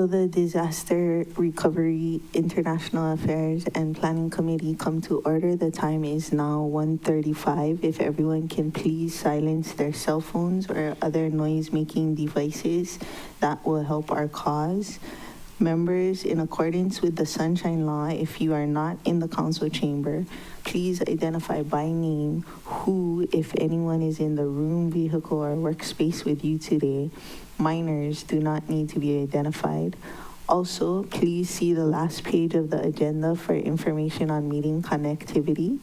Will the Disaster Recovery, International Affairs, and Planning Committee come to order? The time is now 1:35. If everyone can please silence their cell phones or other noise-making devices, that will help our cause. Members, in accordance with the Sunshine Law, if you are not in the council chamber, please identify by name who, if anyone, is in the room, vehicle, or workspace with you today. Minors do not need to be identified. Also, please see the last page of the agenda for information on meeting connectivity.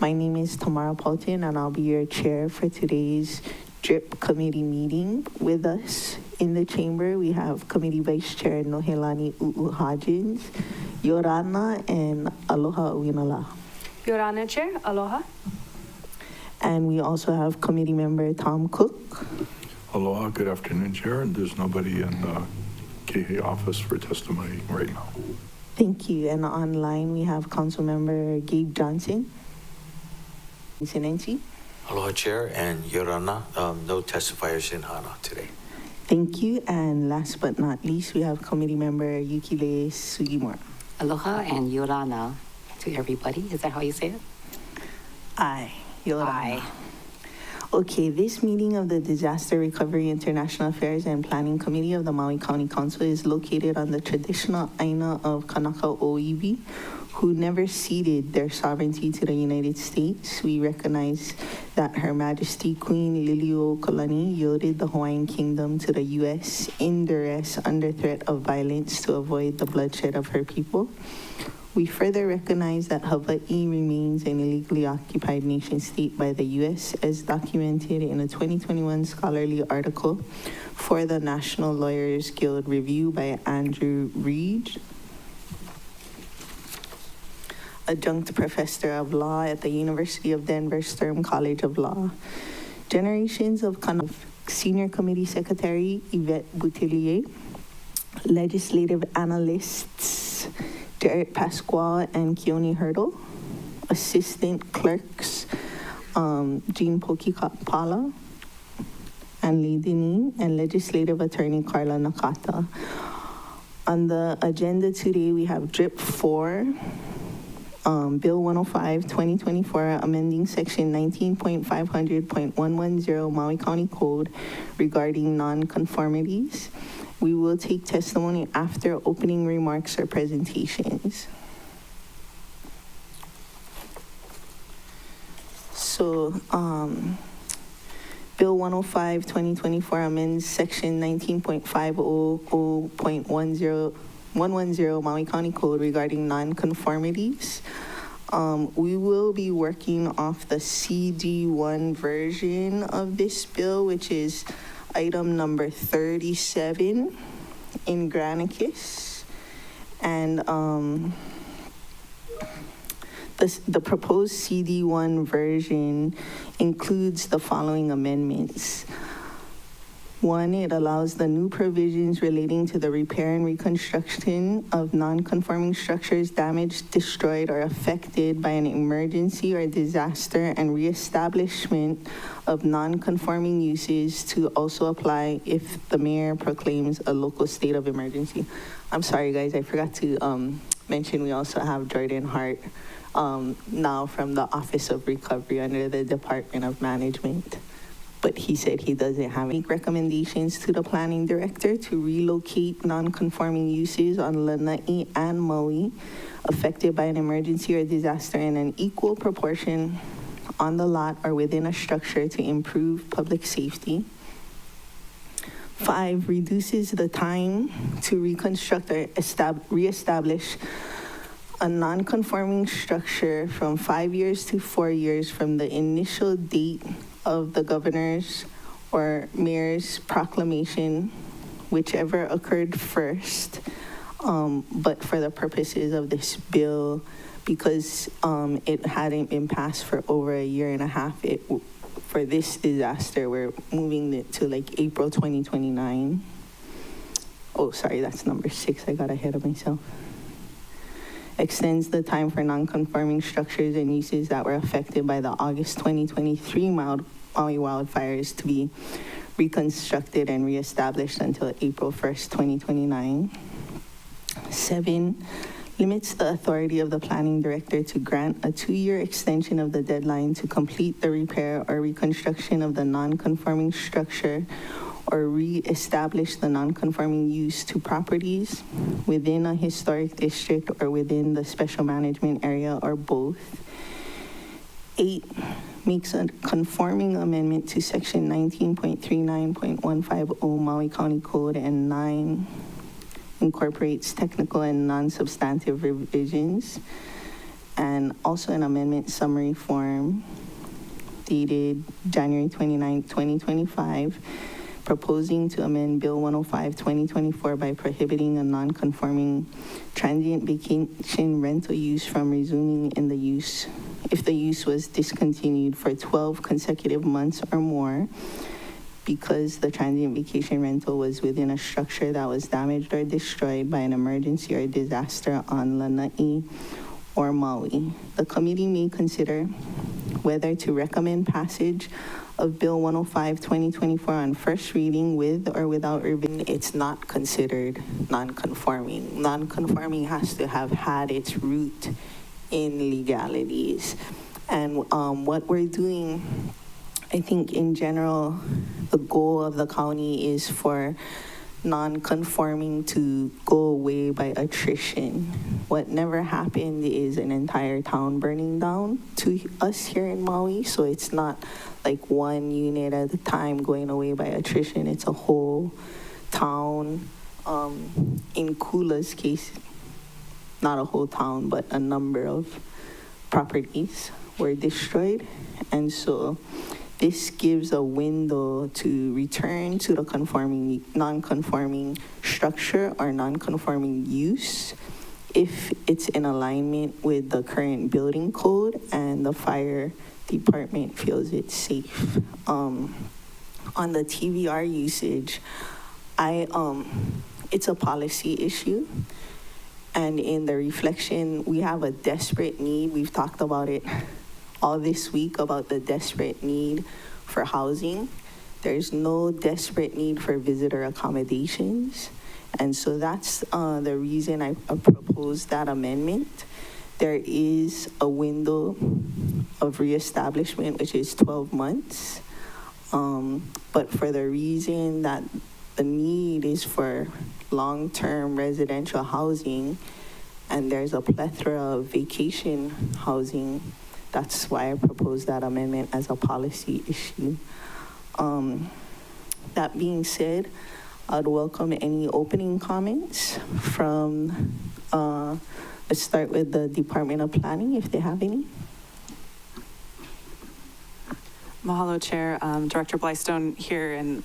My name is Tamara Paulton, and I'll be your chair for today's DRIP committee meeting. With us in the chamber, we have Committee Vice Chair Nohelani Hodgins, Yorana, and Aloha Uinala. Yorana Chair, aloha. And we also have Committee Member Tom Cook. Aloha, good afternoon, Chair. And there's nobody in the KH office for testimony right now. Thank you. And online, we have Council Member Gabe Johnson. Sinensi. Aloha, Chair, and Yorana. No testifiers in Hana today. Thank you. And last but not least, we have Committee Member Yukile Sugimura. Aloha and Yorana to everybody. Is that how you say it? Aye. Yorana. Aye. Okay, this meeting of the Disaster Recovery, International Affairs, and Planning Committee of the Maui County Council is located on the traditional Aina of Kanaka Oiwi, who never ceded their sovereignty to the United States. We recognize that Her Majesty Queen Liliuokalani yielded the Hawaiian Kingdom to the U.S. in duress under threat of violence to avoid the bloodshed of her people. We further recognize that Hawaii remains an illegally occupied nation state by the U.S. as documented in a 2021 scholarly article for the National Lawyers Guild Review by Andrew Reed, adjunct professor of law at the University of Denver Sturm College of Law. Generations of Senior Committee Secretary Yvette Boutillier, legislative analysts Jared Pasquale and Keone Hurdle, assistant clerks Jean Pokipala and Lee Dini, and legislative attorney Carla Nakata. On the agenda today, we have DRIP 4, Bill 105, 2024, amending section 19.500.110 Maui County Code regarding nonconformities. We will take testimony after opening remarks or presentations. So, Bill 105, 2024 amends section 19.500.110 Maui County Code regarding nonconformities. We will be working off the CD1 version of this bill, which is item number 37 in Granicus. And the proposed CD1 version includes the following amendments. One, it allows the new provisions relating to the repair and reconstruction of non-conforming structures damaged, destroyed, or affected by an emergency or disaster and reestablishment of non-conforming uses to also apply if the mayor proclaims a local state of emergency. I'm sorry, guys, I forgot to mention we also have Jordan Hart now from the Office of Recovery under the Department of Management. But he said he doesn't have any recommendations to the planning director to relocate non-conforming uses on Lanai and Maui affected by an emergency or disaster in an equal proportion on the lot or within a structure to improve public safety. 5, reduces the time to reconstruct or reestablish a non-conforming structure from 5 years to 4 years from the initial date of the governor's or mayor's proclamation, whichever occurred first, but for the purposes of this bill, because it hadn't been passed for over a year and a half, for this disaster, we're moving it to like April 2029. Oh, sorry, that's number 6. I got ahead of myself. Extends the time for non-conforming structures and uses that were affected by the August 2023 Maui wildfires to be reconstructed and reestablished until April 1st, 2029. 7, limits the authority of the planning director to grant a 2-year extension of the deadline to complete the repair or reconstruction of the non-conforming structure or re-establish the non-conforming use to properties within a historic district or within the special management area or both. 8, makes a conforming amendment to section 19.39.150 Maui County Code, and 9, incorporates technical and non-substantive revisions, and also an amendment summary form dated January 29, 2025, proposing to amend Bill 105, 2024 by prohibiting a non-conforming transient vacation rental use from resuming in the use if the use was discontinued for 12 consecutive months or more, because the transient vacation rental was within a structure that was damaged or destroyed by an emergency or disaster on Lanai or Maui. The committee may consider whether to recommend passage of Bill 105, 2024 on first reading with or without revision. It's not considered non-conforming. Non-conforming has to have had its root in legalities. And what we're doing, I think in general, the goal of the county is for non-conforming to go away by attrition. What never happened is an entire town burning down to us here in Maui. So it's not like one unit at a time going away by attrition. It's a whole town. In Kula's case, not a whole town, but a number of properties were destroyed. And so this gives a window to return to the non-conforming structure or non-conforming use if it's in alignment with the current building code and the fire department feels it's safe. On the TVR usage, it's a policy issue. And in the reflection, we have a desperate need. We've talked about it all this week about the desperate need for housing. There's no desperate need for visitor accommodations. And so that's the reason I proposed that amendment. There is a window of reestablishment, which is 12 months. But for the reason that the need is for long-term residential housing, and there's a plethora of vacation housing, that's why I proposed that amendment as a policy issue. That being said, I'd welcome any opening comments from, let's start with the Department of Planning, if they have any. Mahalo, Chair. Director Blystone here, and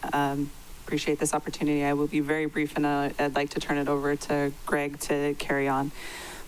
appreciate this opportunity. I will be very brief, and I'd like to turn it over to Greg to carry on.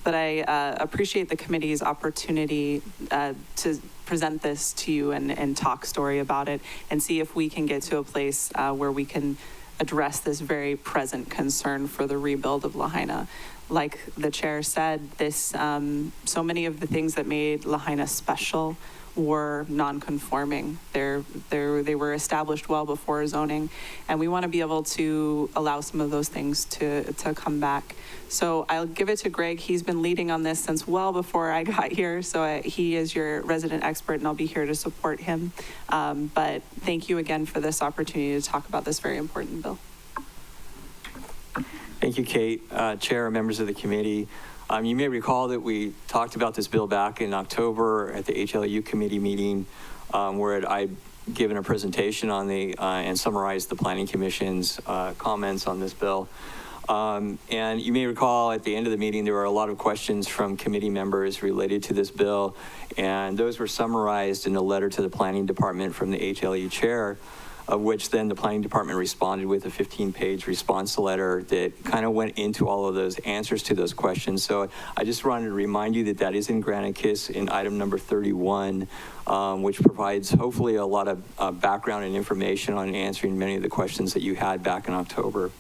But I appreciate the committee's opportunity to present this to you and talk story about it and see if we can get to a place where we can address this very present concern for the rebuild of Lahaina. Like the chair said, so many of the things that made Lahaina special were non-conforming. They were established well before zoning, and we want to be able to allow some of those things to come back. So I'll give it to Greg. He's been leading on this since well before I got here, so he is your resident expert, and I'll be here to support him. But thank you again for this opportunity to talk about this very important bill. Thank you, Kate. Chair and members of the committee. You may recall that we talked about this bill back in October at the HLU committee meeting, where I'd given a presentation on and summarized the Planning Commission's comments on this bill. And you may recall at the end of the meeting, there were a lot of questions from committee members related to this bill, and those were summarized in a letter to the Planning Department from the HLU chair, of which then the Planning Department responded with a 15-page response letter that kind of went into all of those answers to those questions. So I just wanted to remind you that that is in Granicus in item number 31, which provides hopefully a lot of background and information on answering many of the questions that you had back in October.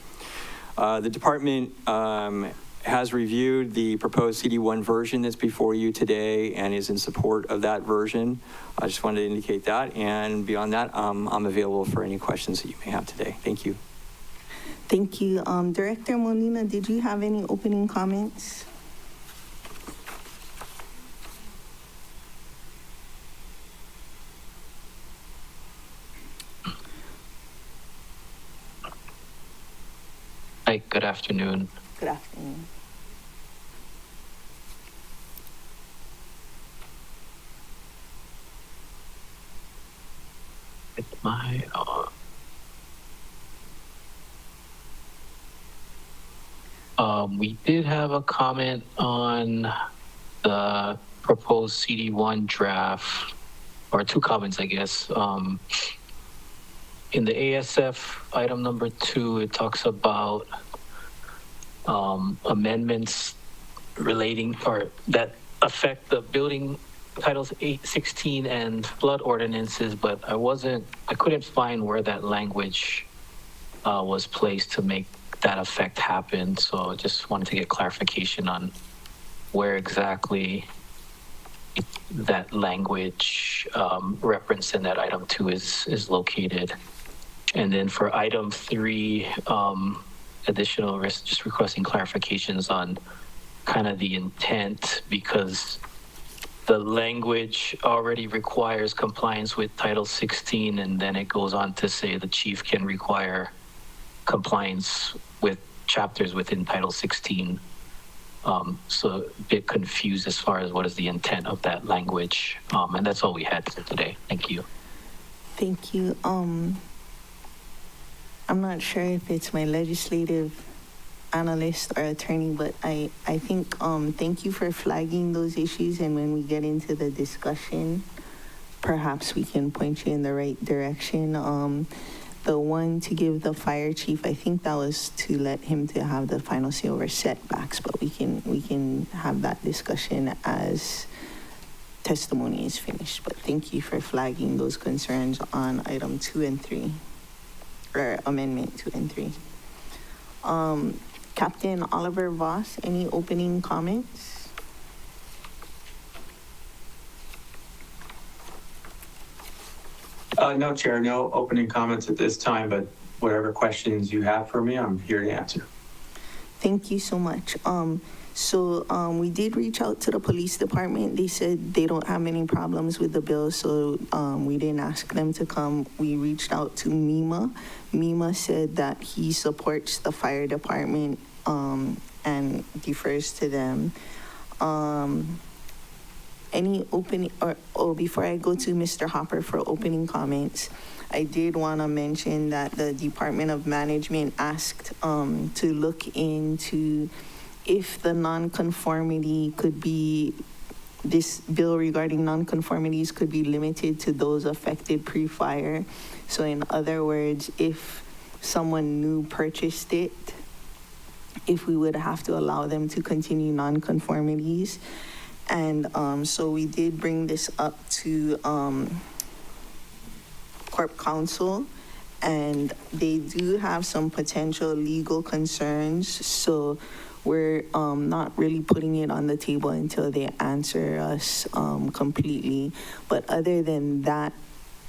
The department has reviewed the proposed CD1 version that's before you today and is in support of that version. I just wanted to indicate that. And beyond that, I'm available for any questions that you may have today. Thank you. Thank you. Director Molina, did you have any opening comments? Hi, good afternoon. Good afternoon. It's my we did have a comment on the proposed CD1 draft, or two comments, I guess. In the ASF item number 2, it talks about amendments relating or that affect the building titles 816 and flood ordinances, but I couldn't find where that language was placed to make that effect happen. So I just wanted to get clarification on where exactly that language referenced in that item 2 is located. And then for item 3, additional risk, just requesting clarifications on kind of the intent, because the language already requires compliance with Title 16, and then it goes on to say the chief can require compliance with chapters within Title 16. So a bit confused as far as what is the intent of that language. And that's all we had for today. Thank you. Thank you. I'm not sure if it's my legislative analyst or attorney, but I think thank you for flagging those issues, and when we get into the discussion, perhaps we can point you in the right direction. The one to give the fire chief, I think that was to let him to have the final say over setbacks, but we can have that discussion as testimony is finished. But thank you for flagging those concerns on item 2 and 3, or amendment 2 and 3. Captain Oliver Voss, any opening comments? No, Chair, no opening comments at this time, but whatever questions you have for me, I'm here to answer. Thank you so much. We did reach out to the police department. They said they don't have any problems with the bill, so we didn't ask them to come. We reached out to MEMA. MEMA said that he supports the fire department and defers to them. Any opening, before I go to Mr. Hopper for opening comments, I did want to mention that the Department of Management asked to look into if the nonconformity could be, this bill regarding nonconformities could be limited to those affected pre-fire. So in other words, if someone new purchased it, if we would have to allow them to continue nonconformities. And so we did bring this up to Corp Counsel, and they do have some potential legal concerns. So we're not really putting it on the table until they answer us completely. But other than that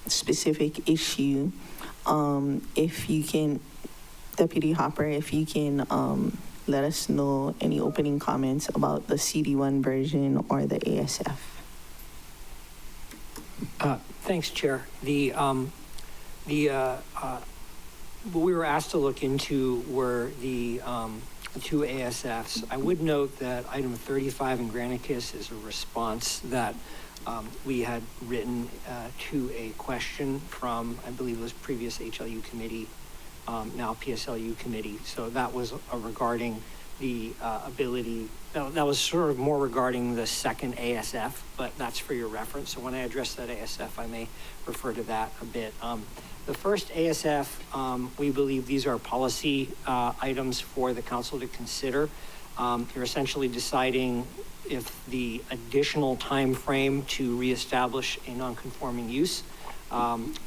specific issue, if you can, Deputy Hopper, if you can let us know any opening comments about the CD1 version or the ASF. Thanks, Chair. What we were asked to look into were the 2 ASFs. I would note that item 35 in Granicus is a response that we had written to a question from, I believe it was previous HLU committee, now PSLU committee. So that was regarding the ability, that was sort of more regarding the second ASF, but that's for your reference. So when I address that ASF, I may refer to that a bit. The first ASF, we believe these are policy items for the council to consider. You're essentially deciding if the additional time frame to reestablish a non-conforming use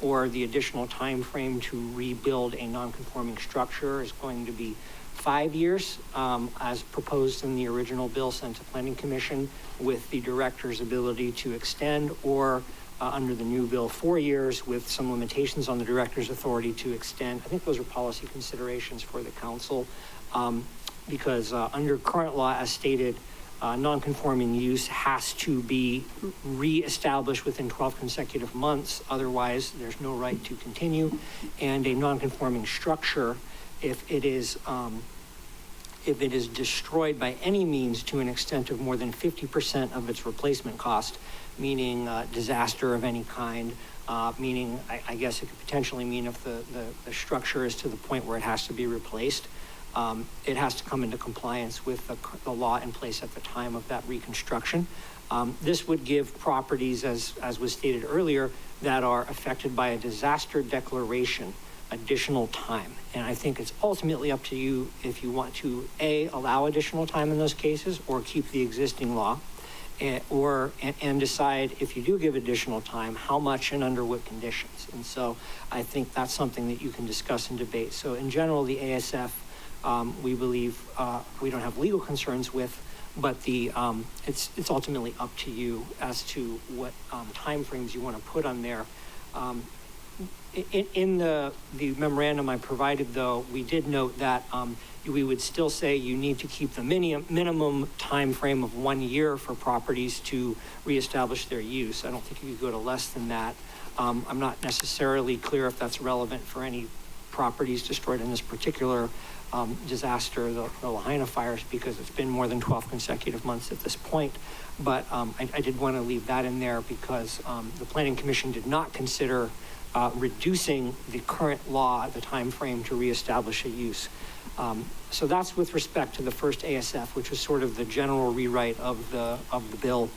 or the additional time frame to rebuild a non-conforming structure is going to be 5 years, as proposed in the original bill sent to Planning Commission, with the director's ability to extend, or under the new bill, 4 years with some limitations on the director's authority to extend. I think those are policy considerations for the council, because under current law, as stated, non-conforming use has to be reestablished within 12 consecutive months. Otherwise, there's no right to continue. And a non-conforming structure, if it is destroyed by any means to an extent of more than 50% of its replacement cost, meaning disaster of any kind, meaning I guess it could potentially mean if the structure is to the point where it has to be replaced, it has to come into compliance with the law in place at the time of that reconstruction. This would give properties, as was stated earlier, that are affected by a disaster declaration additional time. And I think it's ultimately up to you if you want to, A, allow additional time in those cases, or keep the existing law, and decide, if you do give additional time, how much and under what conditions. And so I think that's something that you can discuss and debate. So in general, the ASF, we believe we don't have legal concerns with, but it's ultimately up to you as to what timeframes you want to put on there. In the memorandum I provided, though, we did note that we would still say you need to keep the minimum time frame of 1 year for properties to reestablish their use. I don't think you could go to less than that. I'm not necessarily clear if that's relevant for any properties destroyed in this particular disaster, the Lahaina fires, because it's been more than 12 consecutive months at this point. But I did want to leave that in there because the Planning Commission did not consider reducing the current law, the time frame to reestablish a use. So that's with respect to the first ASF, which was sort of the general rewrite of the bill.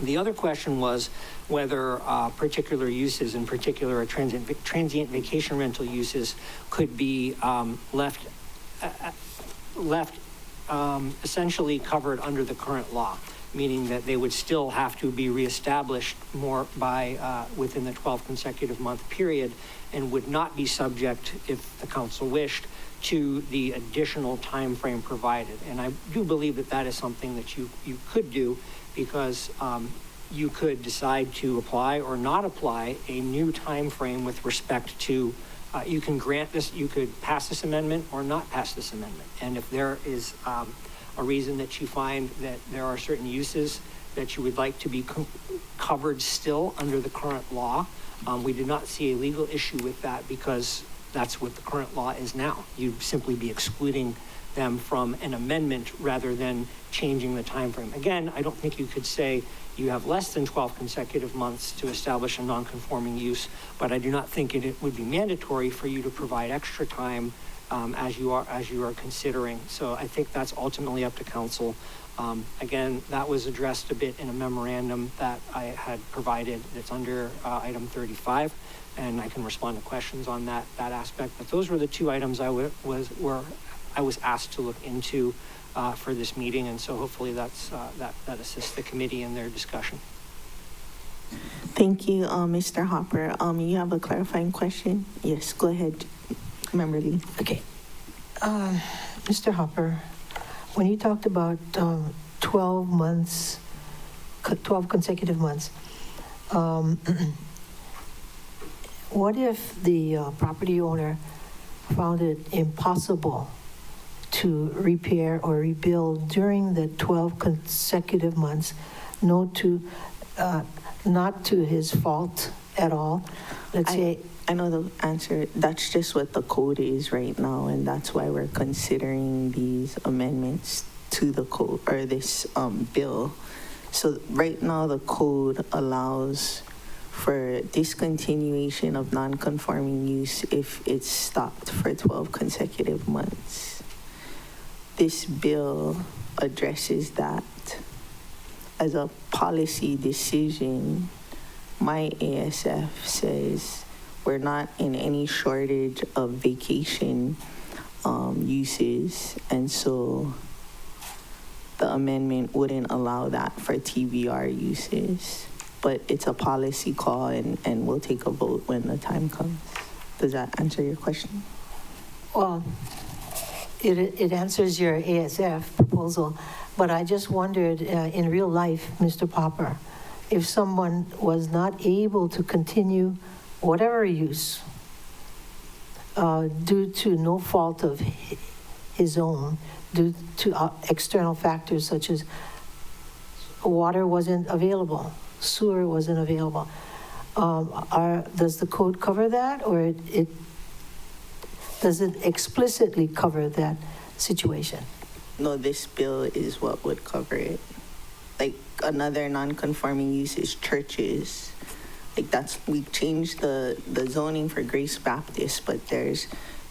The other question was whether particular uses, in particular transient vacation rental uses, could be left essentially covered under the current law, meaning that they would still have to be reestablished within the 12 consecutive month period, and would not be subject, if the council wished, to the additional time frame provided. And I do believe that that is something that you could do, because you could decide to apply or not apply a new time frame with respect to, you can grant this, you could pass this amendment or not pass this amendment. And if there is a reason that you find that there are certain uses that you would like to be covered still under the current law, we did not see a legal issue with that, because that's what the current law is now. You'd simply be excluding them from an amendment rather than changing the time frame. Again, I don't think you could say you have less than 12 consecutive months to establish a non-conforming use, but I do not think it would be mandatory for you to provide extra time as you are considering. So I think that's ultimately up to council. Again, that was addressed a bit in a memorandum that I had provided that's under item 35, and I can respond to questions on that aspect. But those were the two items I was asked to look into for this meeting, and so hopefully that assists the committee in their discussion. Thank you, Mr. Hopper. You have a clarifying question? Yes, go ahead, Member Lee. Okay. Mr. Hopper, when you talked about 12 months, 12 consecutive months, what if the property owner found it impossible to repair or rebuild during the 12 consecutive months, not to his fault at all? Let's say, I know the answer. That's just what the code is right now, and that's why we're considering these amendments to the code, or this bill. So right now the code allows for discontinuation of non-conforming use if it's stopped for 12 consecutive months. This bill addresses that. As a policy decision, my ASF says we're not in any shortage of vacation uses, and so the amendment wouldn't allow that for TVR uses. But it's a policy call, and we'll take a vote when the time comes. Does that answer your question? well, it answers your ASF proposal, but I just wondered, in real life, Mr. Popper, if someone was not able to continue whatever use due to no fault of his own, due to external factors such as water wasn't available, sewer wasn't available, does the code cover that, or does it explicitly cover that situation? No, this bill is what would cover it. Like another non-conforming use is churches. Like we changed the zoning for Grace Baptist, but there's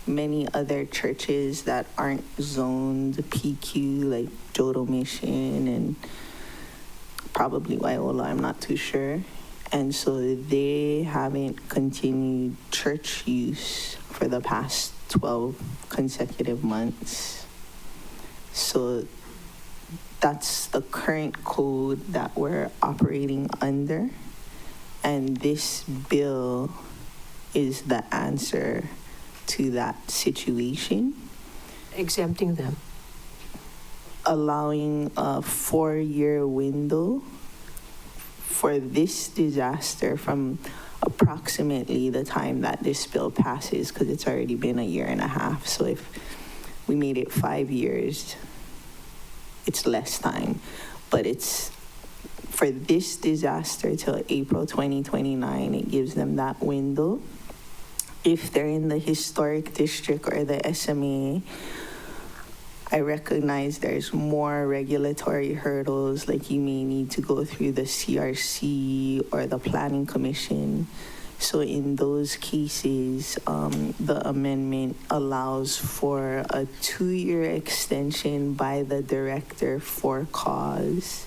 many other churches that aren't zoned PQ, like Jodo Mission and probably Wyola, I'm not too sure. And so they haven't continued church use for the past 12 consecutive months. So that's the current code that we're operating under. And this bill is the answer to that situation. Exempting them. Allowing a 4-year window for this disaster from approximately the time that this bill passes, because it's already been a year and a half. So if we made it 5 years, it's less time. But it's for this disaster till April 2029, it gives them that window. If they're in the historic district or the SMA, I recognize there's more regulatory hurdles, like you may need to go through the CRC or the Planning Commission. So in those cases, the amendment allows for a 2-year extension by the director for cause.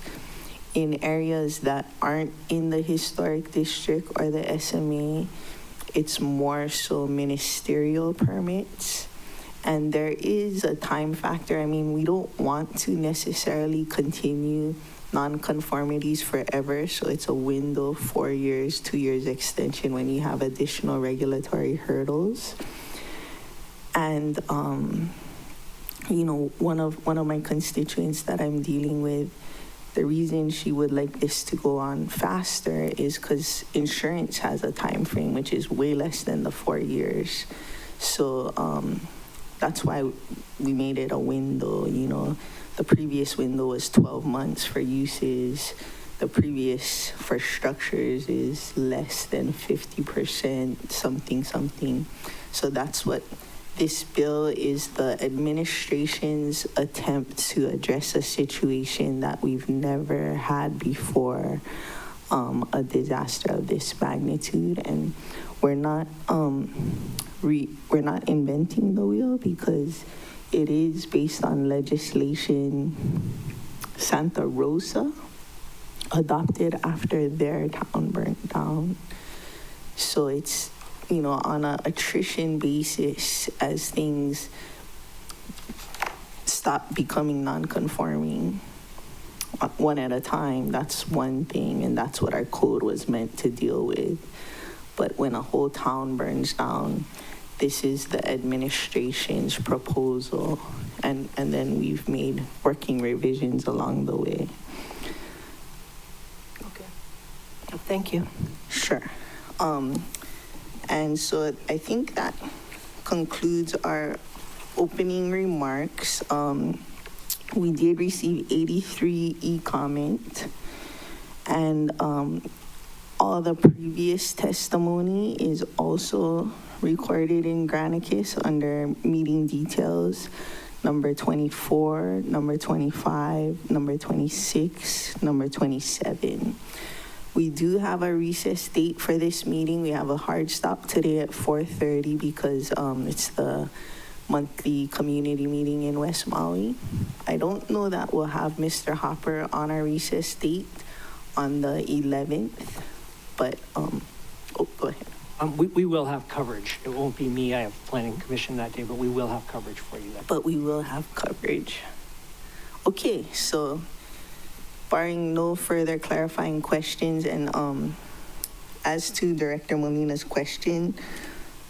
In areas that aren't in the historic district or the SMA, it's more so ministerial permits. And there is a time factor. I mean, we don't want to necessarily continue non-conformities forever. So it's a window, 4 years, 2 years extension when you have additional regulatory hurdles. And, you know, one of my constituents that I'm dealing with, the reason she would like this to go on faster is because insurance has a time frame, which is way less than the 4 years. So, that's why we made it a window. You know, the previous window was 12 months for uses. The previous for structures is less than 50%, something. So that's what this bill is, the administration's attempt to address a situation that we've never had before, a disaster of this magnitude. And we're not inventing the wheel, because it is based on legislation Santa Rosa adopted after their town burnt down. So it's, you know, on an attrition basis as things stop becoming non-conforming one at a time. That's one thing, and that's what our code was meant to deal with. But when a whole town burns down, this is the administration's proposal, and then we've made working revisions along the way. Okay. Thank you. Sure. And so I think that concludes our opening remarks. We did receive 83 e-comment, and all the previous testimony is also recorded in Granicus under meeting details, number 24, number 25, number 26, number 27. We do have a recess date for this meeting. We have a hard stop today at 4:30 because it's the monthly community meeting in West Maui. I don't know that we'll have Mr. Hopper on our recess date on the 11th, but, go ahead. We will have coverage. It won't be me. I have planning commission that day, but we will have coverage for you that day. But we will have coverage. Okay, so barring no further clarifying questions, and as to Director Molina's question,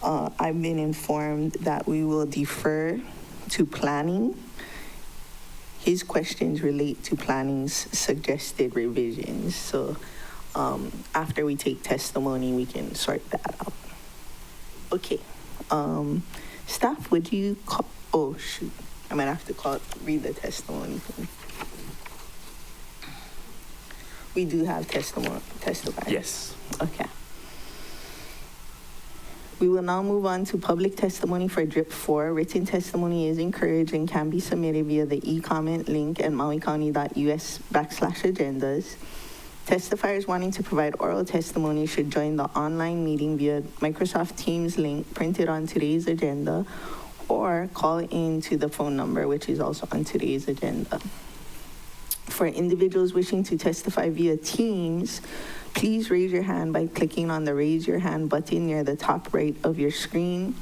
I've been informed that we will defer to planning. His questions relate to planning's suggested revisions. So after we take testimony, we can sort that out. Okay. Staff, would you call? Oh, shoot. I might have to read the testimony. We do have testifiers. Yes. Okay. We will now move on to public testimony for DRIP 4. Written testimony is encouraged and can be submitted via the e-comment link at mauicounty.us/agendas. Testifiers wanting to provide oral testimony should join the online meeting via Microsoft Teams link printed on today's agenda, or call in to the phone number, which is also on today's agenda. For individuals wishing to testify via Teams, please raise your hand by clicking on the Raise Your Hand button near the top right of your screen.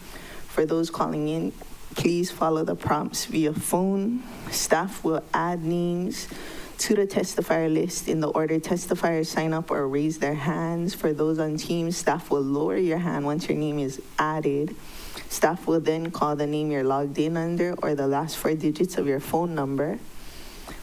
For those calling in, please follow the prompts via phone. Staff will add names to the testifier list in the order testifiers sign up or raise their hands. For those on Teams, staff will lower your hand once your name is added. Staff will then call the name you're logged in under or the last 4 digits of your phone number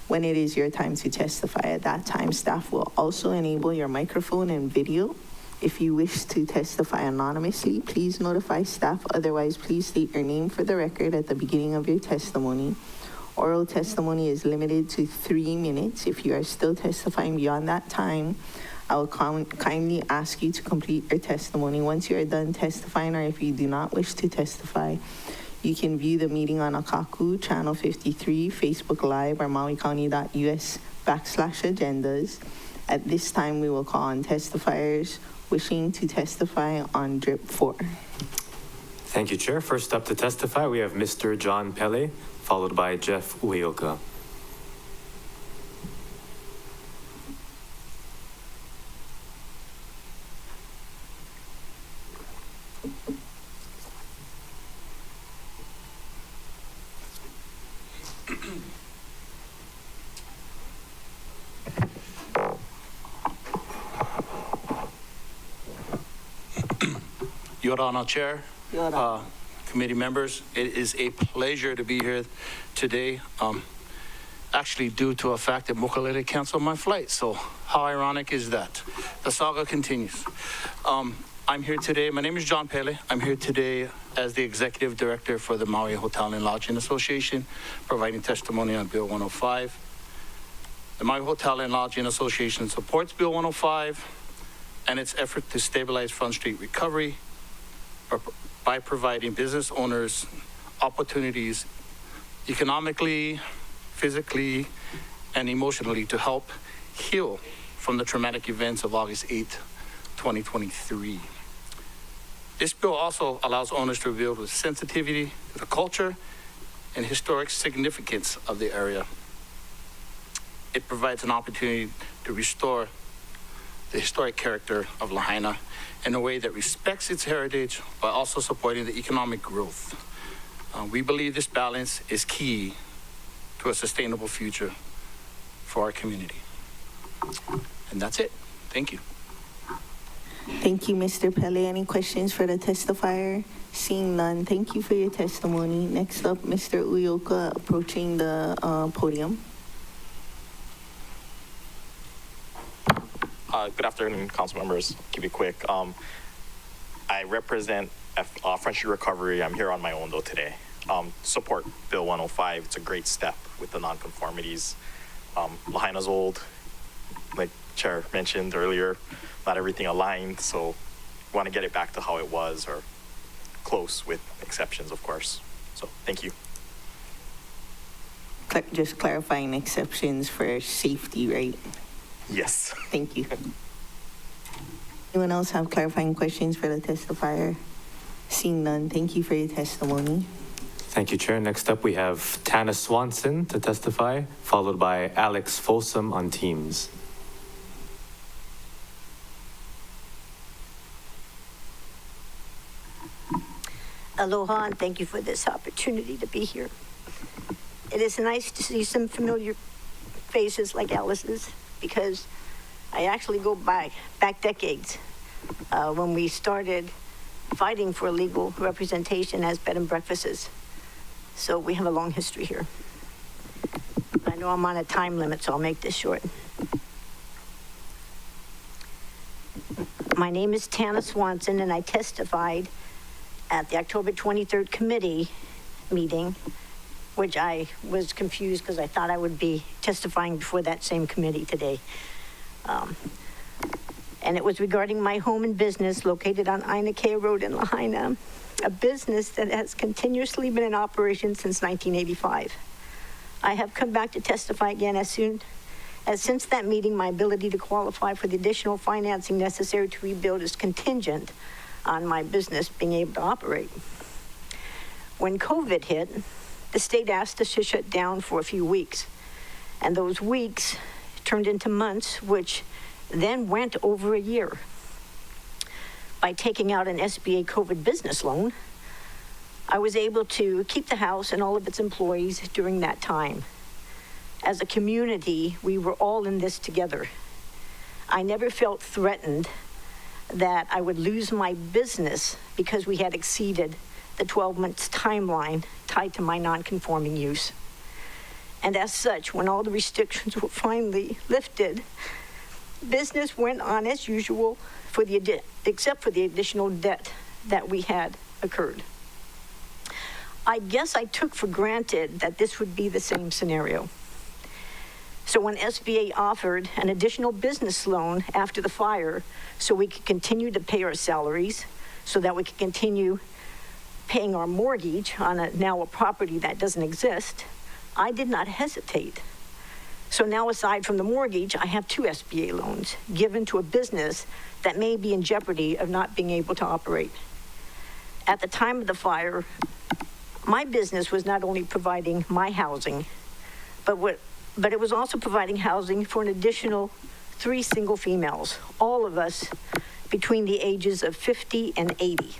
when it is your time to testify. At that time, staff will also enable your microphone and video. If you wish to testify anonymously, please notify staff. Otherwise, please state your name for the record at the beginning of your testimony. Oral testimony is limited to 3 minutes. If you are still testifying beyond that time, I will kindly ask you to complete your testimony. Once you are done testifying, or if you do not wish to testify, you can view the meeting on Akaku, Channel 53, Facebook Live, or mauicounty.us/agendas. At this time, we will call on testifiers wishing to testify on DRIP 4. Thank you, Chair. First up to testify, we have Mr. John Pele, followed by Jeff Ueoka. Your Honor, Chair, committee members, it is a pleasure to be here today. Actually, due to a fact that Mokulele canceled my flight, so how ironic is that? The saga continues. I'm here today. My name is John Pele. I'm here today as the Executive Director for the Maui Hotel and Lodging Association, providing testimony on Bill 105. The Maui Hotel and Lodging Association supports Bill 105 and its effort to stabilize Front Street recovery by providing business owners opportunities economically, physically, and emotionally to help heal from the traumatic events of August 8th, 2023. This bill also allows owners to build with sensitivity to the culture and historic significance of the area. It provides an opportunity to restore the historic character of Lahaina in a way that respects its heritage while also supporting the economic growth. We believe this balance is key to a sustainable future for our community. And that's it. Thank you. Thank you, Mr. Pele. Any questions for the testifier? Seeing none, thank you for your testimony. Next up, Mr. Ueoka, approaching the podium. Good afternoon, council members. Keep it quick. I represent Front Street Recovery. I'm here on my own though today. Support Bill 105. It's a great step with the nonconformities. Lahaina's old, like Chair mentioned earlier, not everything aligned, so we want to get it back to how it was, or close, with exceptions, of course. So thank you. Just clarifying exceptions for safety, right? Yes. Thank you. Anyone else have clarifying questions for the testifier? Seeing none, thank you for your testimony. Thank you, Chair. Next up, we have Tana Swanson to testify, followed by Alex Folsom on Teams. Aloha, and thank you for this opportunity to be here. It is nice to see some familiar faces like Alice's, because I actually go back decades when we started fighting for legal representation as bed and breakfasts. So we have a long history here. I know I'm on a time limit, so I'll make this short. My name is Tana Swanson, and I testified at the October 23rd committee meeting, which I was confused because I thought I would be testifying before that same committee today. And it was regarding my home and business located on Ina Kay Road in Lahaina, a business that has continuously been in operation since 1985. I have come back to testify again as since that meeting, my ability to qualify for the additional financing necessary to rebuild is contingent on my business being able to operate. When COVID hit, the state asked us to shut down for a few weeks, and those weeks turned into months, which then went over a year. By taking out an SBA COVID business loan, I was able to keep the house and all of its employees during that time. As a community, we were all in this together. I never felt threatened that I would lose my business because we had exceeded the 12 months timeline tied to my non-conforming use. And as such, when all the restrictions were finally lifted, business went on as usual except for the additional debt that we had occurred. I guess I took for granted that this would be the same scenario. So when SBA offered an additional business loan after the fire so we could continue to pay our salaries, so that we could continue paying our mortgage on now a property that doesn't exist, I did not hesitate. So now, aside from the mortgage, I have 2 SBA loans given to a business that may be in jeopardy of not being able to operate. At the time of the fire, my business was not only providing my housing, but it was also providing housing for an additional 3 single females, all of us between the ages of 50 and 80.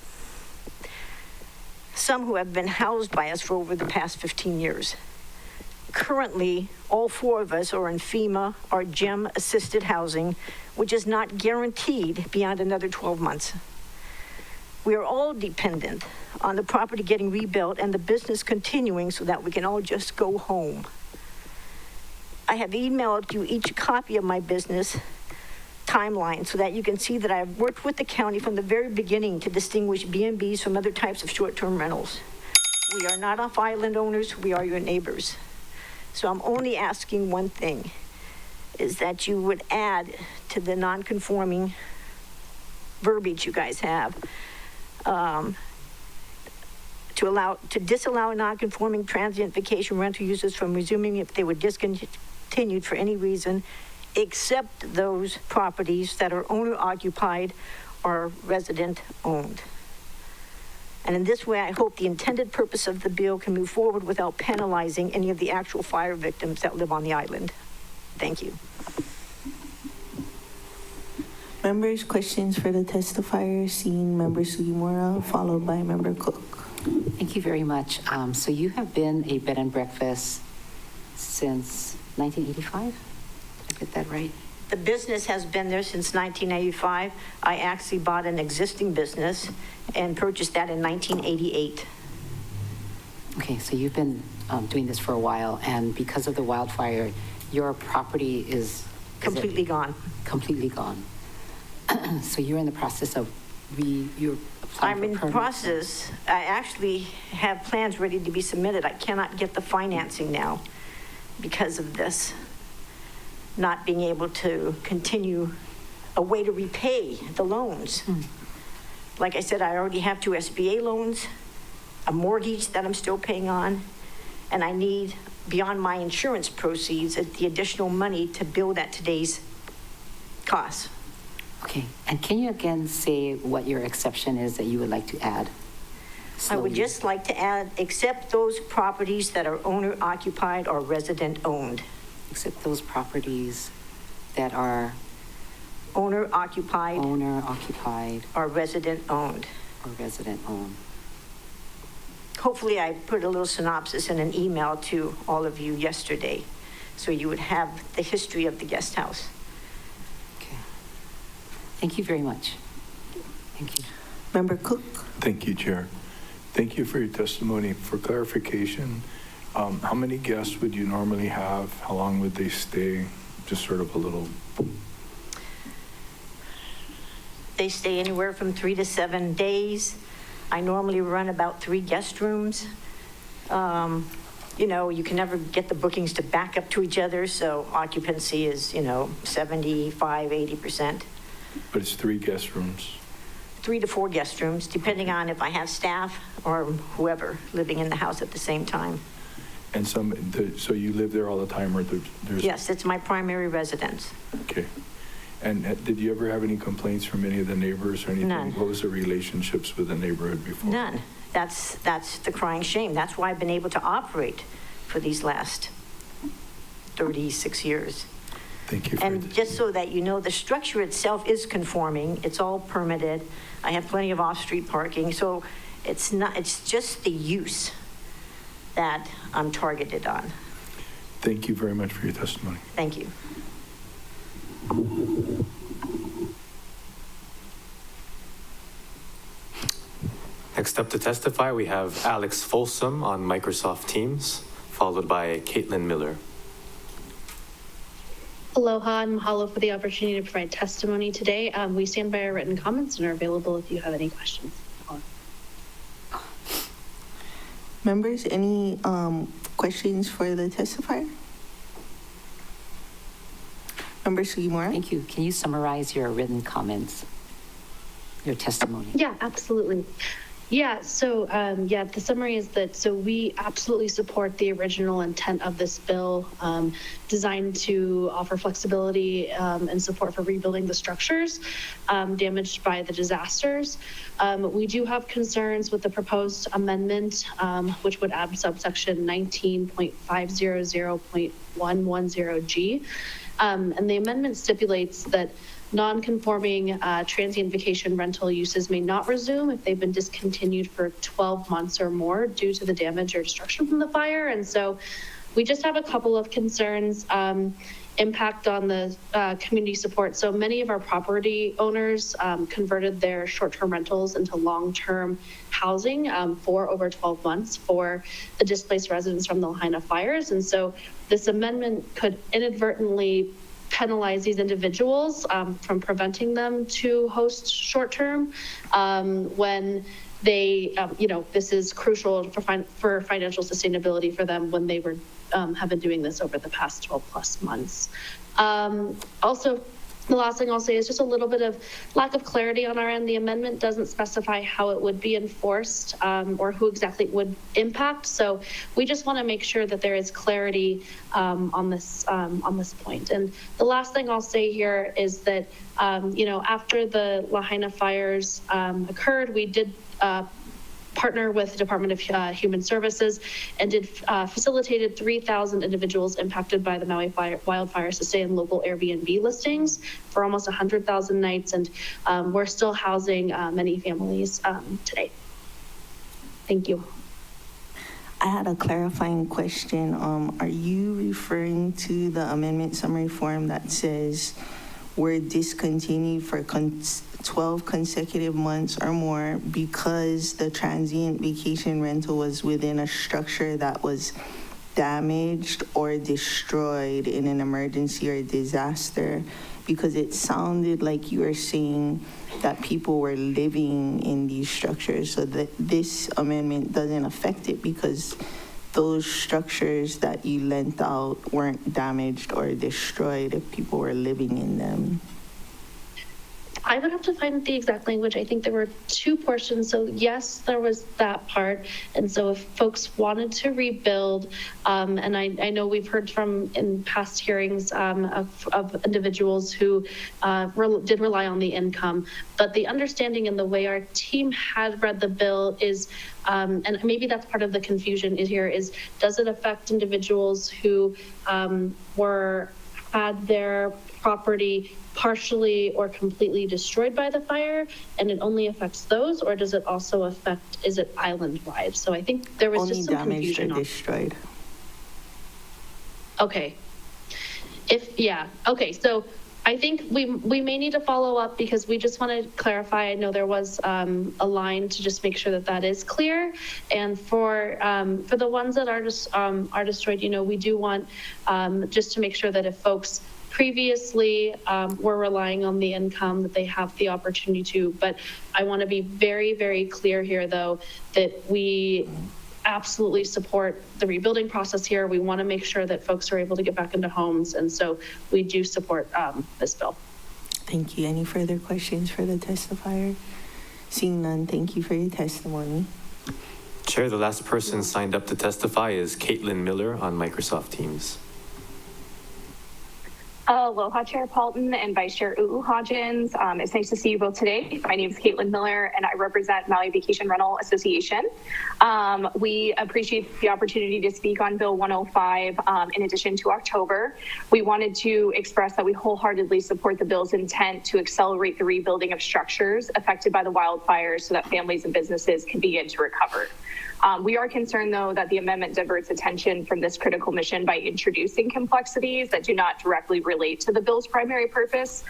Some who have been housed by us for over the past 15 years. Currently, all 4 of us are in FEMA or GEM assisted housing, which is not guaranteed beyond another 12 months. We are all dependent on the property getting rebuilt and the business continuing so that we can all just go home. I have emailed you each a copy of my business timeline so that you can see that I have worked with the county from the very beginning to distinguish B&Bs from other types of short-term rentals. We are not off-island owners, we are your neighbors. So I'm only asking one thing, is that you would add to the non-conforming verbiage you guys have, to disallow non-conforming transient vacation rental users from resuming if they were discontinued for any reason, except those properties that are owner-occupied or resident-owned. And in this way, I hope the intended purpose of the bill can move forward without penalizing any of the actual fire victims that live on the island. Thank you. Members, questions for the testifier? Seeing Member Sugimura, followed by Member Cook. Thank you very much. So you have been a bed and breakfast since 1985? Did I get that right? The business has been there since 1985. I actually bought an existing business and purchased that in 1988. Okay, so you've been doing this for a while, and because of the wildfire, your property is Completely gone. Completely gone. So you're in the process of you're applying I'm for in permits. process. I actually have plans ready to be submitted. I cannot get the financing now because of this. Not being able to continue a way to repay the loans. Like I said, I already have 2 SBA loans, a mortgage that I'm still paying on, and I need, beyond my insurance proceeds, the additional money to build at today's costs. Okay, and can you again say what your exception is that you would like to add? I would Slowly. just like to add, except those properties that are owner-occupied or resident-owned. Except those properties that are Owner-occupied or or resident-owned. resident-owned. Hopefully, I put a little synopsis in an email to all of you yesterday, so you would have the history of the guest house. Okay. Thank you very much. Thank you. Member Cook. Thank you, Chair. Thank you for your testimony. For clarification, how many guests would you normally have? How long would they stay? Just sort of a little. They stay anywhere from 3 to 7 days. I normally run about 3 guest rooms. You know, you can never get the bookings to back up to each other, so occupancy is, 75, 80%. But it's 3 guest rooms. 3 to 4 guest rooms, depending on if I have staff or whoever living in the house at the same time. And so you live there all the time, or there's? Yes, it's my primary residence. Okay. And did you ever have any complaints from any of the neighbors or anything? None. What was the relationships with the neighborhood before? None. That's the crying shame. That's why I've been able to operate for these last 36 years. Thank you. And just so that you know, the structure itself is conforming. It's all permitted. I have plenty of off-street parking. So it's just the use that I'm targeted on. Thank you very much for your testimony. Thank you. Next up to testify, we have Alex Folsom on Microsoft Teams, followed by Caitlin Miller. Aloha and mahalo for the opportunity to provide testimony today. We stand by our written comments and are available if you have any questions. Members, any questions for the testifier? Member Sugimura? Thank you. Can you summarize your written comments, your testimony? Yeah, absolutely. Yeah, so the summary is that, so we absolutely support the original intent of this bill, designed to offer flexibility and support for rebuilding the structures damaged by the disasters. We do have concerns with the proposed amendment, which would add subsection 19.500.110G. And the amendment stipulates that non-conforming transient vacation rental uses may not resume if they've been discontinued for 12 months or more due to the damage or destruction from the fire. And so we just have a couple of concerns. Impact on the community support. So many of our property owners converted their short-term rentals into long-term housing for over 12 months for the displaced residents from the Lahaina fires. And so this amendment could inadvertently penalize these individuals from preventing them to host short-term when they, this is crucial for financial sustainability for them when they were have been doing this over the past 12 plus months. Also, the last thing I'll say is just a little bit of lack of clarity on our end. The amendment doesn't specify how it would be enforced or who exactly it would impact. So we just want to make sure that there is clarity on this point. And the last thing I'll say here is that, after the Lahaina fires occurred, we did partner with the Department of Human Services and facilitated 3,000 individuals impacted by the Maui wildfires to stay in local Airbnb listings for almost 100,000 nights. And we're still housing many families today. Thank you. I had a clarifying question. Are you referring to the amendment summary form that says were discontinued for 12 consecutive months or more because the transient vacation rental was within a structure that was damaged or destroyed in an emergency or disaster? Because it sounded like you were saying that people were living in these structures, so that this amendment doesn't affect it because those structures that you lent out weren't damaged or destroyed if people were living in them. I would have to find the exact language. I think there were 2 portions. So yes, there was that part. And so if folks wanted to rebuild, and I know we've heard from in past hearings of individuals who did rely on the income, but the understanding and the way our team had read the bill is, and maybe that's part of the confusion is does it affect individuals who had their property partially or completely destroyed by the fire, and it only affects those, or does it also affect, is it island-wide? So I think there was only just some damaged confusion. or destroyed. Okay. Okay, so I think we may need to follow up because we just want to clarify. I know there was a line to just make sure that that is clear. And for the ones that are just are destroyed, you know, we do want just to make sure that if folks previously were relying on the income, that they have the opportunity to. But I want to be very, very clear here, though, that we absolutely support the rebuilding process here. We want to make sure that folks are able to get back into homes. And so we do support this bill. Thank you. Any further questions for the testifier? Seeing none, thank you for your testimony. Chair, the last person signed up to testify is Caitlin Miller on Microsoft Teams. Aloha, Chair Paulton and Vice Chair Hodgins. It's nice to see you both today. My name is Caitlin Miller, and I represent Maui Vacation Rental Association. We appreciate the opportunity to speak on Bill 105 in addition to October. We wanted to express that we wholeheartedly support the bill's intent to accelerate the rebuilding of structures affected by the wildfires so that families and businesses can begin to recover. We are concerned, though, that the amendment diverts attention from this critical mission by introducing complexities that do not directly relate to the bill's primary purpose.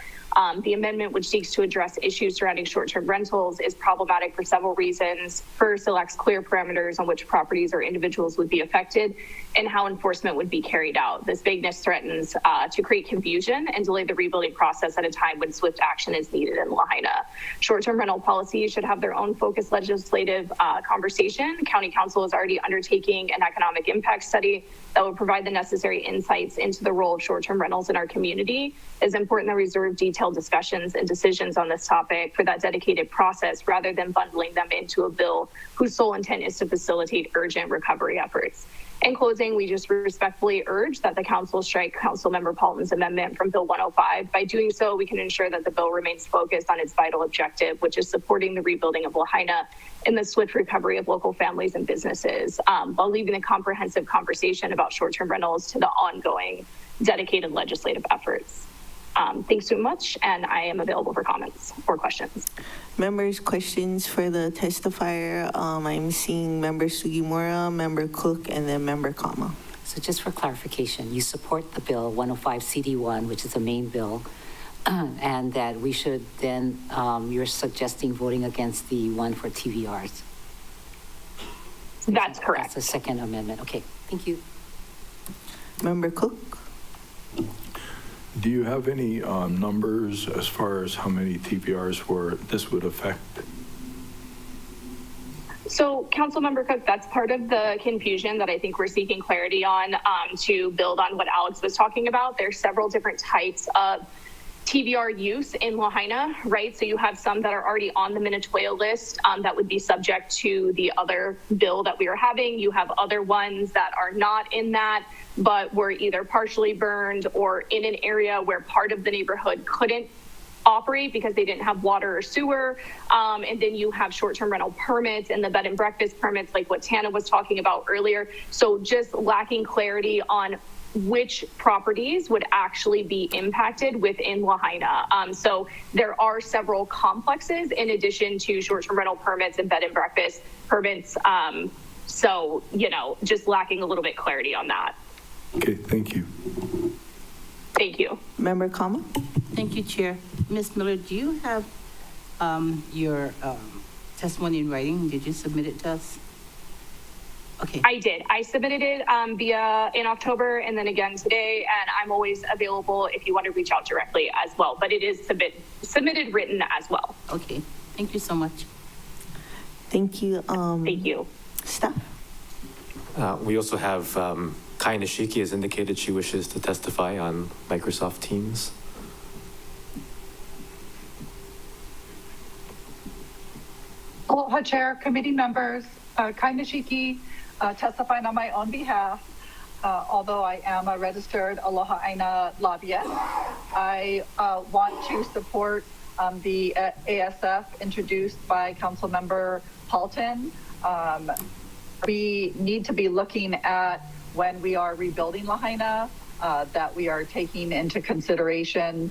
The amendment, which seeks to address issues surrounding short-term rentals, is problematic for several reasons. First, it lacks clear parameters on which properties or individuals would be affected and how enforcement would be carried out. This vagueness threatens to create confusion and delay the rebuilding process at a time when swift action is needed in Lahaina. Short-term rental policies should have their own focused legislative conversation. County Council is already undertaking an economic impact study that will provide the necessary insights into the role of short-term rentals in our community. It's important that we reserve detailed discussions and decisions on this topic for that dedicated process rather than bundling them into a bill whose sole intent is to facilitate urgent recovery efforts. In closing, we just respectfully urge that the council strike Councilmember Paulton's amendment from Bill 105. By doing so, we can ensure that the bill remains focused on its vital objective, which is supporting the rebuilding of Lahaina and the swift recovery of local families and businesses, while leaving a comprehensive conversation about short-term rentals to the ongoing dedicated legislative efforts. Thanks so much, and I am available for comments or questions. Members, questions for the testifier? I'm seeing Member Sugimura, Member Cook, and then Member Kama. So just for clarification, you support the bill 105 CD1, which is the main bill, and that we should then, you're suggesting voting against the one for TVRs. That's correct. That's the second amendment. Okay, thank you. Member Cook? Do you have any numbers as far as how many TVRs this would affect? So, Councilmember Cook, that's part of the confusion that I think we're seeking clarity on to build on what Alex was talking about. There's several different types of TVR use in Lahaina, right? So you have some that are already on the Minatoya list that would be subject to the other bill that we are having. You have other ones that are not in that, but were either partially burned or in an area where part of the neighborhood couldn't operate because they didn't have water or sewer. And then you have short-term rental permits and the bed and breakfast permits, like what Tana was talking about earlier. So just lacking clarity on which properties would actually be impacted within Lahaina. So there are several complexes in addition to short-term rental permits and bed and breakfast permits. So, you know, just lacking a little bit clarity on that. Okay, thank you. Thank you. Member Kama? Thank you, Chair. Ms. Miller, do you have your testimony in writing? Did you submit it to us? Okay. I did. I submitted it in October and then again today, and I'm always available if you want to reach out directly as well. But it is submitted written as well. Okay. Thank you so much. Thank you. Thank you. Staff? We also have Kai Nishiki has indicated she wishes to testify on Microsoft Teams. Aloha, Chair, committee members. Kai Nishiki, testifying on my own behalf. Although I am a registered Aloha Aina lobbyist, I want to support the ASF introduced by Councilmember Paulton. We need to be looking at when we are rebuilding Lahaina, that we are taking into consideration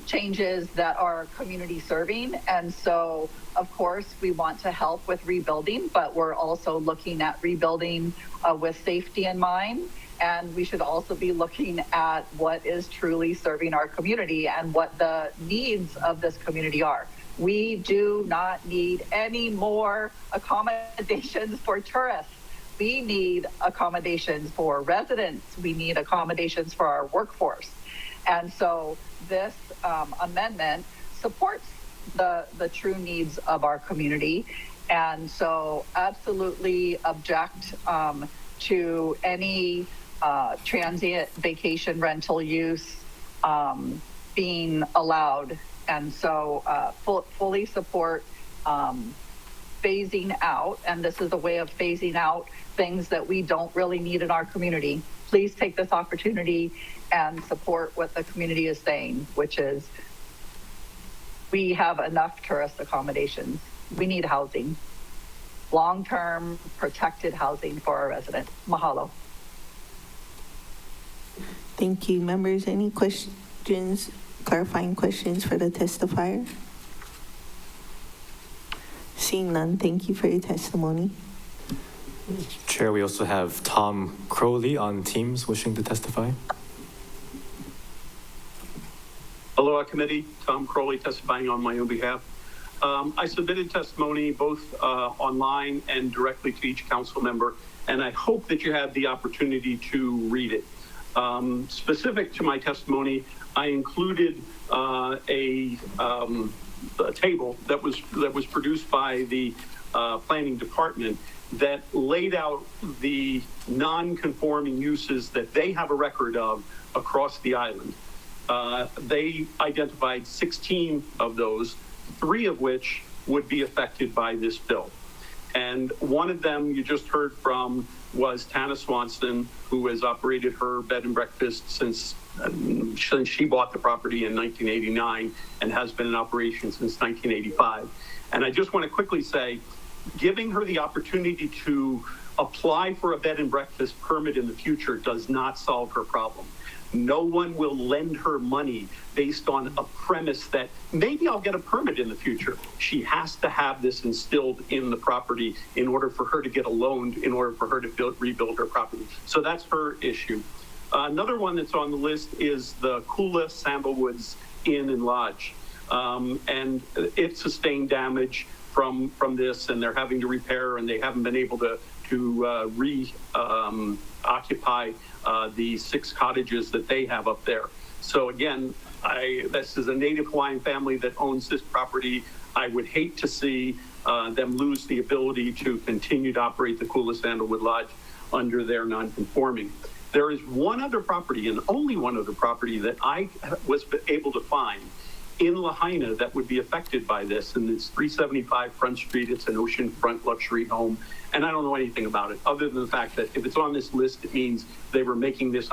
changes that are community serving. And so, of course, we want to help with rebuilding, but we're also looking at rebuilding with safety in mind. And we should also be looking at what is truly serving our community and what the needs of this community are. We do not need any more accommodations for tourists. We need accommodations for residents. We need accommodations for our workforce. And so this amendment supports the true needs of our community. And so absolutely object to any transient vacation rental use being allowed. And so fully support phasing out, and this is a way of phasing out things that we don't really need in our community. Please take this opportunity and support what the community is saying, which is we have enough tourist accommodations. We need housing, long-term protected housing for our residents. Mahalo. Thank you. Members, any questions, clarifying questions for the testifier? Seeing none, thank you for your testimony. Chair, we also have Tom Crowley on Teams wishing to testify. Aloha Committee, Tom Crowley testifying on my own behalf. I submitted testimony both online and directly to each council member, and I hope that you had the opportunity to read it. Specific to my testimony, I included a table that was produced by the planning department that laid out the non-conforming uses that they have a record of across the island. They identified 16 of those, 3 of which would be affected by this bill. And one of them you just heard from was Tana Swanson, who has operated her bed and breakfast since she bought the property in 1989 and has been in operation since 1985. And I just want to quickly say, giving her the opportunity to apply for a bed and breakfast permit in the future does not solve her problem. No one will lend her money based on a premise that maybe I'll get a permit in the future. She has to have this instilled in the property in order for her to get a loan, in order for her to rebuild her property. So that's her issue. Another one that's on the list is the Kula Sandalwoods Inn and Lodge. And it sustained damage from this, and they're having to repair, and they haven't been able to occupy the 6 cottages that they have up there. So again, this is a Native Hawaiian family that owns this property. I would hate to see them lose the ability to continue to operate the Kula Sandalwood Lodge under their non-conforming. There is one other property, and only one other property, that I was able to find in Lahaina that would be affected by this, and it's 375 Front Street. It's an oceanfront luxury home, and I don't know anything about it other than the fact that if it's on this list, it means they were making this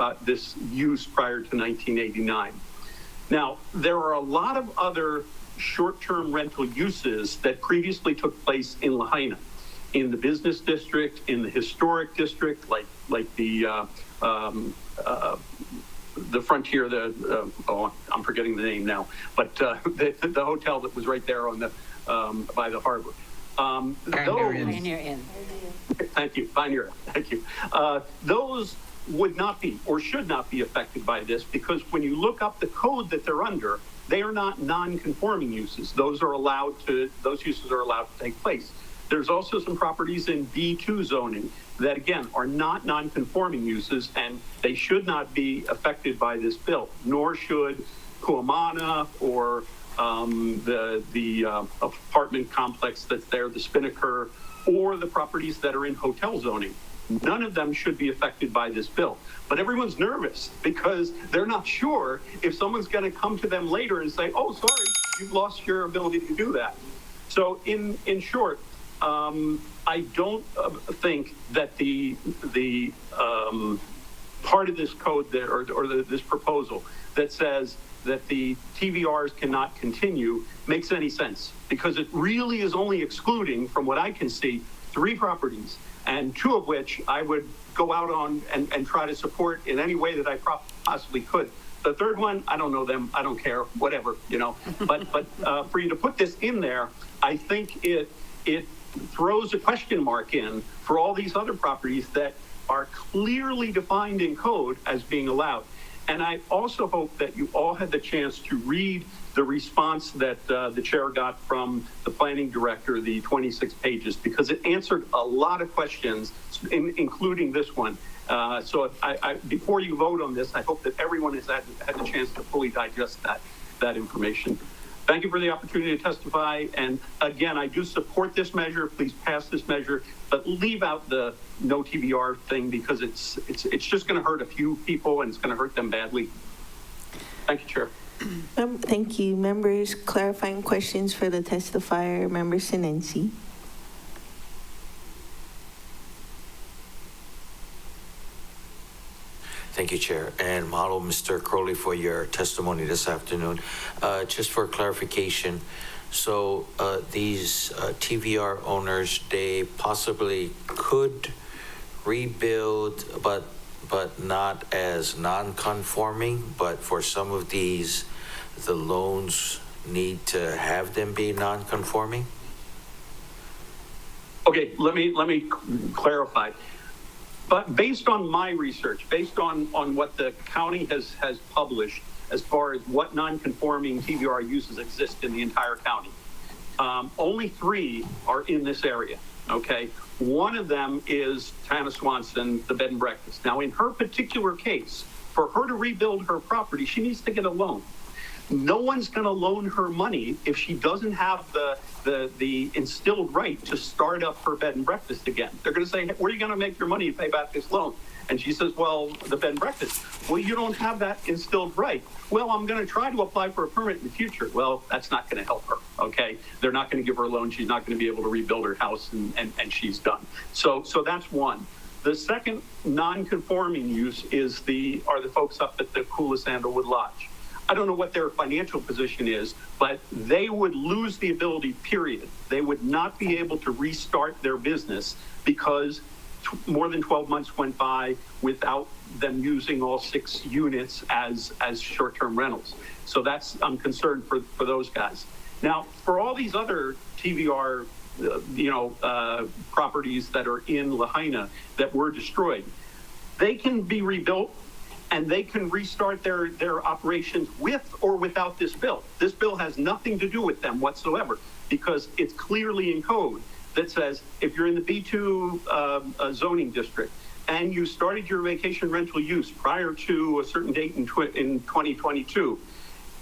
use prior to 1989. Now, there are a lot of other short-term rental uses that previously took place in Lahaina, in the business district, in the historic district, like the Frontier, I'm forgetting the name now, but the hotel that was right there on the by the harbor. Pioneer Inn. Thank you, Pioneer. Thank you. Those would not be or should not be affected by this, because when you look up the code that they're under, they are not non-conforming uses. Those uses are allowed to take place. There's also some properties in B2 zoning that, again, are not non-conforming uses, and they should not be affected by this bill, nor should Kuamana or the apartment complex that's there, the Spinnaker, or the properties that are in hotel zoning. None of them should be affected by this bill. But everyone's nervous because they're not sure if someone's going to come to them later and say, oh, sorry, you've lost your ability to do that. So in short, I don't think that the part of this code there, or this proposal that says that the TVRs cannot continue makes any sense, because it really is only excluding, from what I can see, 3 properties, and 2 of which I would go out on and try to support in any way that I possibly could. The 3rd one, I don't know them, I don't care, whatever, But for you to put this in there, I think it throws a question mark in for all these other properties that are clearly defined in code as being allowed. And I also hope that you all had the chance to read the response that the chair got from the planning director, the 26 pages, because it answered a lot of questions, including this one. So before you vote on this, I hope that everyone has had the chance to fully digest that information. Thank you for the opportunity to testify. And again, I do support this measure. Please pass this measure, but leave out the no TVR thing because it's just going to hurt a few people and it's going to hurt them badly. Thank you, Chair. Thank you. Members, clarifying questions for the testifier. Member Sinensi. Thank you, Chair. And mahalo, Mr. Crowley, for your testimony this afternoon. Just for clarification, so these TVR owners, they possibly could rebuild, but not as non-conforming, but for some of these, the loans need to have them be non-conforming? Okay, let me clarify. But based on my research, based on what the county has published as far as what non-conforming TVR uses exist in the entire county, only 3 are in this area, okay? One of them is Tana Swanson, the bed and breakfast. Now, in her particular case, for her to rebuild her property, she needs to get a loan. No one's going to loan her money if she doesn't have the instilled right to start up her bed and breakfast again. They're going to say, where are you going to make your money to pay back this loan? And she says, well, the bed and breakfast. Well, you don't have that instilled right. Well, I'm going to try to apply for a permit in the future. Well, that's not going to help her, okay? They're not going to give her a loan. She's not going to be able to rebuild her house, and she's done. So that's one. The second non-conforming use are the folks up at the Kula Sandalwood Lodge. I don't know what their financial position is, but they would lose the ability, period. They would not be able to restart their business because more than 12 months went by without them using all 6 units as short-term rentals. So I'm concerned for those guys. Now, for all these other TVR, properties that are in Lahaina that were destroyed, they can be rebuilt and they can restart their operations with or without this bill. This bill has nothing to do with them whatsoever because it's clearly in code that says if you're in the B2 zoning district and you started your vacation rental use prior to a certain date in 2022,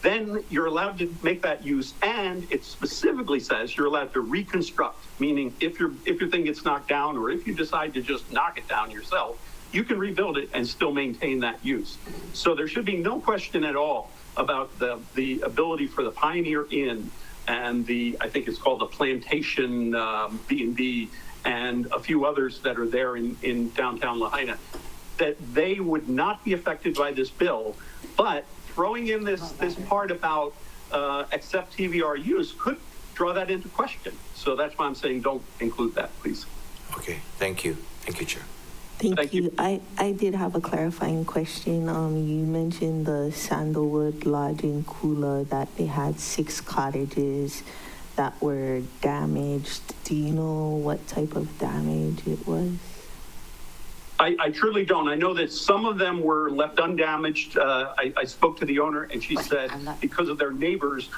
then you're allowed to make that use, and it specifically says you're allowed to reconstruct, meaning if your thing gets knocked down or if you decide to just knock it down yourself, you can rebuild it and still maintain that use. So there should be no question at all about the ability for the Pioneer Inn and I think it's called the Plantation B&B and a few others that are there in downtown Lahaina, that they would not be affected by this bill, but throwing in this part about accept TVR use could draw that into question. So that's why I'm saying don't include that, please. Okay, thank you. Thank you, Chair. Thank you. I did have a clarifying question. You mentioned the Sandalwood Lodge in Kula that they had 6 cottages that were damaged. Do you know what type of damage it was? I truly don't. I know that some of them were left undamaged. I spoke to the owner and she said because of their neighbors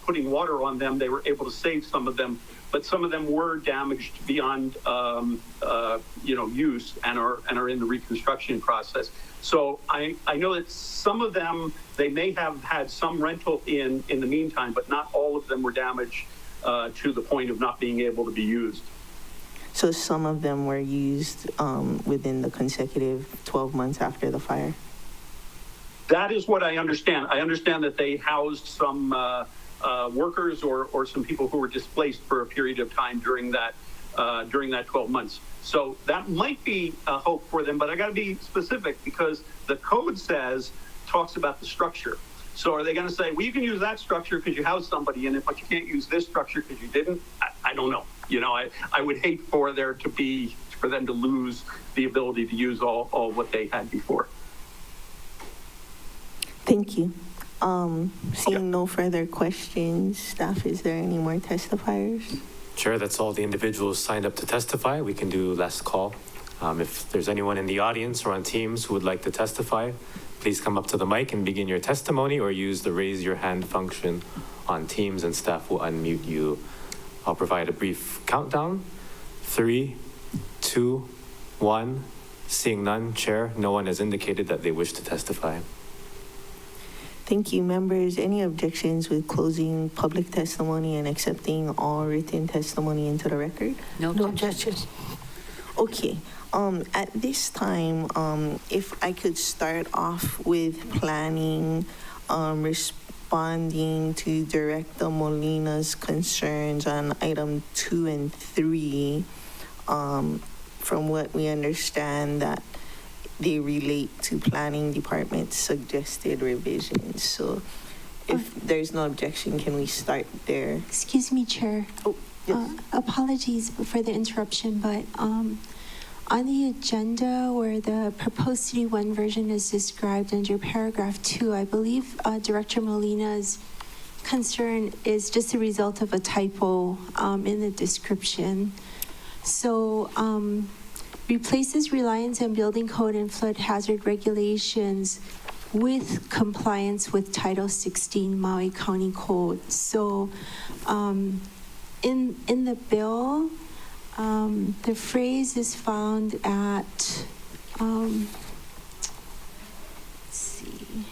putting water on them, they were able to save some of them. But some of them were damaged beyond, use and are in the reconstruction process. So I know that some of them, they may have had some rental in the meantime, but not all of them were damaged to the point of not being able to be used. So some of them were used within the consecutive 12 months after the fire? That is what I understand. I understand that they housed some workers or some people who were displaced for a period of time during that 12 months. So that might be a hope for them, but I got to be specific because the code talks about the structure. So are they going to say, well, you can use that structure because you housed somebody in it, but you can't use this structure because you didn't? I don't know. I would hate for them to lose the ability to use all what they had before. Thank you. Seeing no further questions, staff, is there any more testifiers? Chair, that's all the individuals signed up to testify. We can do last call. If there's anyone in the audience or on Teams who would like to testify, please come up to the mic and begin your testimony or use the raise your hand function on Teams and staff will unmute you. I'll provide a brief countdown. 3, 2, 1. Seeing none, Chair, no one has indicated that they wish to testify. Thank you, members. Any objections with closing public testimony and accepting all written testimony into the record? No objections. Okay. At this time, if I could start off with planning, responding to Director Molina's concerns on item 2 and 3. From what we understand, that they relate to planning department's suggested revisions. So if there's no objection, can we start there? Excuse me, Chair. Oh, yes. Apologies for the interruption, but on the agenda where the proposed CD1 version is described under paragraph 2, I believe Director Molina's concern is just a result of a typo in the description. So replaces reliance on building code and flood hazard regulations with compliance with Title 16 Maui County Code. So in the bill, the phrase is found at, let's see.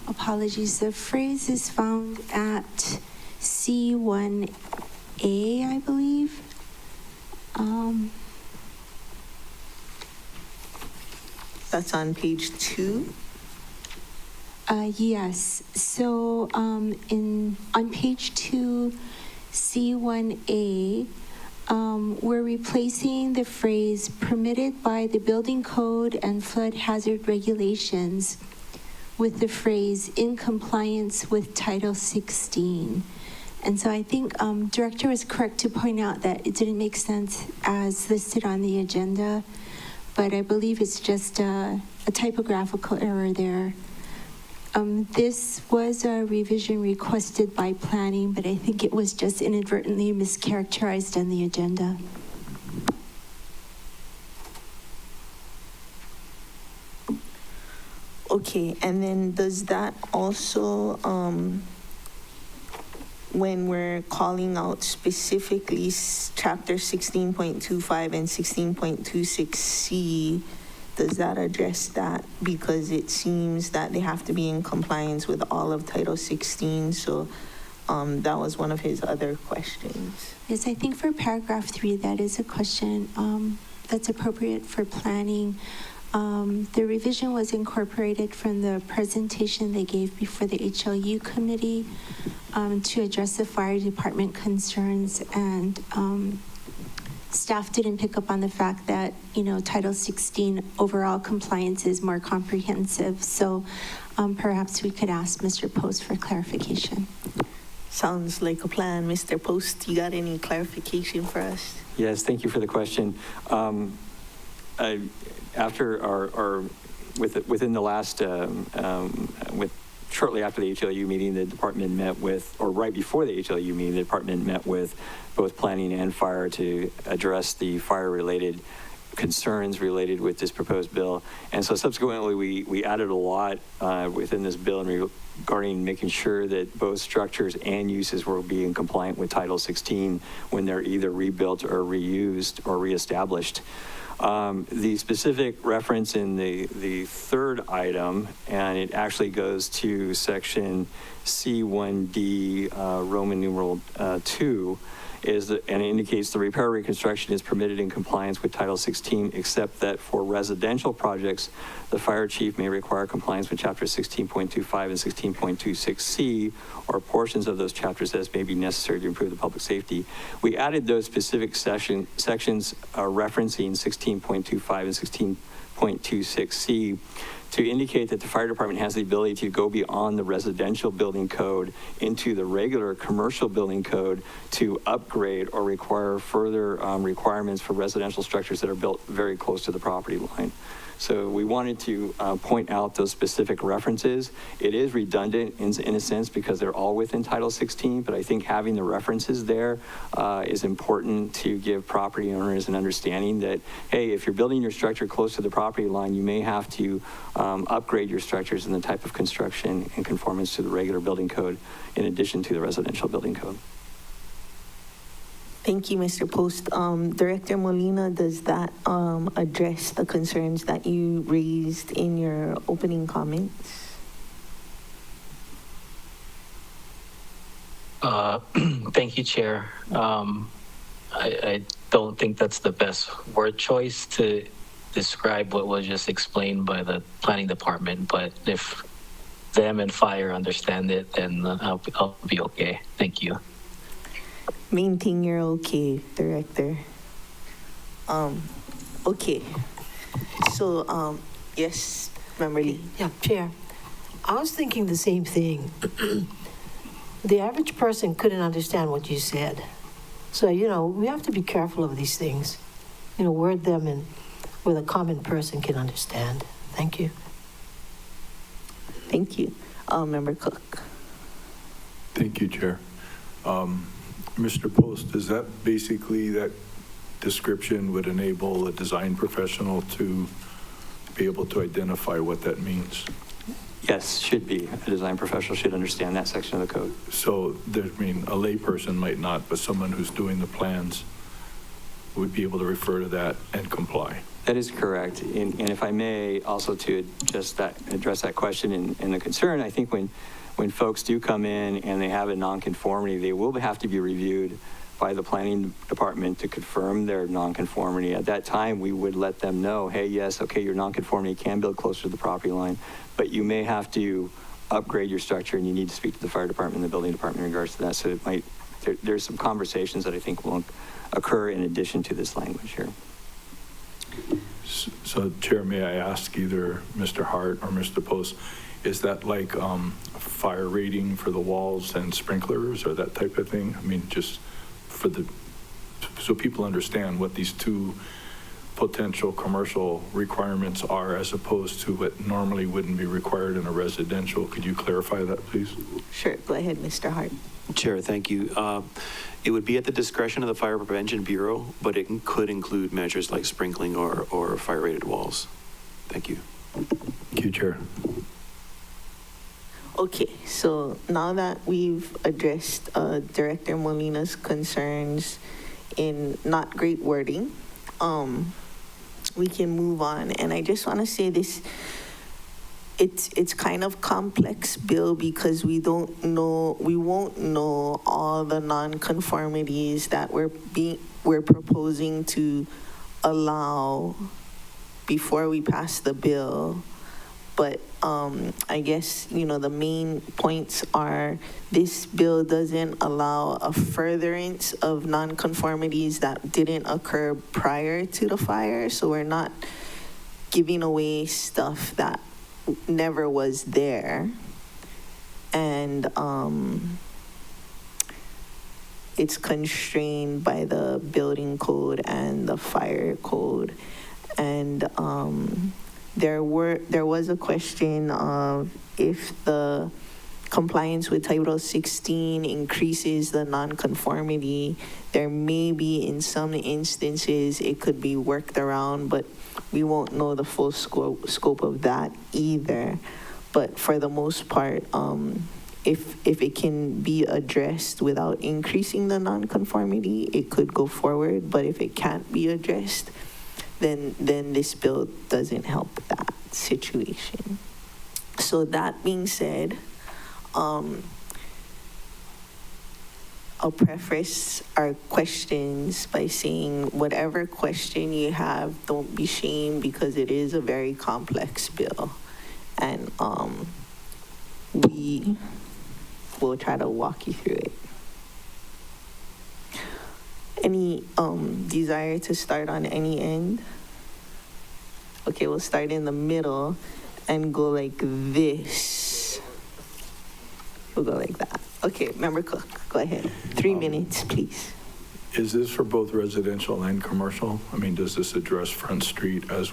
Apologies, the phrase is found at C1A, I believe. That's on page 2? Yes. So on page 2, C1A, we're replacing the phrase permitted by the building code and flood hazard regulations with the phrase in compliance with Title 16. And so I think Director was correct to point out that it didn't make sense as listed on the agenda, but I believe it's just a typographical error there. This was a revision requested by planning, but I think it was just inadvertently mischaracterized on the agenda. Okay, and then does that also, when we're calling out specifically chapter 16.25 and 16.26C, does that address that? Because it seems that they have to be in compliance with all of Title 16, so that was one of his other questions. Yes, I think for paragraph 3, that is a question that's appropriate for planning. The revision was incorporated from the presentation they gave before the HLU committee to address the fire department concerns, and staff didn't pick up on the fact that, Title 16 overall compliance is more comprehensive. So perhaps we could ask Mr. Post for clarification. Sounds like a plan. Mr. Post, you got any clarification for us? Yes, thank you for the question. After within the last, shortly after the HLU meeting, the department met with, or right before the HLU meeting, the department met with both planning and fire to address the fire-related concerns related with this proposed bill. And so subsequently, we added a lot within this bill regarding making sure that both structures and uses will be in compliant with Title 16 when they're either rebuilt or reused or reestablished. The specific reference in the third item, and it actually goes to section C1D, Roman numeral 2, and it indicates the repair or reconstruction is permitted in compliance with Title 16, except that for residential projects, the fire chief may require compliance with chapter 16.25 and 16.26C, or portions of those chapters as may be necessary to improve the public safety. We added those specific sections referencing 16.25 and 16.26C to indicate that the fire department has the ability to go beyond the residential building code into the regular commercial building code to upgrade or require further requirements for residential structures that are built very close to the property line. So we wanted to point out those specific references. It is redundant in a sense because they're all within Title 16, but I think having the references there is important to give property owners an understanding that, hey, if you're building your structure close to the property line, you may have to upgrade your structures in the type of construction in conformance to the regular building code in addition to the residential building code. Thank you, Mr. Post. Director Molina, does that address the concerns that you raised in your opening comments? Thank you, Chair. I don't think that's the best word choice to describe what was just explained by the planning department, but if them and fire understand it, then I'll be okay. Thank you. Maintain you're okay, Director. Okay. So, yes, Member Lee. Yeah, Chair. I was thinking the same thing. The average person couldn't understand what you said. So, we have to be careful of these things. Word them in where the common person can understand. Thank you. Thank you. Member Cook. Thank you, Chair. Mr. Post, is that basically that description would enable a design professional to be able to identify what that means? Yes, should be. A design professional should understand that section of the code. So, a layperson might not, but someone who's doing the plans would be able to refer to that and comply. That is correct. And if I may, also to address that question and the concern, I think when folks do come in and they have a nonconformity, they will have to be reviewed by the planning department to confirm their nonconformity. At that time, we would let them know, hey, yes, okay, your nonconformity can build closer to the property line, but you may have to upgrade your structure and you need to speak to the fire department and the building department in regards to that. So there's some conversations that I think will occur in addition to this language here. So, Chair, may I ask either Mr. Hart or Mr. Post, is that like fire rating for the walls and sprinklers or that type of thing? I mean, just so people understand what these two potential commercial requirements are as opposed to what normally wouldn't be required in a residential. Could you clarify that, please? Sure. Go ahead, Mr. Hart. Chair, thank you. It would be at the discretion of the Fire Prevention Bureau, but it could include measures like sprinkling or fire-rated walls. Thank you. Thank you, Chair. Okay, so now that we've addressed Director Molina's concerns in not great wording, we can move on. And I just want to say this, it's kind of complex bill because we won't know all the nonconformities that we're proposing to allow before we pass the bill. But I guess, the main points are this bill doesn't allow a furtherance of nonconformities that didn't occur prior to the fire. So we're not giving away stuff that never was there. And it's constrained by the building code and the fire code. And there was a question of if the compliance with Title 16 increases the nonconformity, there may be in some instances it could be worked around, but we won't know the full scope of that either. But for the most part, if it can be addressed without increasing the nonconformity, it could go forward. But if it can't be addressed, then this bill doesn't help that situation. So that being said, I'll preface our questions by saying whatever question you have, don't be ashamed because it is a very complex bill. And we will try to walk you through it. Any desire to start on any end? Okay, we'll start in the middle. and go like this. We'll go like that. Okay, Member Cook, go ahead. 3 minutes, please. Is this for both residential and commercial? I mean, does this address Front Street as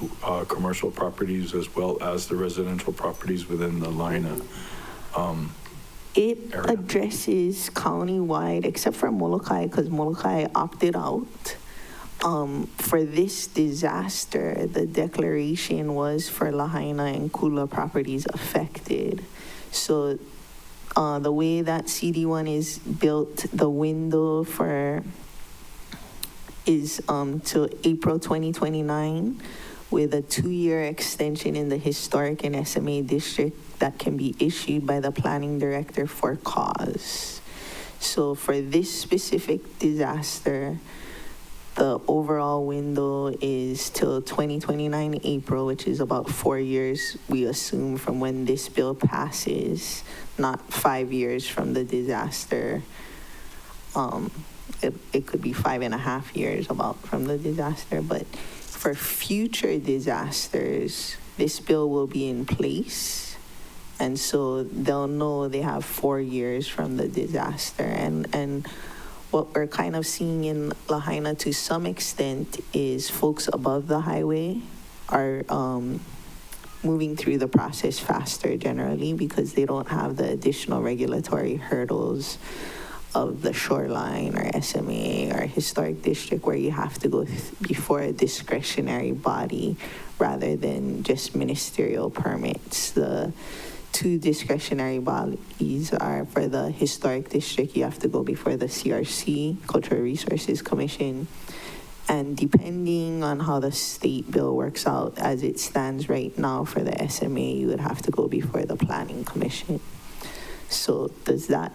commercial properties as well as the residential properties within the Lahaina? It addresses countywide, except for Molokai, because Molokai opted out. For this disaster, the declaration was for Lahaina and Kula properties affected. So the way that CD1 is built, the window for is till April 2029 with a 2-year extension in the historic and SMA district that can be issued by the planning director for cause. So for this specific disaster, the overall window is till 2029 April, which is about 4 years, we assume, from when this bill passes, not 5 years from the disaster. It could be 5.5 years about from the disaster, but for future disasters, this bill will be in place. And so they'll know they have 4 years from the disaster. And what we're kind of seeing in Lahaina to some extent is folks above the highway are moving through the process faster generally because they don't have the additional regulatory hurdles of the shoreline or SMA or historic district where you have to go before a discretionary body rather than just ministerial permits. The 2 discretionary bodies are for the historic district, you have to go before the CRC, Cultural Resources Commission, and depending on how the state bill works out as it stands right now for the SMA, you would have to go before the Planning Commission. So does that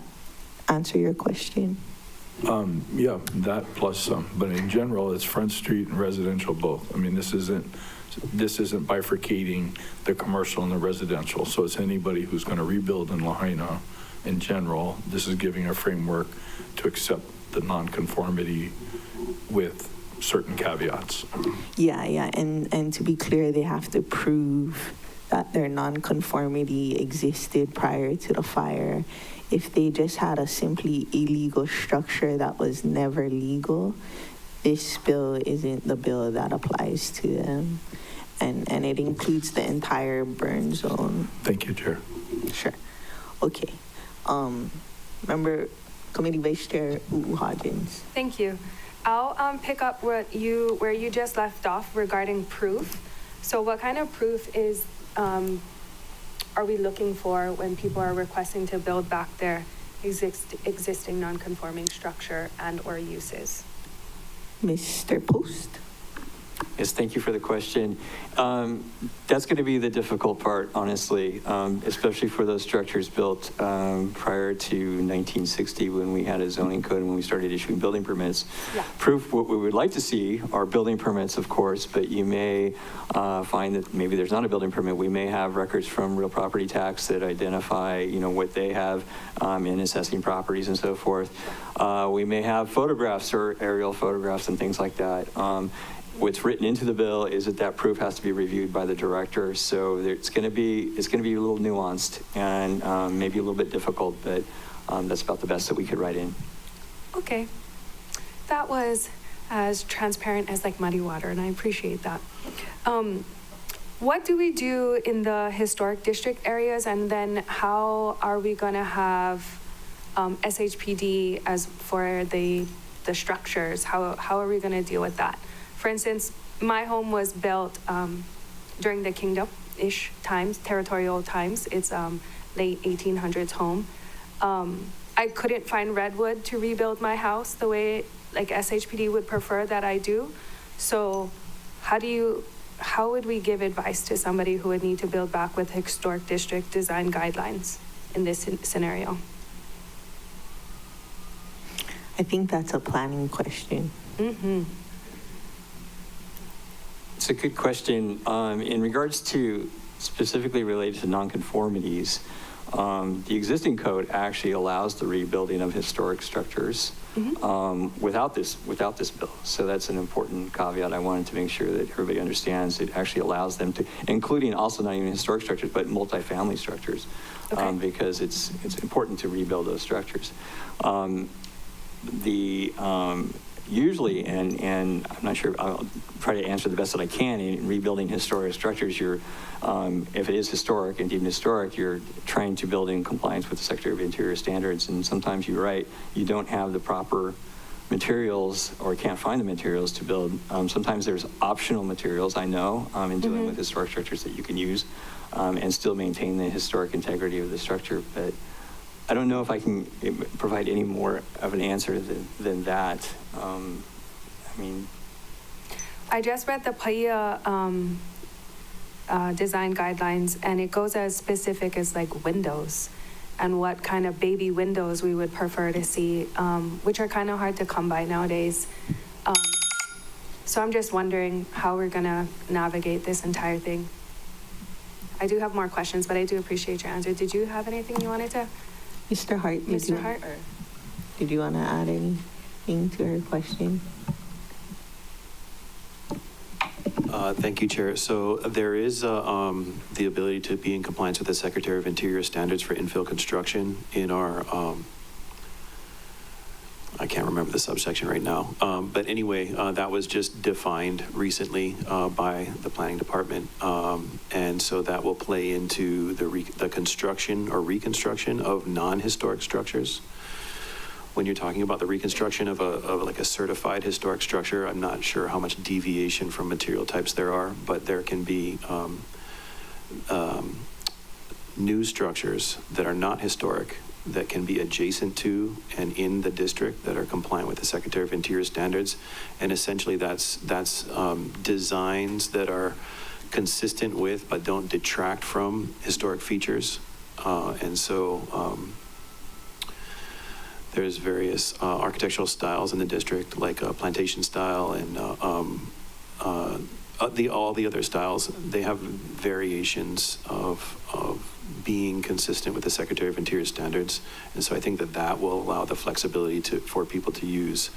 answer your question? Yeah, that plus some. But in general, it's Front Street and residential both. I mean, this isn't bifurcating the commercial and the residential. So it's anybody who's going to rebuild in Lahaina in general. This is giving a framework to accept the nonconformity with certain caveats. Yeah, and to be clear, they have to prove that their nonconformity existed prior to the fire. If they just had a simply illegal structure that was never legal, this bill isn't the bill that applies to them. And it includes the entire burn zone. Thank you, Chair. Sure. Okay. Member Committee Vice Chair Hodgins. Thank you. I'll pick up where you just left off regarding proof. So what kind of proof are we looking for when people are requesting to build back their existing non-conforming structure and or uses? Mr. Post. Yes, thank you for the question. That's going to be the difficult part, honestly, especially for those structures built prior to 1960 when we had a zoning code and when we started issuing building permits. Yeah. Proof, what we would like to see are building permits, of course, but you may find that maybe there's not a building permit. We may have records from real property tax that identify, what they have in assessing properties and so forth. We may have photographs or aerial photographs and things like that. What's written into the bill is that proof has to be reviewed by the director. So it's going to be a little nuanced and maybe a little bit difficult, but that's about the best that we could write in. Okay. That was as transparent as like muddy water, and I appreciate that. What do we do in the historic district areas, and then how are we going to have SHPD as for the structures? How are we going to deal with that? For instance, my home was built during the kingdom-ish times, territorial times. It's late 1800s home. I couldn't find redwood to rebuild my house the way like SHPD would prefer that I do. So how would we give advice to somebody who would need to build back with historic district design guidelines in this scenario? I think that's a planning question. Mm-hmm. It's a good question. In regards to specifically related to nonconformities, The existing code actually allows the rebuilding of historic structures without this bill. So that's an important caveat. I wanted to make sure that everybody understands it actually allows them to, including also not even historic structures, but multifamily structures, because it's important to rebuild those structures. Usually, and I'm not sure, I'll try to answer the best that I can, in rebuilding historic structures, you're, if it is historic and deemed historic, you're trying to build in compliance with the Secretary of Interior standards, and sometimes you're right, you don't have the proper materials or can't find the materials to build. Sometimes there's optional materials, I know, in dealing with historic structures that you can use and still maintain the historic integrity of the structure, but I don't know if I can provide any more of an answer than that. I just read the PAIA design guidelines, and it goes as specific as like windows and what kind of baby windows we would prefer to see, which are kind of hard to come by nowadays. So I'm just wondering how we're gonna navigate this entire thing. I do have more questions, but I do appreciate your answer. Did you have anything you wanted to? Mr. Hart, did you want to add anything to her question? Thank you, Chair. So there is the ability to be in compliance with the Secretary of Interior standards for infill construction in our, I can't remember the subsection right now. But anyway, that was just defined recently by the Planning Department. And so that will play into the construction or reconstruction of non-historic structures. When you're talking about the reconstruction of like a certified historic structure, I'm not sure how much deviation from material types there are, but there can be new structures that are not historic that can be adjacent to and in the district that are compliant with the Secretary of Interior standards. And essentially that's designs that are consistent with but don't detract from historic features. And so there's various architectural styles in the district, like plantation style and all the other styles. They have variations of being consistent with the Secretary of Interior standards. And so I think that will allow the flexibility for people to use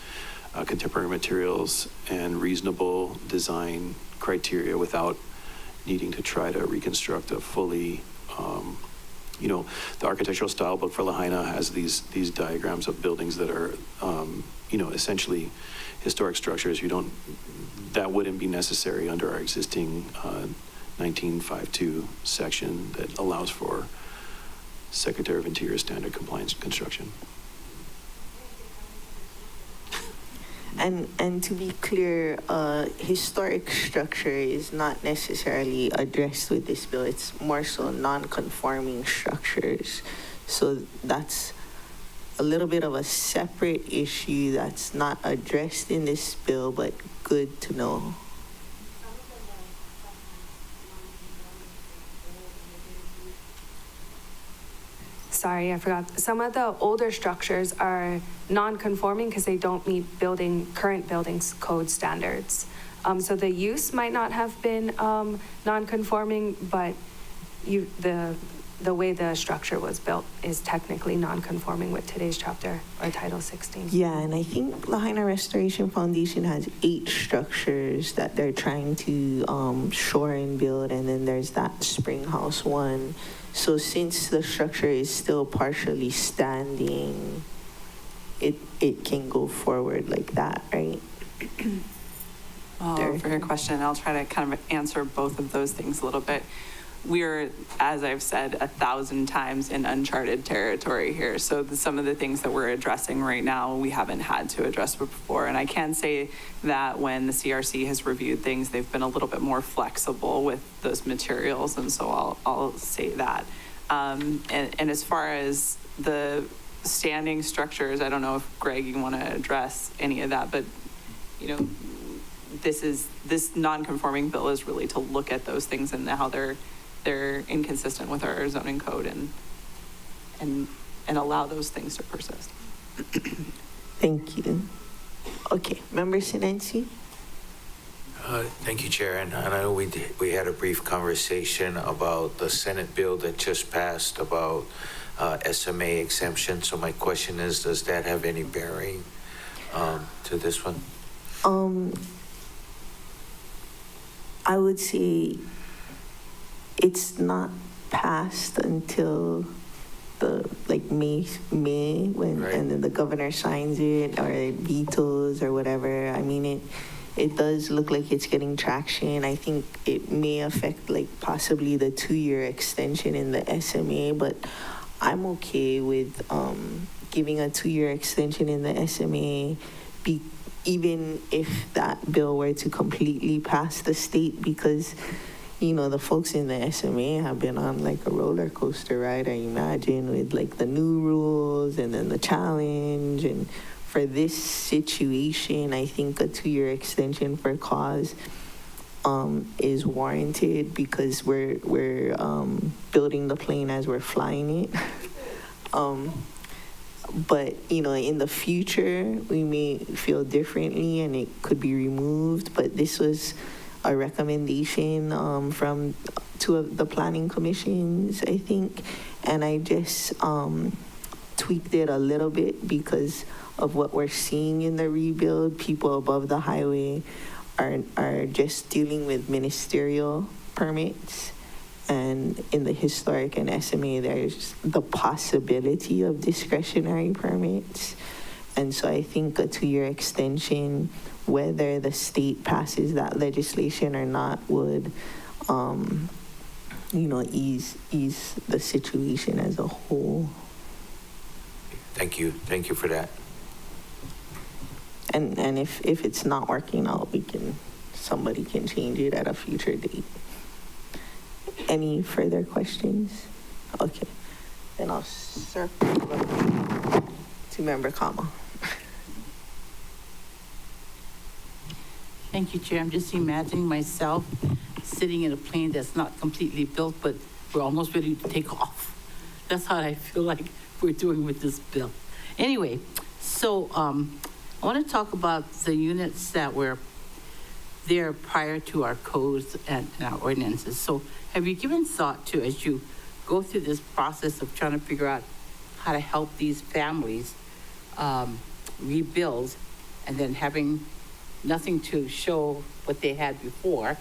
contemporary materials and reasonable design criteria without needing to try to reconstruct a fully, the architectural style book for Lahaina has these diagrams of buildings that are, essentially historic structures. That wouldn't be necessary under our existing 1952 section that allows for Secretary of Interior standard compliance construction. And to be clear, historic structure is not necessarily addressed with this bill. It's more so non-conforming structures. So that's a little bit of a separate issue that's not addressed in this bill, but good to know. Sorry, I forgot. Some of the older structures are non-conforming because they don't meet current buildings code standards. So the use might not have been non-conforming, but the way the structure was built is technically non-conforming with today's chapter or Title 16. Yeah, and I think Lahaina Restoration Foundation has 8 structures that they're trying to shore and build, and then there's that Spring House one. So since the structure is still partially standing, it can go forward like that, right? For your question, I'll try to kind of answer both of those things a little bit. We're, as I've said 1,000 times, in uncharted territory here. So some of the things that we're addressing right now, we haven't had to address before. And I can say that when the CRC has reviewed things, they've been a little bit more flexible with those materials. And so I'll say that. And as far as the standing structures, I don't know if Greg, you want to address any of that, but this non-conforming bill is really to look at those things and how they're inconsistent with our zoning code and allow those things to persist. Thank you. Okay, Member Sinensi? Thank you, Chair. And I know we had a brief conversation about the Senate bill that just passed about SMA exemption. So my question is, does that have any bearing to this one? I would say it's not passed until the May when Right. and then the governor signs it or it vetoes or whatever. I mean it does look like it's getting traction. I think it may affect possibly the 2-year extension in the SMA, but I'm okay with giving a 2-year extension in the SMA, even if that bill were to completely pass the state, because the folks in the SMA have been on a roller coaster ride, I imagine, with the new rules and then the challenge. And for this situation, I think a 2-year extension for cause is warranted, because we're building the plane as we're flying it. But in the future, we may feel differently and it could be removed. But this was a recommendation from 2 of the planning commissions, I think, and I just tweaked it a little bit because of what we're seeing in the rebuild. People above the highway are just dealing with ministerial permits, and in the historic and SMA, there's the possibility of discretionary permits. And so I think a 2-year extension, whether the state passes that legislation or not, would, ease the situation as a whole. Thank you for that. And if it's not working out, somebody can change it at a future date. Any further questions? Okay, then I'll circle to Member Kama. Thank you, Chair. I'm just imagining myself sitting in a plane that's not completely built, but we're almost ready to take off. That's how I feel like we're doing with this bill. Anyway, so I want to talk about the units that were there prior to our codes and our ordinances. So have you given thought to, as you go through this process of trying to figure out how to help these families rebuild, and then having nothing to show what they had before,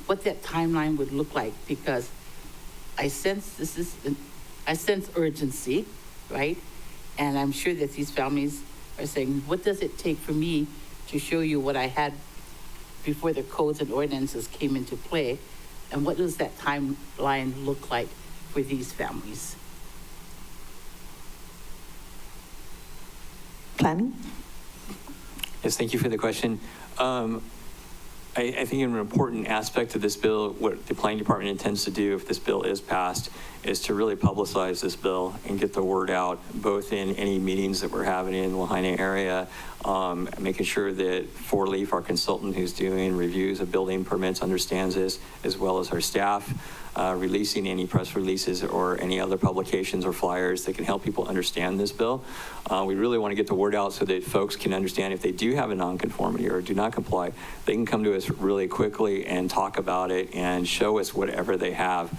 what that timeline would look like? Because I sense I sense urgency, right? And I'm sure that these families are saying, what does it take for me to show you what I had before the codes and ordinances came into play? And what does that timeline look like for these families? Planning? Yes, thank you for the question. I think an important aspect of this bill, what the planning department intends to do if this bill is passed, is to really publicize this bill and get the word out, both in any meetings that we're having in the Lahaina area, making sure that Four Leaf, our consultant who's doing reviews of building permits, understands this, as well as our staff, releasing any press releases or any other publications or flyers that can help people understand this bill. We really want to get the word out so that folks can understand if they do have a nonconformity or do not comply, they can come to us really quickly and talk about it and show us whatever they have.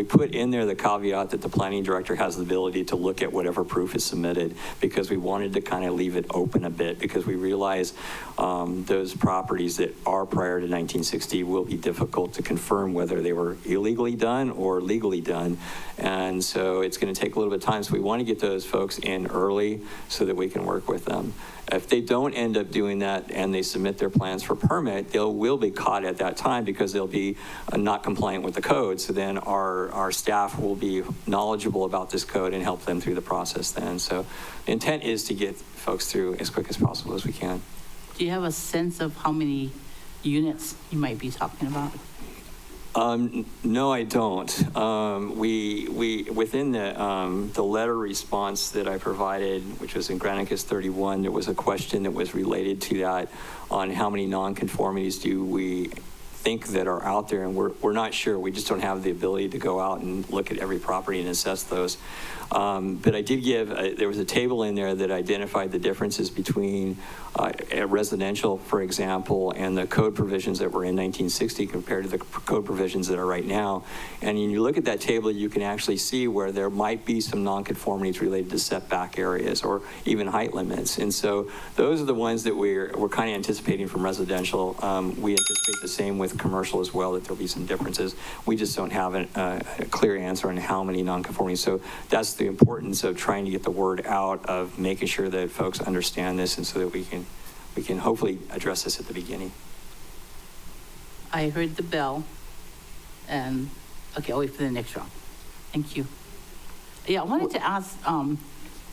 We put in there the caveat that the planning director has the ability to look at whatever proof is submitted, because we wanted to kind of leave it open a bit, because we realize those properties that are prior to 1960 will be difficult to confirm whether they were illegally done or legally done. And so it's going to take a little bit of time. So we want to get those folks in early so that we can work with them. If they don't end up doing that and they submit their plans for permit, they will be caught at that time because they'll be not compliant with the code. So then our staff will be knowledgeable about this code and help them through the process then. So the intent is to get folks through as quick as possible as we can. Do you have a sense of how many units you might be talking about? No, I don't. We within the letter response that I provided, which was in Granicus 31, there was a question that was related to that on how many nonconformities do we think that are out there, and we're not sure. We just don't have the ability to go out and look at every property and assess those. But I did give, there was a table in there that identified the differences between a residential, for example, and the code provisions that were in 1960 compared to the code provisions that are right now. And when you look at that table, you can actually see where there might be some nonconformities related to setback areas or even height limits. And so those are the ones that we're kind of anticipating from residential. We anticipate the same with commercial as well, that there'll be some differences. We just don't have a clear answer on how many nonconformities. So that's the importance of trying to get the word out, of making sure that folks understand this, and so that we can hopefully address this at the beginning. I heard the bell, and, okay, I'll wait for the next round. Thank you. Yeah, I wanted to ask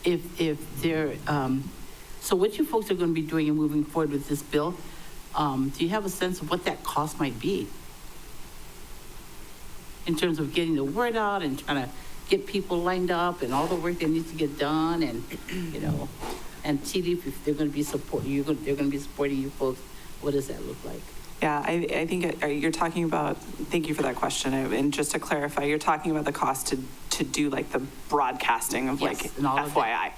if there, so what you folks are going to be doing and moving forward with this bill, do you have a sense of what that cost might be? In terms of getting the word out and trying to get people lined up and all the work that needs to get done, and, you know, and TD, if they're going to be supporting you, they're going to be supporting you folks, what does that look like? Yeah, I think you're talking about, thank you for that question. And just to clarify, you're talking about the cost to do like the broadcasting of like FYI.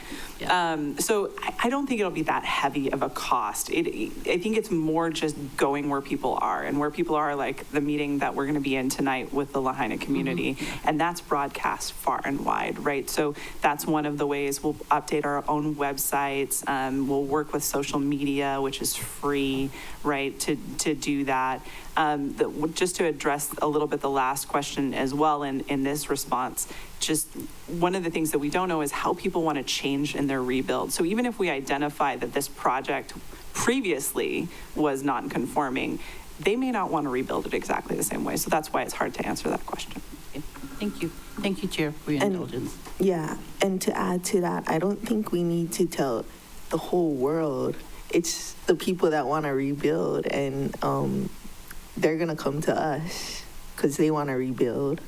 So I don't think it'll be that heavy of a cost. I think it's more just going where people are, and where people are, like the meeting that we're going to be in tonight with the Lahaina community. And that's broadcast far and wide, right? So that's one of the ways. We'll update our own websites. We'll work with social media, which is free, right, to do that. Just to address a little bit the last question as well in this response, just one of the things that we don't know is how people want to change in their rebuild. So even if we identify that this project previously was non-conforming, they may not want to rebuild it exactly the same way. So that's why it's hard to answer that question. Okay. Thank you. Thank you, Chair, for your indulgence. Yeah, and to add to that, I don't think we need to tell the whole world. It's the people that want to rebuild, and they're going to come to us because they want to rebuild.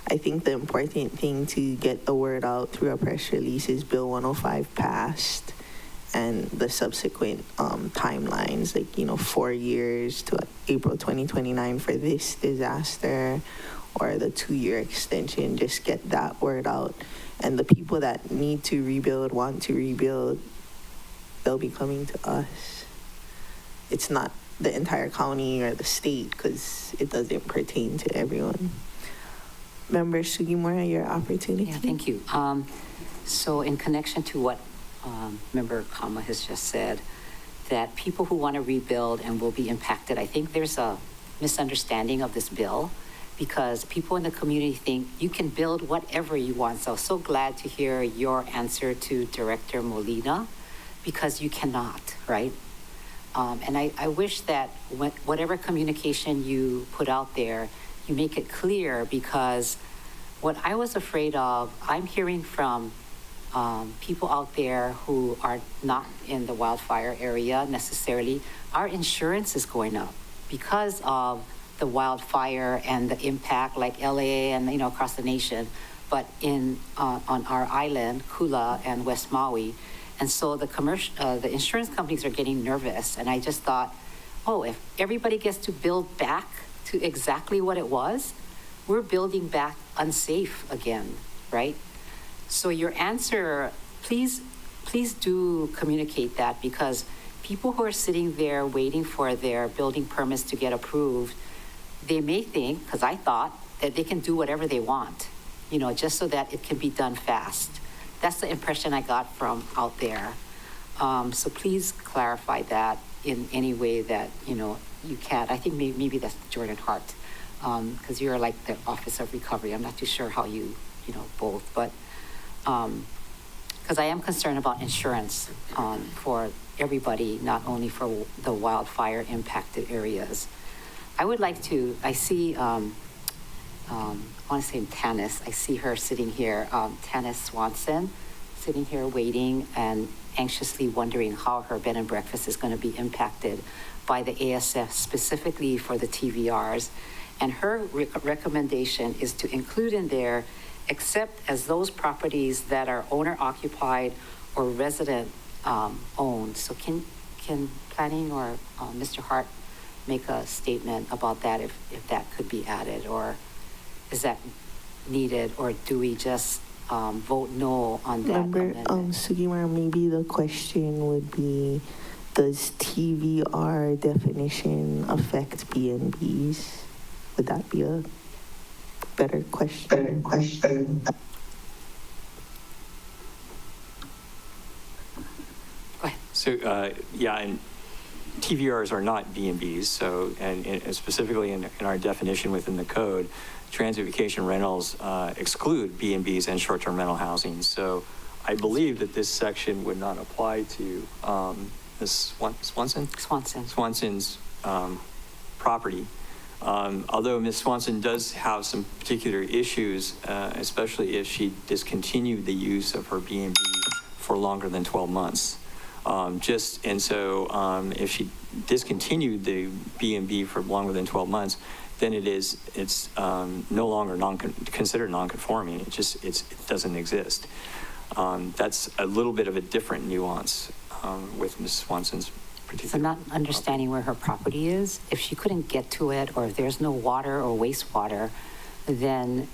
I think the important thing to get the word out through a press release is Bill 105 passed, and the subsequent timelines, like, 4 years to April 2029 for this disaster, or the 2-year extension. Just get that word out. And the people that need to rebuild, want to rebuild, they'll be coming to us. It's not the entire county or the state, because it doesn't pertain to everyone. Member Sugimura, your opportunity. Yeah, thank you. So in connection to what Member Kama has just said, that people who want to rebuild and will be impacted, I think there's a misunderstanding of this bill, because people in the community think you can build whatever you want. So so glad to hear your answer to Director Molina, because you cannot, right? And I wish that whatever communication you put out there, you make it clear, because what I was afraid of, I'm hearing from people out there who are not in the wildfire area necessarily, our insurance is going up because of the wildfire and the impact, like LA and across the nation, but on our island, Kula and West Maui. And so the insurance companies are getting nervous. And I just thought, oh, if everybody gets to build back to exactly what it was, we're building back unsafe again, right? So your answer, please do communicate that, because people who are sitting there waiting for their building permits to get approved, they may think, because I thought, that they can do whatever they want, just so that it can be done fast. That's the impression I got from out there. So please clarify that in any way that, you can. I think maybe that's Jordan Hart, because you're like the Office of Recovery. I'm not too sure how you both, but because I am concerned about insurance for everybody, not only for the wildfire impacted areas. I would like to, I see, I want to say Tanis, I see her sitting here, Tanis Swanson, sitting here waiting and anxiously wondering how her bed and breakfast is going to be impacted by the ASF, specifically for the TVRs. And her recommendation is to include in there, except as those properties that are owner occupied or resident owned. So can planning or Mr. Hart make a statement about that if that could be added, or is that needed, or do we just vote no on that Member amendment? Sugimura, maybe the question would be, does TVR definition affect B&Bs? Would that be a better question? So, yeah, and TVRs are not B&Bs, so, and specifically in our definition within the code, transient vacation rentals exclude B&Bs and short-term rental housing. So I believe that this section would not apply to Ms. Swanson? Swanson's property. Although Ms. Swanson does have some particular issues, especially if she discontinued the use of her B&B for longer than 12 months. If she discontinued the B&B for longer than 12 months, then it's no longer considered non-conforming. It doesn't exist. That's a little bit of a different nuance with Ms. Swanson's particular. So not understanding where her property is, if she couldn't get to it, or if there's no water or wastewater, then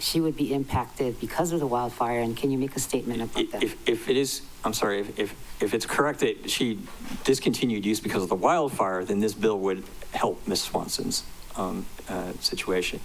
she would be impacted because of the wildfire. And can you make a statement about that? If it is, I'm sorry, if it's correct that she discontinued use because of the wildfire, then this bill would help Ms. Swanson's situation.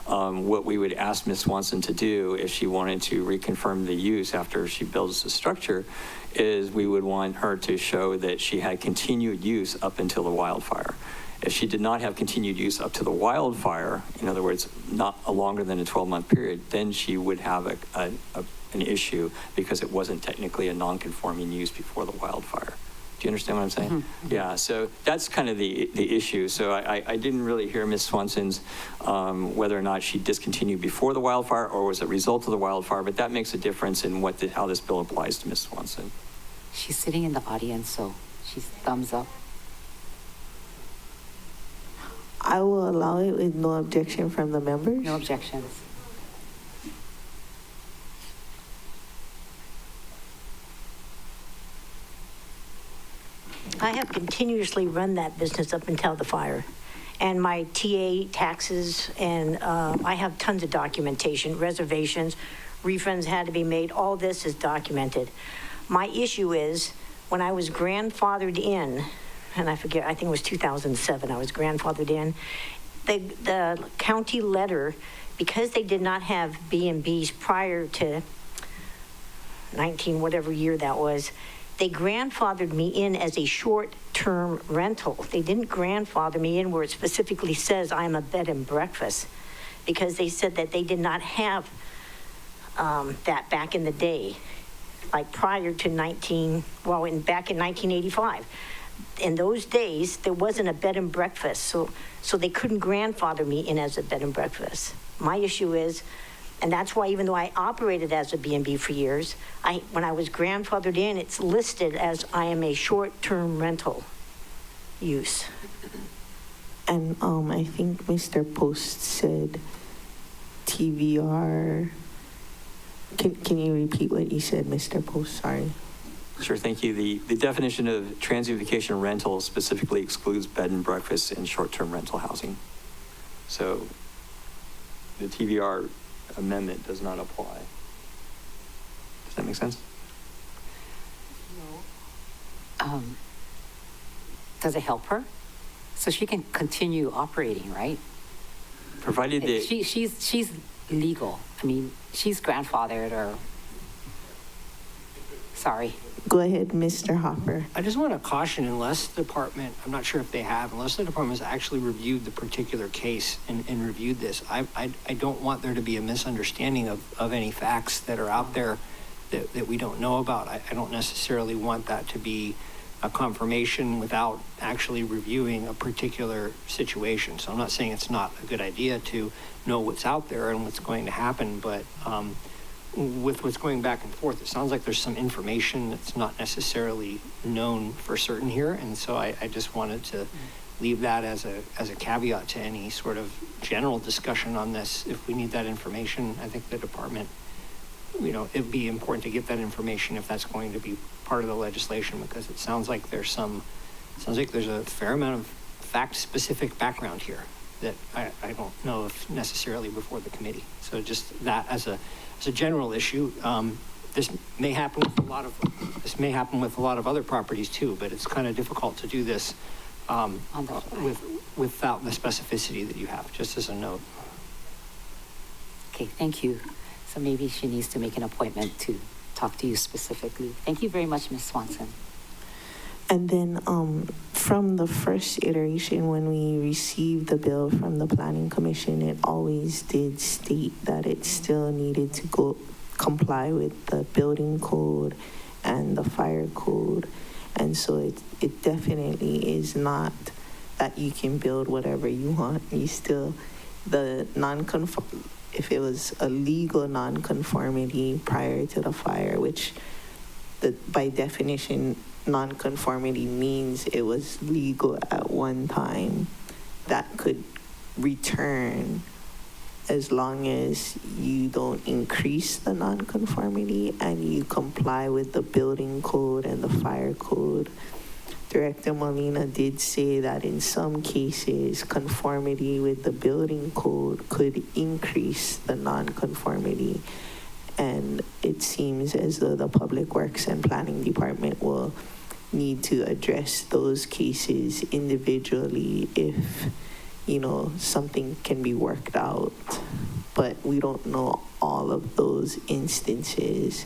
What we would ask Ms. Swanson to do if she wanted to reconfirm the use after she builds the structure is we would want her to show that she had continued use up until the wildfire. If she did not have continued use up to the wildfire, in other words, not a longer than a 12-month period, then she would have an issue because it wasn't technically a non-conforming use before the wildfire. Do you understand what I'm saying? Mm-hmm. Yeah, so that's kind of the issue. So I didn't really hear Ms. Swanson's whether or not she discontinued before the wildfire or was a result of the wildfire, but that makes a difference in how this bill applies to Ms. Swanson. She's sitting in the audience, so she's thumbs up. I will allow it with no objection from the members. No objections. I have continuously run that business up until the fire. And my TA taxes, and I have tons of documentation, reservations, refunds had to be made. All this is documented. My issue is when I was grandfathered in, and I forget, I think it was 2007, I was grandfathered in, the county letter, because they did not have B&Bs prior to 19, whatever year that was, they grandfathered me in as a short-term rental. They didn't grandfather me in where it specifically says I'm a bed and breakfast, because they said that they did not have that back in the day, like prior to back in 1985. In those days, there wasn't a bed and breakfast, so they couldn't grandfather me in as a bed and breakfast. My issue is, and that's why even though I operated as a B&B for years, when I was grandfathered in, it's listed as I am a short-term rental use. And I think Mr. Post said TVR. Can you repeat what you said, Mr. Post? Sorry. Sure, thank you. The definition of transient vacation rental specifically excludes bed and breakfast and short-term rental housing. So the TVR amendment does not apply. Does that make sense? Does it help her? So she can continue operating, right? Provided that she's legal. I mean, she's grandfathered or. Sorry. Go ahead, Mr. Hopper. I just want to caution, unless the department, I'm not sure if they have, unless the department has actually reviewed the particular case and reviewed this, I don't want there to be a misunderstanding of any facts that are out there that we don't know about. I don't necessarily want that to be a confirmation without actually reviewing a particular situation. So I'm not saying it's not a good idea to know what's out there and what's going to happen, but with what's going back and forth, it sounds like there's some information that's not necessarily known for certain here, and so I just wanted to leave that as a caveat to any sort of general discussion on this. If we need that information, I think the department, it'd be important to get that information if that's going to be part of the legislation, because it sounds like there's a fair amount of fact-specific background here that I don't know if necessarily before the committee. So just that as a general issue, this may happen with a lot of other properties too, but it's kind of difficult to do this without the specificity that you have, just as a note. Okay, thank you. So maybe she needs to make an appointment to talk to you specifically. Thank you very much, Ms. Swanson. And then from the first iteration, when we received the bill from the Planning Commission, it always did state that it still needed to comply with the building code and the fire code. And so it definitely is not that you can build whatever you want. You still, if it was a legal nonconformity prior to the fire, which by definition, nonconformity means it was legal at one time, that could return as long as you don't increase the nonconformity and you comply with the building code and the fire code. Director Molina did say that in some cases, conformity with the building code could increase the nonconformity. And it seems as though the Public Works and Planning Department will need to address those cases individually if, something can be worked out. But we don't know all of those instances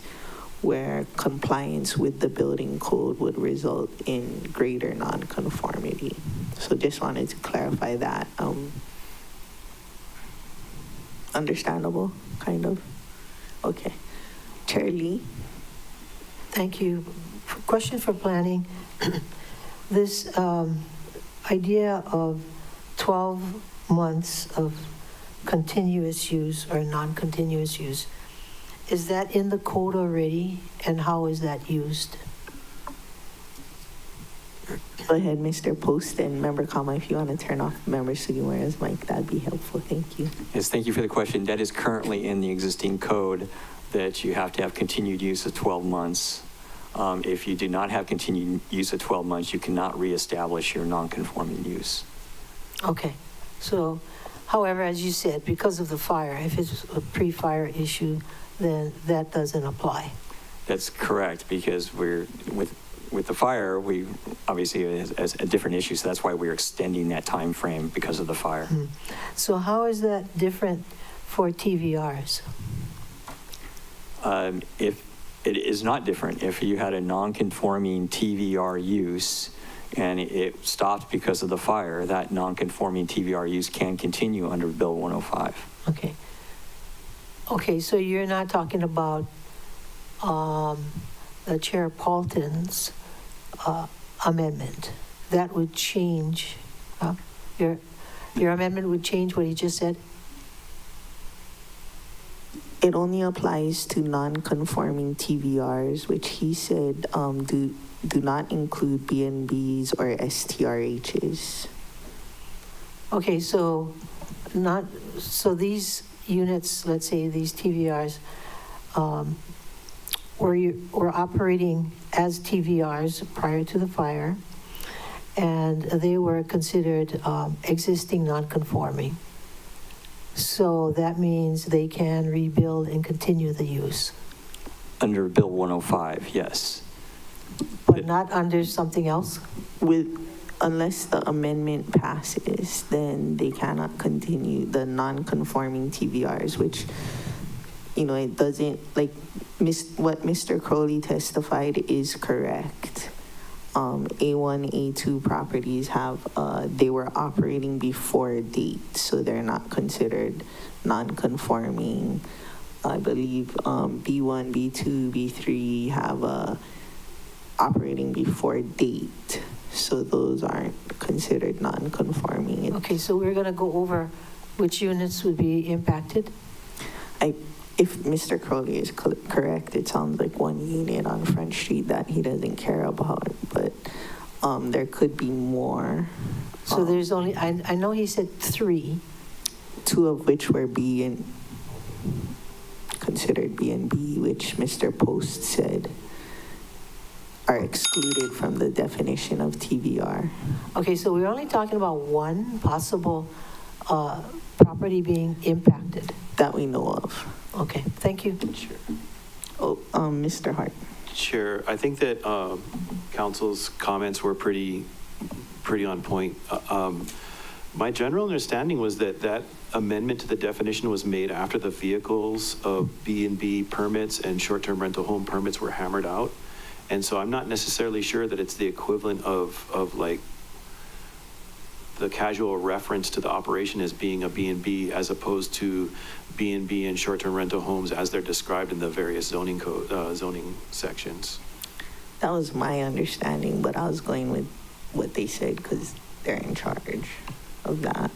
where compliance with the building code would result in greater nonconformity. So just wanted to clarify that. Understandable, kind of? Okay. Chair Lee? Thank you. Question for planning. This idea of 12 months of continuous use or non-continuous use, is that in the code already, and how is that used? Go ahead, Mr. Post, and Member Kama, if you want to turn off Member Sugimura's mic, that'd be helpful. Thank you. Yes, thank you for the question. That is currently in the existing code, that you have to have continued use of 12 months. If you do not have continued use of 12 months, you cannot reestablish your non-conforming use. Okay. So, however, as you said, because of the fire, if it's a pre-fire issue, then that doesn't apply. That's correct, because we're with the fire, we obviously has a different issue, so that's why we're extending that time frame because of the fire. So how is that different for TVRs? If it is not different, if you had a non-conforming TVR use and it stopped because of the fire, that non-conforming TVR use can continue under Bill 105. Okay. Okay, so you're not talking about the Chair Paulton's amendment. That would change, your amendment would change what he just said? It only applies to non-conforming TVRs, which he said do not include B&Bs or STRHs. Okay, so these units, let's say these TVRs, were operating as TVRs prior to the fire, and they were considered existing non-conforming. So that means they can rebuild and continue the use. Under Bill 105, yes. But not under something else? Unless the amendment passes, then they cannot continue the non-conforming TVRs, which, it doesn't, what Mr. Crowley testified is correct. A1, A2 properties they were operating before date, so they're not considered non-conforming. I believe B1, B2, B3 have operating before date, so those aren't considered non-conforming. Okay, so we're going to go over which units would be impacted? If Mr. Crowley is correct, it sounds like one unit on Front Street that he doesn't care about, but there could be more. So there's only, I know he said 3. 2 of which were considered B&B, which Mr. Post said. are excluded from the definition of TVR. Okay, so we're only talking about one possible property being impacted. That we know of. Okay, thank you. Sure. Oh, Mr. Hart. Chair, I think that council's comments were pretty on point. My general understanding was that that amendment to the definition was made after the vehicles of B&B permits and short-term rental home permits were hammered out. And so I'm not necessarily sure that it's the equivalent of like the casual reference to the operation as being a B&B as opposed to B&B and short-term rental homes as they're described in the various zoning code, zoning sections. That was my understanding, but I was going with what they said because they're in charge of that.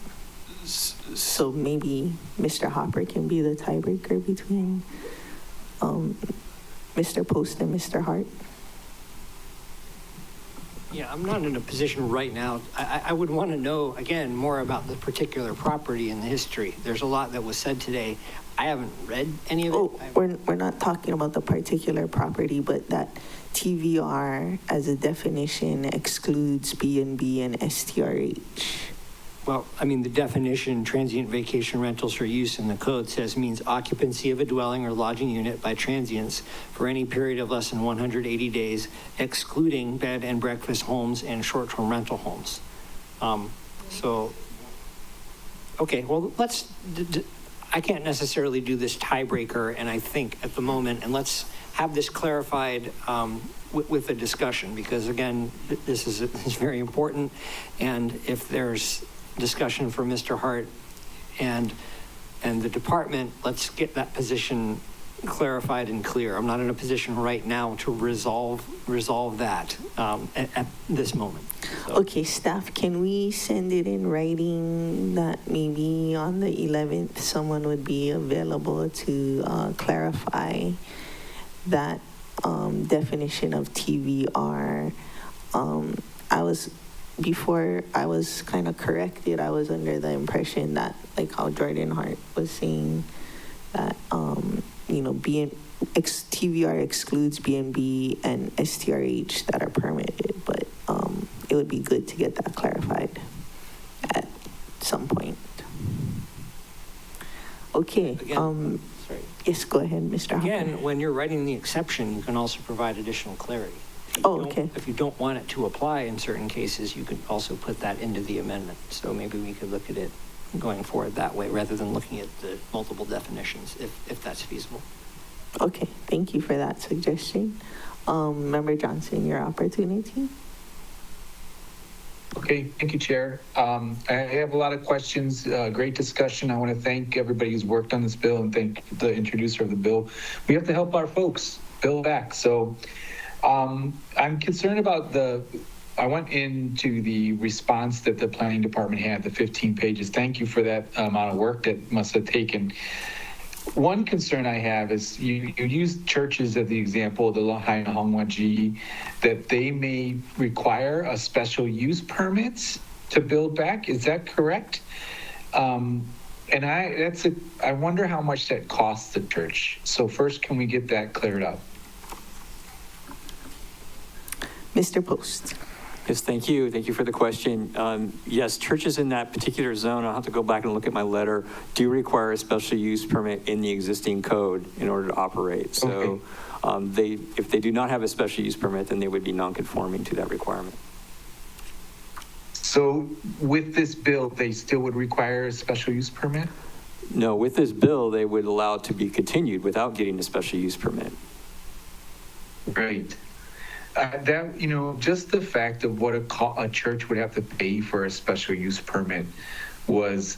So maybe Mr. Hopper can be the tiebreaker between Mr. Post and Mr. Hart. Yeah, I'm not in a position right now. I would want to know, again, more about the particular property and the history. There's a lot that was said today. I haven't read any of it. Oh, we're not talking about the particular property, but that TVR as a definition excludes B&B and STRH. Well, I mean, the definition, transient vacation rentals for use in the code says means occupancy of a dwelling or lodging unit by transients for any period of less than 180 days, excluding bed and breakfast homes and short-term rental homes. Okay, well, I can't necessarily do this tiebreaker, and I think at the moment, and let's have this clarified with a discussion, because again, this is very important, and if there's discussion for Mr. Hart and the department, let's get that position clarified and clear. I'm not in a position right now to resolve that at this moment. So. Okay, staff, can we send it in writing that maybe on the 11th someone would be available to clarify that definition of TVR? Before I was kind of corrected, I was under the impression that, like how Jordan Hart was saying, that, TVR excludes B&B and STRH that are permitted, but it would be good to get that clarified at some point. Okay. Again, sorry. Yes, go ahead, Mr. Hopper. Again, when you're writing the exception, you can also provide additional clarity. Okay. If you don't want it to apply in certain cases, you could also put that into the amendment. So maybe we could look at it going forward that way rather than looking at the multiple definitions, if that's feasible. Okay, thank you for that suggestion. Member Johnson, your opportunity. Okay, thank you, Chair. I have a lot of questions. Great discussion. I want to thank everybody who's worked on this bill and thank the introducer of the bill. We have to help our folks build back. So I'm concerned about I went into the response that the planning department had, the 15 pages. Thank you for that amount of work that must have taken. One concern I have is you use churches as the example, the Lahaina Hongwaji, that they may require a special use permits to build back. Is that correct? And I wonder how much that costs the church. So first, can we get that cleared up? Mr. Post. Yes, thank you. Thank you for the question. Yes, churches in that particular zone, I'll have to go back and look at my letter, do require a special use permit in the existing code in order to operate. So if they do not have a special use permit, then they would be non-conforming to that requirement. So with this bill, they still would require a special use permit? No, with this bill, they would allow it to be continued without getting a special use permit. Right. Just the fact of what a church would have to pay for a special use permit was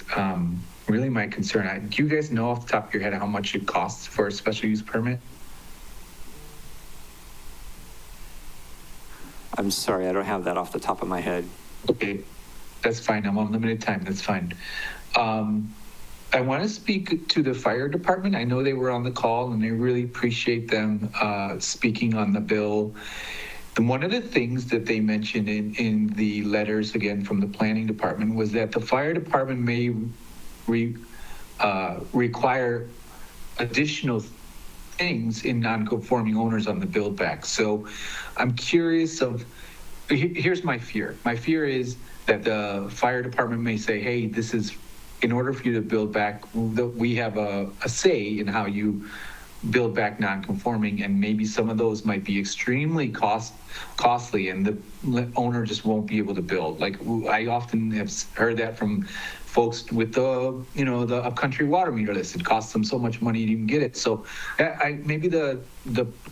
really my concern. Do you guys know off the top of your head how much it costs for a special use permit? I'm sorry, I don't have that off the top of my head. Okay, that's fine. I'm on limited time. That's fine. I want to speak to the fire department. I know they were on the call and I really appreciate them speaking on the bill. And one of the things that they mentioned in the letters, again, from the planning department was that the fire department may require additional things in non-conforming owners on the build back. So I'm curious of, here's my fear. My fear is that the fire department may say, hey, this is, in order for you to build back, we have a say in how you build back non-conforming, and maybe some of those might be extremely costly, and the owner just won't be able to build. Like, I often have heard that from folks with the, the upcountry water meter list. It costs them so much money to even get it. So maybe the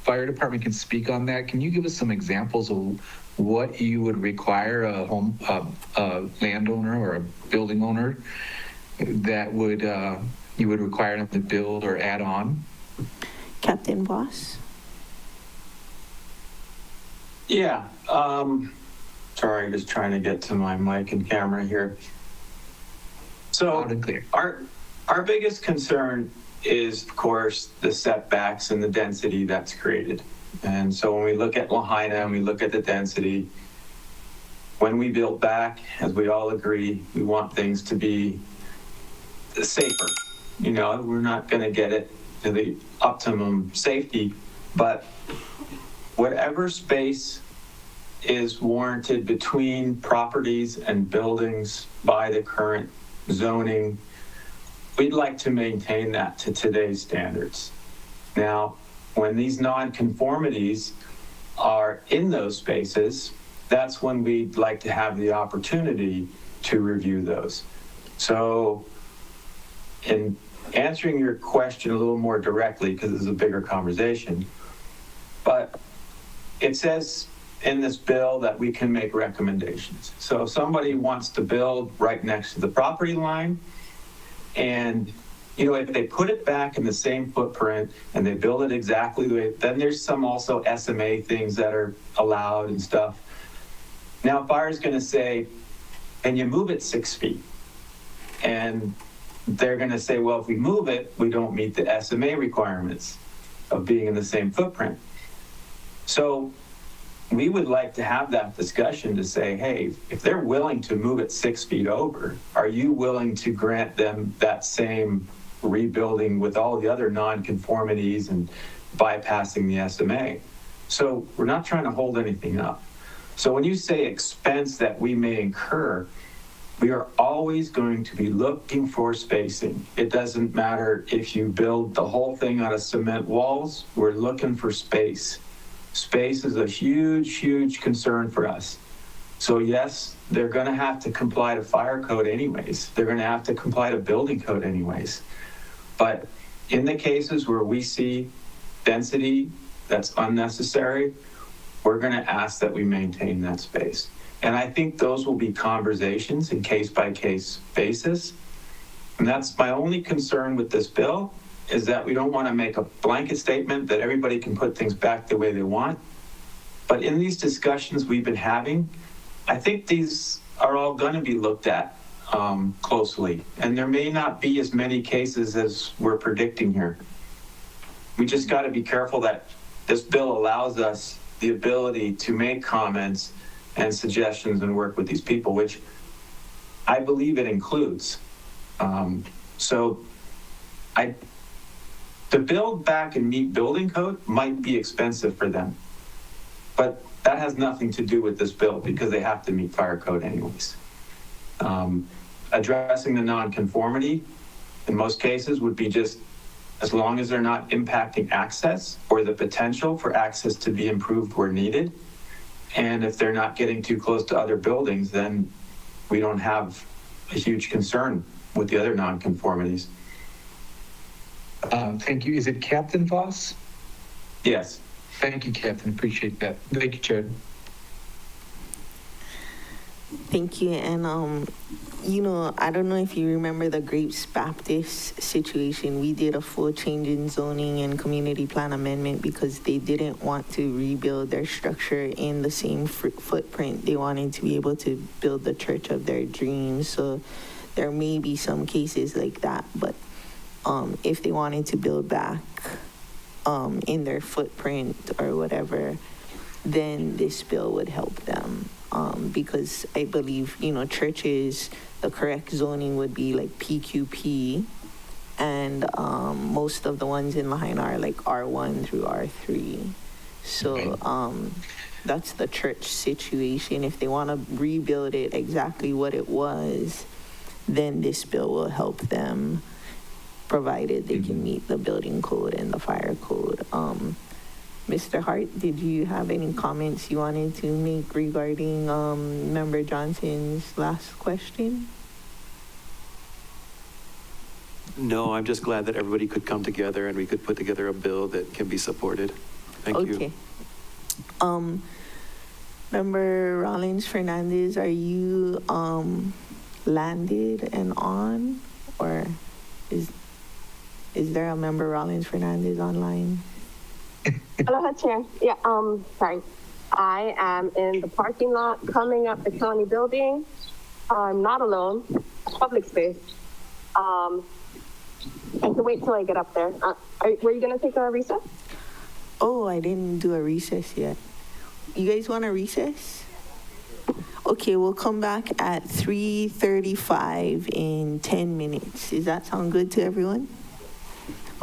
fire department can speak on that. Can you give us some examples of what you would require a landowner or a building owner that would you would require them to build or add on? Captain Voss? Yeah. Sorry, just trying to get to my mic and camera here. So our biggest concern is, of course, the setbacks and the density that's created. And so when we look at Lahaina and we look at the density, when we build back, as we all agree, we want things to be safer. We're not going to get it to the optimum safety, but whatever space is warranted between properties and buildings by the current zoning, we'd like to maintain that to today's standards. Now, when these non-conformities are in those spaces, that's when we'd like to have the opportunity to review those. So in answering your question a little more directly, because this is a bigger conversation, but it says in this bill that we can make recommendations. So if somebody wants to build right next to the property line, and if they put it back in the same footprint and they build it exactly the way, then there's some also SMA things that are allowed and stuff. Now, fire's going to say, and you move it 6 feet. And they're going to say, well, if we move it, we don't meet the SMA requirements of being in the same footprint. So we would like to have that discussion to say, hey, if they're willing to move it 6 feet over, are you willing to grant them that same rebuilding with all the other non-conformities and bypassing the SMA? So we're not trying to hold anything up. So when you say expense that we may incur, we are always going to be looking for spacing. It doesn't matter if you build the whole thing out of cement walls, we're looking for space. Space is a huge, huge concern for us. So yes, they're going to have to comply to fire code anyways. They're going to have to comply to building code anyways. But in the cases where we see density that's unnecessary, we're going to ask that we maintain that space. And I think those will be conversations in case-by-case basis. And that's my only concern with this bill, is that we don't want to make a blanket statement that everybody can put things back the way they want. But in these discussions we've been having, I think these are all going to be looked at closely. And there may not be as many cases as we're predicting here. We just got to be careful that this bill allows us the ability to make comments and suggestions and work with these people, which I believe it includes. So to build back and meet building code might be expensive for them, but that has nothing to do with this bill because they have to meet fire code anyways. Addressing the nonconformity in most cases would be just as long as they're not impacting access or the potential for access to be improved where needed. And if they're not getting too close to other buildings, then we don't have a huge concern with the other nonconformities. Thank you. Is it Captain Voss? Yes. Thank you, Captain. Appreciate that. Thank you, Chair. Thank you. And, I don't know if you remember the Grapes Baptist situation. We did a full change in zoning and community plan amendment because they didn't want to rebuild their structure in the same footprint. They wanted to be able to build the church of their dreams. So there may be some cases like that, but if they wanted to build back in their footprint or whatever, then this bill would help them. Because I believe, churches, the correct zoning would be like PQP, and most of the ones in Lahaina are like R1 through R3. So that's the church situation. If they want to rebuild it exactly what it was, then this bill will help them, provided they can meet the building code and the fire code. Mr. Hart, did you have any comments you wanted to make regarding Member Johnson's last question? No, I'm just glad that everybody could come together and we could put together a bill that can be supported. Thank you. Okay. Member Rollins Fernandez, are you landed and on, or is there a Member Rollins Fernandez online? Aloha, Chair. Yeah, sorry. I am in the parking lot coming up the county building. I'm not alone. Public space. I can wait till I get up there. Were you going to take a recess? Oh, I didn't do a recess yet. You guys want a recess? Okay, we'll come back at 3:35 in 10 minutes. Does that sound good to everyone?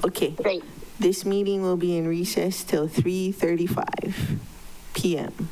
Okay. Great. This meeting will be in recess till 3:35 p.m.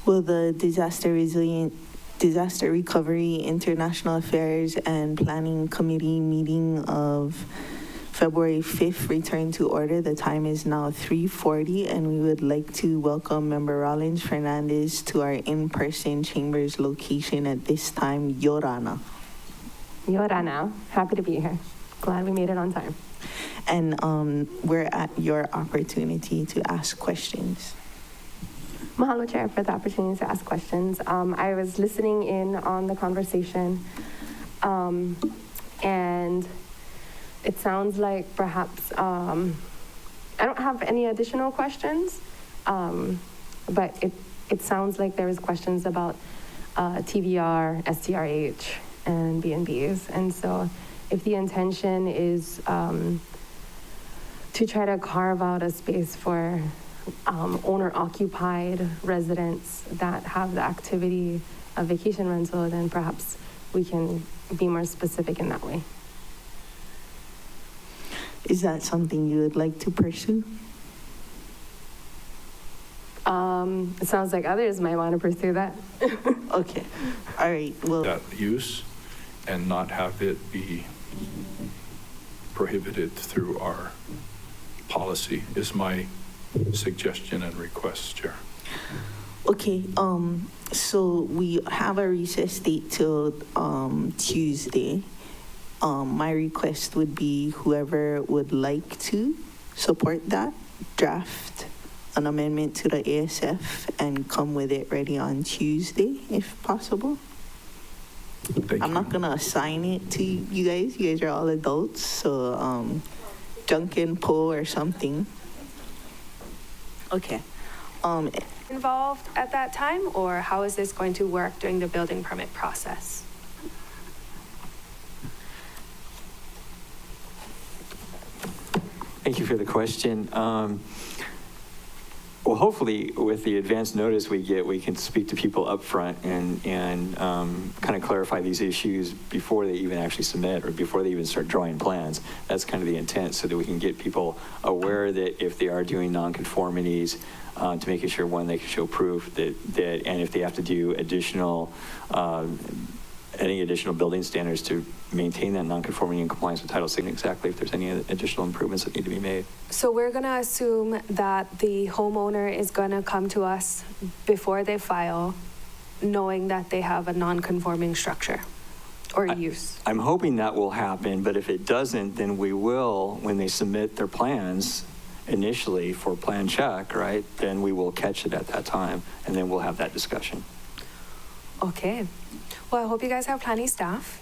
Will the Disaster Recovery, International Affairs, and Planning Committee meeting of February 5th return to order? The time is now 3:40, and we would like to welcome Member Rollins Fernandez to our in-person chambers location at this time. Yorana. Yorana, happy to be here. Glad we made it on time. And we're at your opportunity to ask questions. Mahalo, Chair, for the opportunity to ask questions. I was listening in on the conversation, and it sounds like perhaps, I don't have any additional questions, but it sounds like there was questions about TVR, STRH, and B&Bs. And so if the intention is to try to carve out a space for owner-occupied residents that have the activity of vacation rental, then perhaps we can be more specific in that way. Is that something you would like to pursue? It sounds like others might want to pursue that. Okay. All right. Well, that use and not have it be prohibited through our policy is my suggestion and request, Chair. okay. So we have a recess date till Tuesday. My request would be whoever would like to support that, draft an amendment to the ASF and come with it ready on Tuesday, if possible. I'm not gonna assign it to you guys. You guys are all adults, so Junkin, Poe, or something. Okay. Involved at that time, or how is this going to work during the building permit process? Thank you for the question. Well, hopefully, with the advance notice we get, we can speak to people up front and kind of clarify these issues before they even actually submit or before they even start drawing plans. That's kind of the intent, so that we can get people aware that if they are doing nonconformities, to making sure, one, they can show proof that and if they have to do additional, any additional building standards to maintain that nonconformity in compliance with Title VI, exactly if there's any additional improvements that need to be made. So we're going to assume that the homeowner is going to come to us before they file, knowing that they have a non-conforming structure or use. I'm hoping that will happen, but if it doesn't, then we will, when they submit their plans initially for plan check, right, then we will catch it at that time, and then we'll have that discussion. Okay. Well, I hope you guys have plenty staff,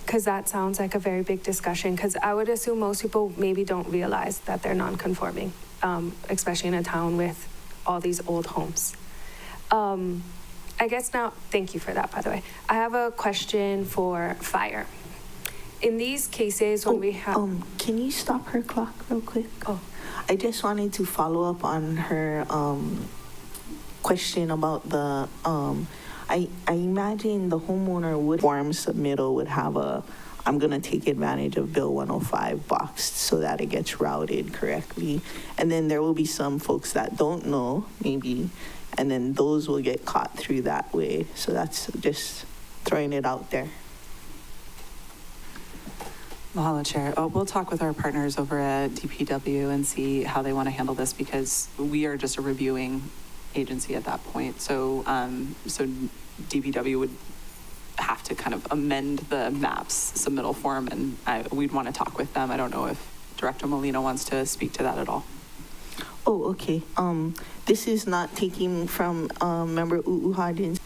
because that sounds like a very big discussion, because I would assume most people maybe don't realize that they're non-conforming, especially in a town with all these old homes. I guess now, thank you for that, by the way. I have a question for fire. In these cases, when we have... Can you stop her clock real quick? Oh. I just wanted to follow up on her question about the... I imagine the homeowner would form submittal would have a, I'm gonna take advantage of Bill 105 box so that it gets routed correctly. And then there will be some folks that don't know, maybe, and then those will get caught through that way. So that's just throwing it out there. Mahalo, Chair. We'll talk with our partners over at DPW and see how they want to handle this, because we are just a reviewing agency at that point. So DPW would have to kind of amend the MAPS submittal form, and we'd want to talk with them. I don't know if Director Molina wants to speak to that at all. Oh, okay. This is not taking from Member Hodgins.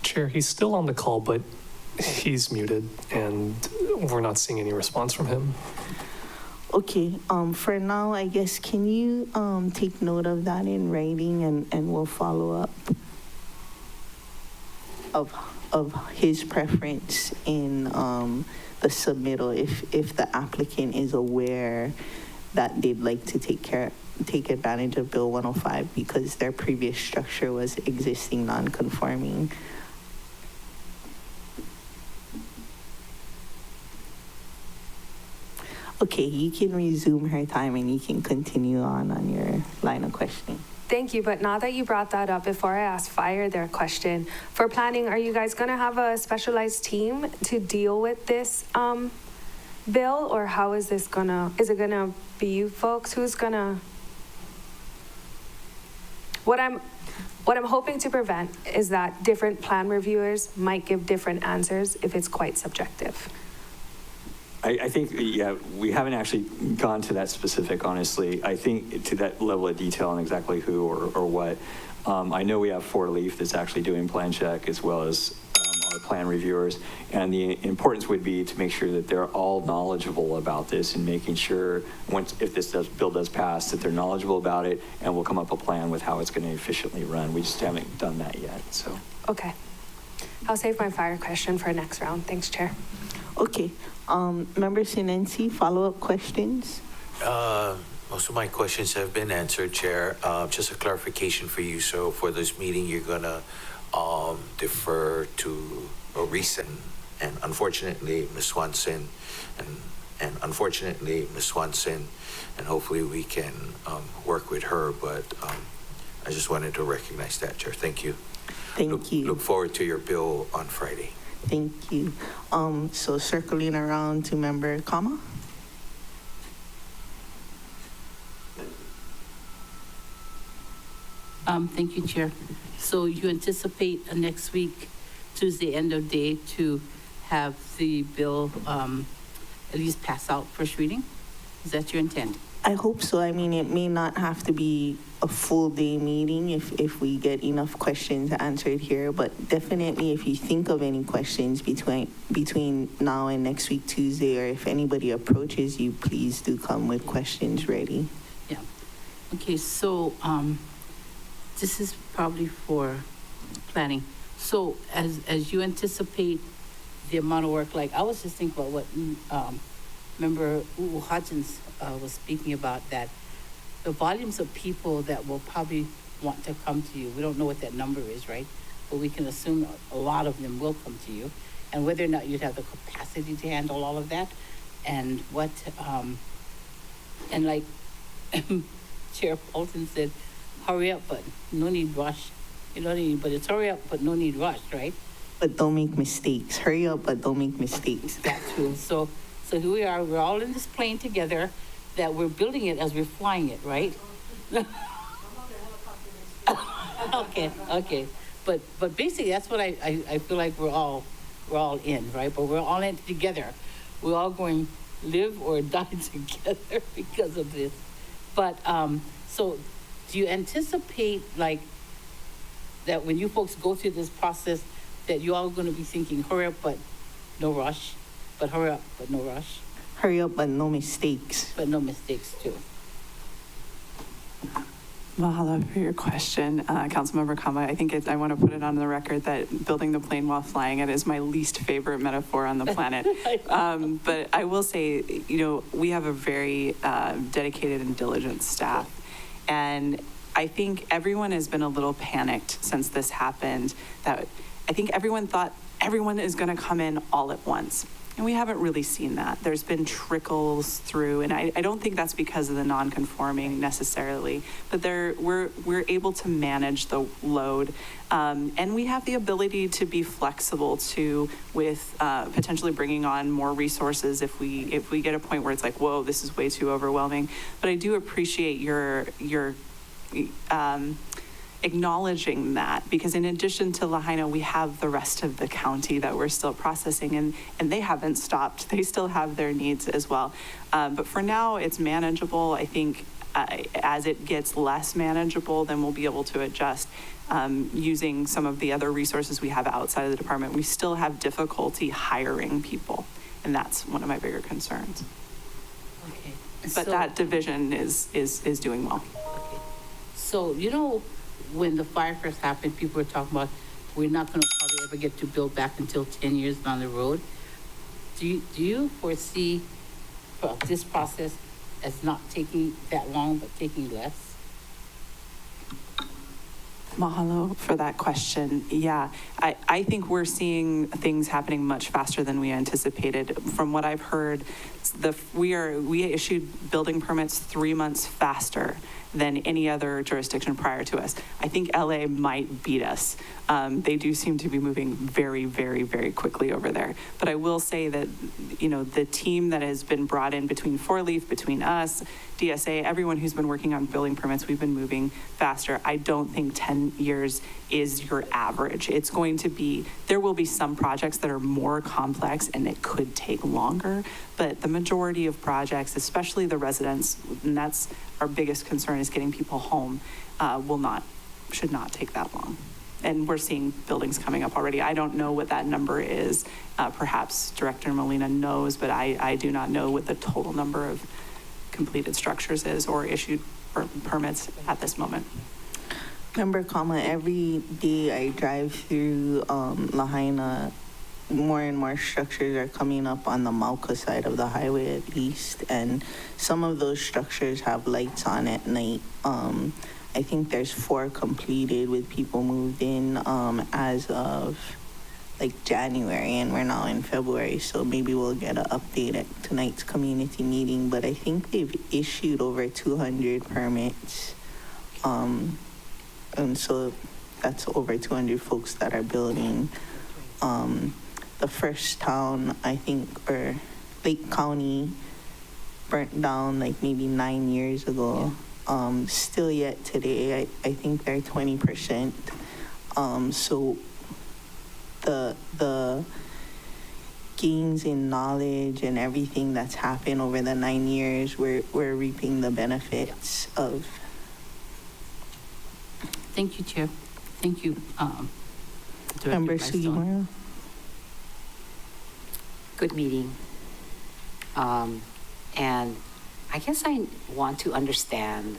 Chair, he's still on the call, but he's muted, and we're not seeing any response from him. Okay, for now, I guess, can you take note of that in writing, and we'll follow up of his preference in the submittal, if the applicant is aware that they'd like to take advantage of Bill 105 because their previous structure was existing non-conforming. Okay, you can resume her time and you can continue on your line of questioning. Thank you, but now that you brought that up, before I ask Fire their question, for planning, are you guys gonna have a specialized team to deal with this bill, or how is this gonna, is it gonna be you folks? Who's gonna? What I'm hoping to prevent is that different plan reviewers might give different answers if it's quite subjective. I think, yeah, we haven't actually gone to that specific, honestly. I think to that level of detail on exactly who or what. I know we have Fort Leaf that's actually doing plan check, as well as our plan reviewers. And the importance would be to make sure that they're all knowledgeable about this, and making sure if this bill does pass, that they're knowledgeable about it, and we'll come up a plan with how it's going to efficiently run. We just haven't done that yet, so. Okay. I'll save my Fire question for next round. Thanks, Chair. Okay, Member Sinensi, follow-up questions? Most of my questions have been answered, Chair. Just a clarification for you. So for this meeting, you're gonna defer to Reason, and unfortunately, Ms. Swanson, and unfortunately, Ms. Swanson, and hopefully we can work with her. But I just wanted to recognize that, Chair. Thank you. Thank you. Look forward to your bill on Friday. Thank you. So circling around to Member Kama. Thank you, Chair. So you anticipate next week, Tuesday, end of day, to have the bill at least pass out first reading? Is that your intent? I hope so. I mean, it may not have to be a full day meeting if we get enough questions answered here, but definitely if you think of any questions between now and next week, Tuesday, or if anybody approaches you, please do come with questions ready. Yeah. Okay, so this is probably for planning. So as you anticipate the amount of work, like I was just thinking about what Member Hutchins was speaking about, that the volumes of people that will probably want to come to you, we don't know what that number is, right? But we can assume a lot of them will come to you, and whether or not you'd have the capacity to handle all of that, and what, and like Chair Bolton said, hurry up, but no need rush. You know what I mean? But it's hurry up, but no need rush, right? But don't make mistakes. Hurry up, but don't make mistakes. That's true. So here we are, we're all in this plane together, that we're building it as we're flying it, right? Okay. But basically, that's what I feel like we're all in, right? But we're all in it together. We're all going live or die together because of this. But, so do you anticipate, like, that when you folks go through this process, that you all are going to be thinking, hurry up, but no rush, but hurry up, but no rush? Hurry up, but no mistakes. But no mistakes, too. Mahalo for your question, Councilmember Kama. I think I want to put it on the record that building the plane while flying it is my least favorite metaphor on the planet. But I will say, we have a very dedicated and diligent staff. And I think everyone has been a little panicked since this happened, that I think everyone thought everyone is going to come in all at once. And we haven't really seen that. There's been trickles through, and I don't think that's because of the non-conforming necessarily, but we're able to manage the load, and we have the ability to be flexible too with potentially bringing on more resources if we get a point where it's like, whoa, this is way too overwhelming. But I do appreciate your acknowledging that, because in addition to Lahaina, we have the rest of the county that we're still processing, and they haven't stopped. They still have their needs as well. But for now, it's manageable. I think as it gets less manageable, then we'll be able to adjust using some of the other resources we have outside of the department. We still have difficulty hiring people, and that's one of my bigger concerns. Okay. But that division is doing well. Okay. So, when the fire first happened, people were talking about we're not going to probably ever get to build back until 10 years down the road. Do you foresee this process as not taking that long, but taking less? Mahalo for that question. Yeah, I think we're seeing things happening much faster than we anticipated. From what I've heard, we issued building permits 3 months faster than any other jurisdiction prior to us. I think LA might beat us. They do seem to be moving very, very, very quickly over there. But I will say that, the team that has been brought in between Four Leaf, between us, DSA, everyone who's been working on building permits, we've been moving faster. I don't think 10 years is your average. It's going to be, there will be some projects that are more complex and it could take longer, but the majority of projects, especially the residents, and that's our biggest concern, is getting people home, should not take that long. And we're seeing buildings coming up already. I don't know what that number is. Perhaps Director Molina knows, but I do not know what the total number of completed structures is or issued permits at this moment. Member Kama, every day I drive through Lahaina, more and more structures are coming up on the Mauka side of the highway at least, and some of those structures have lights on at night. I think there's 4 completed with people moved in as of like January, and we're now in February, so maybe we'll get an update at tonight's community meeting, but I think they've issued over 200 permits. And so that's over 200 folks that are building. The first town, I think, or Lake County, burnt down like maybe 9 years ago. Still yet today, I think they're 20%. So the gains in knowledge and everything that's happened over the 9 years, we're reaping the benefits of. Thank you, Chair. Thank you, Director Member Bryson. Sugimura. Good meeting. And I guess I want to understand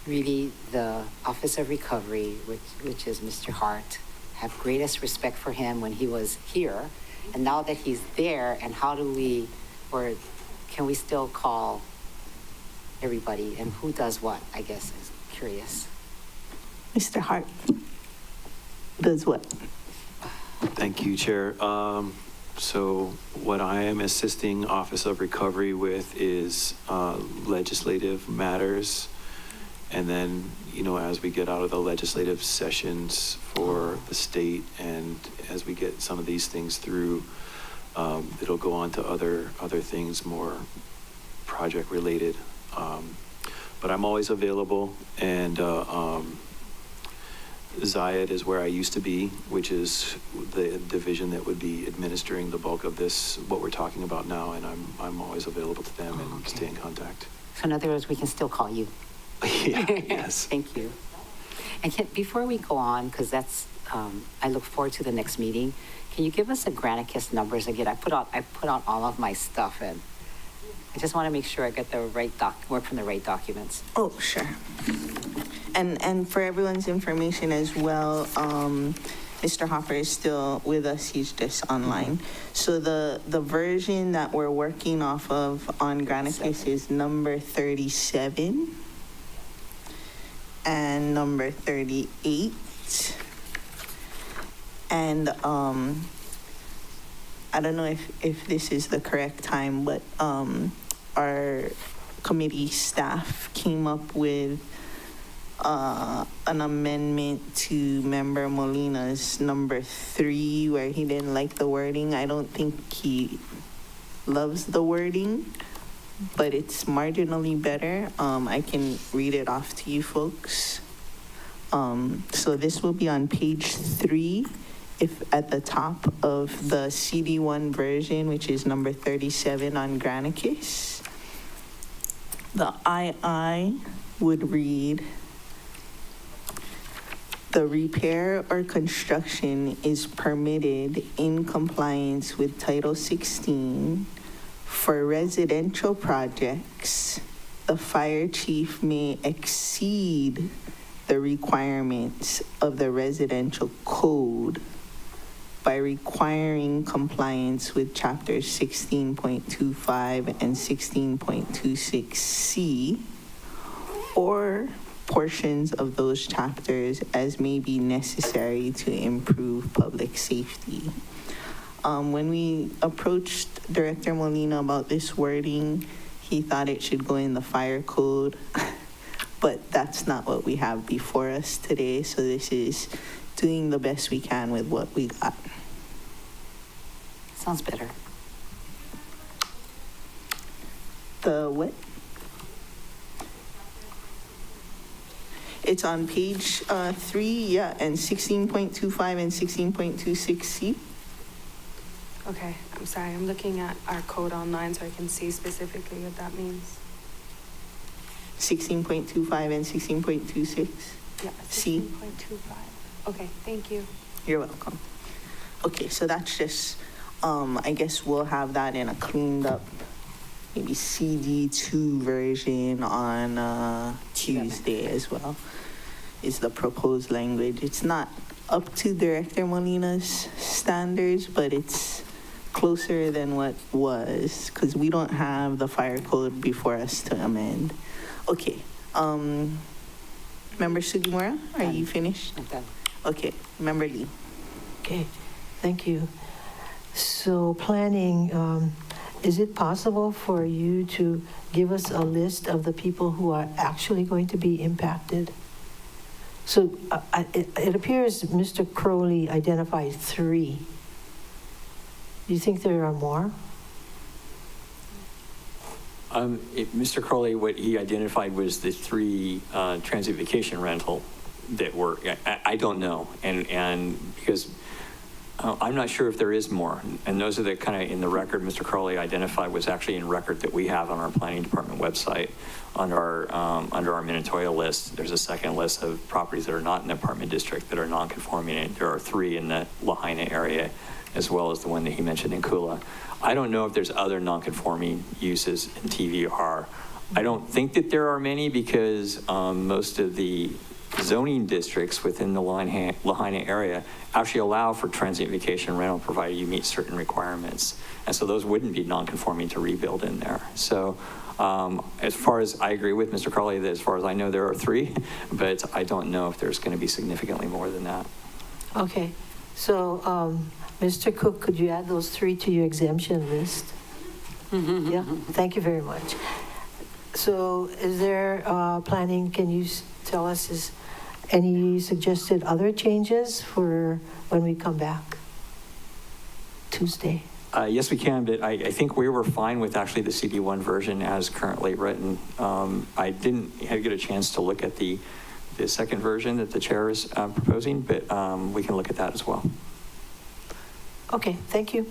really the Office of Recovery, which is Mr. Hart. Have greatest respect for him when he was here. And now that he's there, and how do we, or can we still call everybody, and who does what, I guess, is curious. Mr. Hart does what? Thank you, Chair. So what I am assisting Office of Recovery with is legislative matters. And then, as we get out of the legislative sessions for the state and as we get some of these things through, it'll go on to other things more project related. But I'm always available, and Zayed is where I used to be, which is the division that would be administering the bulk of this, what we're talking about now, and I'm always available to them and stay in contact. So in other words, we can still call you. Yeah, yes. Thank you. And before we go on, because that's, I look forward to the next meeting, can you give us the Granicus numbers again? I put out all of my stuff, and I just want to make sure I get the right work from the right documents. Oh, sure. And for everyone's information as well, Mr. Hopper is still with us. He's just online. So the version that we're working off of on Granicus is number 37 and number 38. And I don't know if this is the correct time, but our committee staff came up with an amendment to Member Molina's number 3, where he didn't like the wording. I don't think he loves the wording, but it's marginally better. I can read it off to you folks. So this will be on page 3, if at the top of the CD1 version, which is number 37 on Granicus. The II would read, the repair or construction is permitted in compliance with Title 16 for residential projects. The fire chief may exceed the requirements of the residential code by requiring compliance with chapters 16.25 and 16.26C, or portions of those chapters as may be necessary to improve public safety. When we approached Director Molina about this wording, he thought it should go in the fire code, but that's not what we have before us today. So this is doing the best we can with what we got. Sounds better. The what? It's on page 3, yeah, and 16.25 and 16.26C. Okay, I'm sorry, I'm looking at our code online so I can see specifically what that means. 16.25 and 16.26. Yeah, C. 16.25. Okay, thank you. You're welcome. Okay, so that's just, I guess we'll have that in a cleaned up, maybe CD2 version on Tuesday as well, is the proposed language. It's not up to Director Molina's standards, but it's closer than what was, because we don't have the fire code before us to amend. Okay, Member Sugimura, are you finished? I'm done. Okay, Member Lee. Okay, thank you. So planning, is it possible for you to give us a list of the people who are actually going to be impacted? So it appears Mr. Crowley identified 3. Do you think there are more? Mr. Crowley, what he identified was the 3 transit vacation rental that were, I don't know. And because I'm not sure if there is more. And those are the kind of in the record Mr. Crowley identified was actually in record that we have on our planning department website under our Minatoya list. There's a second list of properties that are not in the apartment district that are non-conforming. And there are 3 in the Lahaina area, as well as the one that he mentioned in Kula. I don't know if there's other non-conforming uses in TVR. I don't think that there are many because most of the zoning districts within the Lahaina area actually allow for transient vacation rental provided you meet certain requirements. And so those wouldn't be non-conforming to rebuild in there. So as far as I agree with Mr. Crowley, that as far as I know, there are 3, but I don't know if there's going to be significantly more than that. Okay, so Mr. Cook, could you add those 3 to your exemption list? Yeah, thank you very much. So is there planning, can you tell us, is any suggested other changes for when we come back Tuesday? Yes, we can, but I think we were fine with actually the CD1 version as currently written. I didn't get a chance to look at the second version that the chair is proposing, but we can look at that as well. Okay, thank you.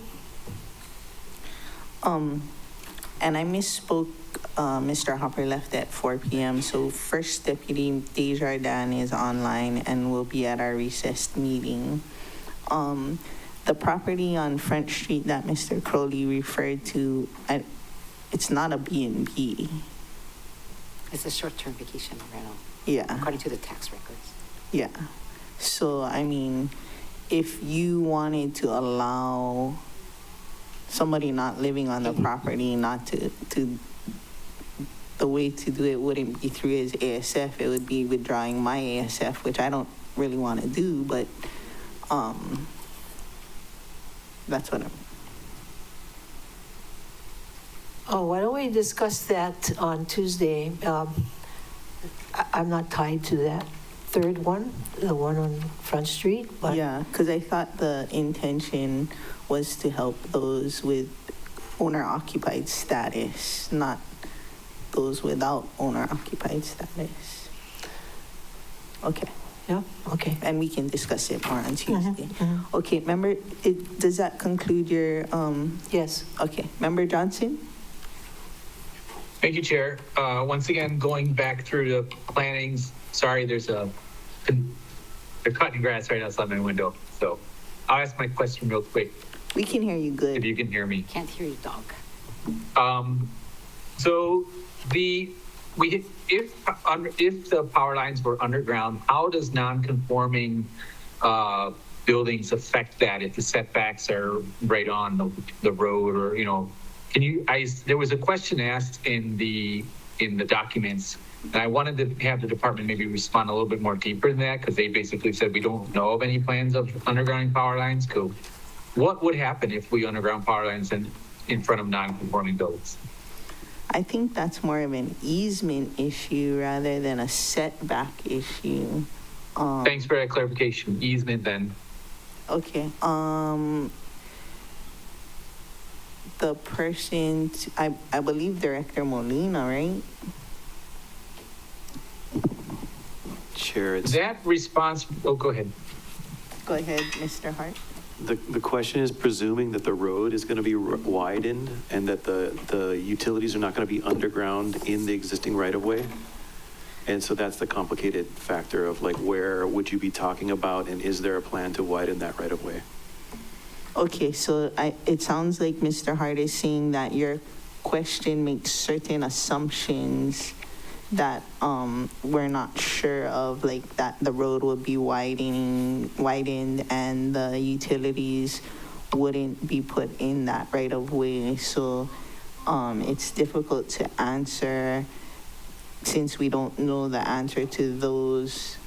And I misspoke, Mr. Hopper left at 4 p.m. So First Deputy Desjardins is online and will be at our recessed meeting. The property on Front Street that Mr. Crowley referred to, it's not a B&B. It's a short-term vacation rental. Yeah. According to the tax records. Yeah. So, I mean, if you wanted to allow somebody not living on the property not to the way to do it wouldn't be through his ASF, it would be withdrawing my ASF, which I don't really want to do, but that's what I'm... Oh, why don't we discuss that on Tuesday? I'm not tied to that third one, the one on Front Street, but... Yeah, because I thought the intention was to help those with owner-occupied status, not those without owner-occupied status. Okay. Yeah, okay. And we can discuss it more on Tuesday. Okay, member, does that conclude your... Yes. Okay, Member Johnson? Thank you, Chair. Once again, going back through the plannings, sorry, they're cutting grass right outside my window. So I'll ask my question real quick. We can hear you good. If you can hear me. Can't hear you, dog. So if the power lines were underground, how does non-conforming buildings affect that if the setbacks are right on the road, or, you know, there was a question asked in the in the documents. And I wanted to have the department maybe respond a little bit more deeper than that, because they basically said we don't know of any plans of undergrounding power lines. Cool. What would happen if we underground power lines in front of non-conforming buildings? I think that's more of an easement issue rather than a setback issue. Thanks for that clarification. Easement then. Okay. The person, I believe Director Molina, right? Chair, it's, That response, oh, go ahead. Go ahead, Mr. Hart. the question is presuming that the road is going to be widened and that the utilities are not going to be underground in the existing right-of-way. And so that's the complicated factor of like, where would you be talking about, and is there a plan to widen that right-of-way? Okay, so it sounds like Mr. Hart is saying that your question makes certain assumptions that we're not sure of, like that the road would be widened and the utilities wouldn't be put in that right of way. So it's difficult to answer since we don't know the answer to those,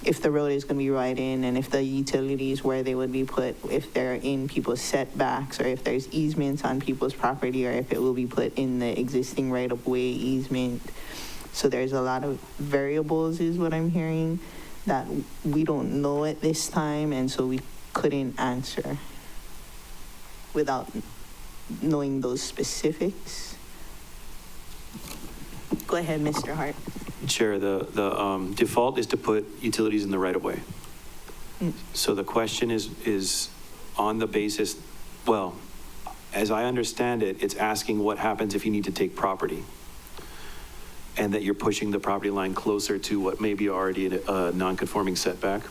if the road is going to be widened and if the utilities where they would be put, if they're in people's setbacks, or if there's easements on people's property, or if it will be put in the existing right-of-way easement. So there's a lot of variables is what I'm hearing that we don't know at this time, and so we couldn't answer without knowing those specifics. Go ahead, Mr. Hart. Chair, the default is to put utilities in the right-of-way. So the question is on the basis, well, as I understand it, it's asking what happens if you need to take property and that you're pushing the property line closer to what may be already a non-conforming setback.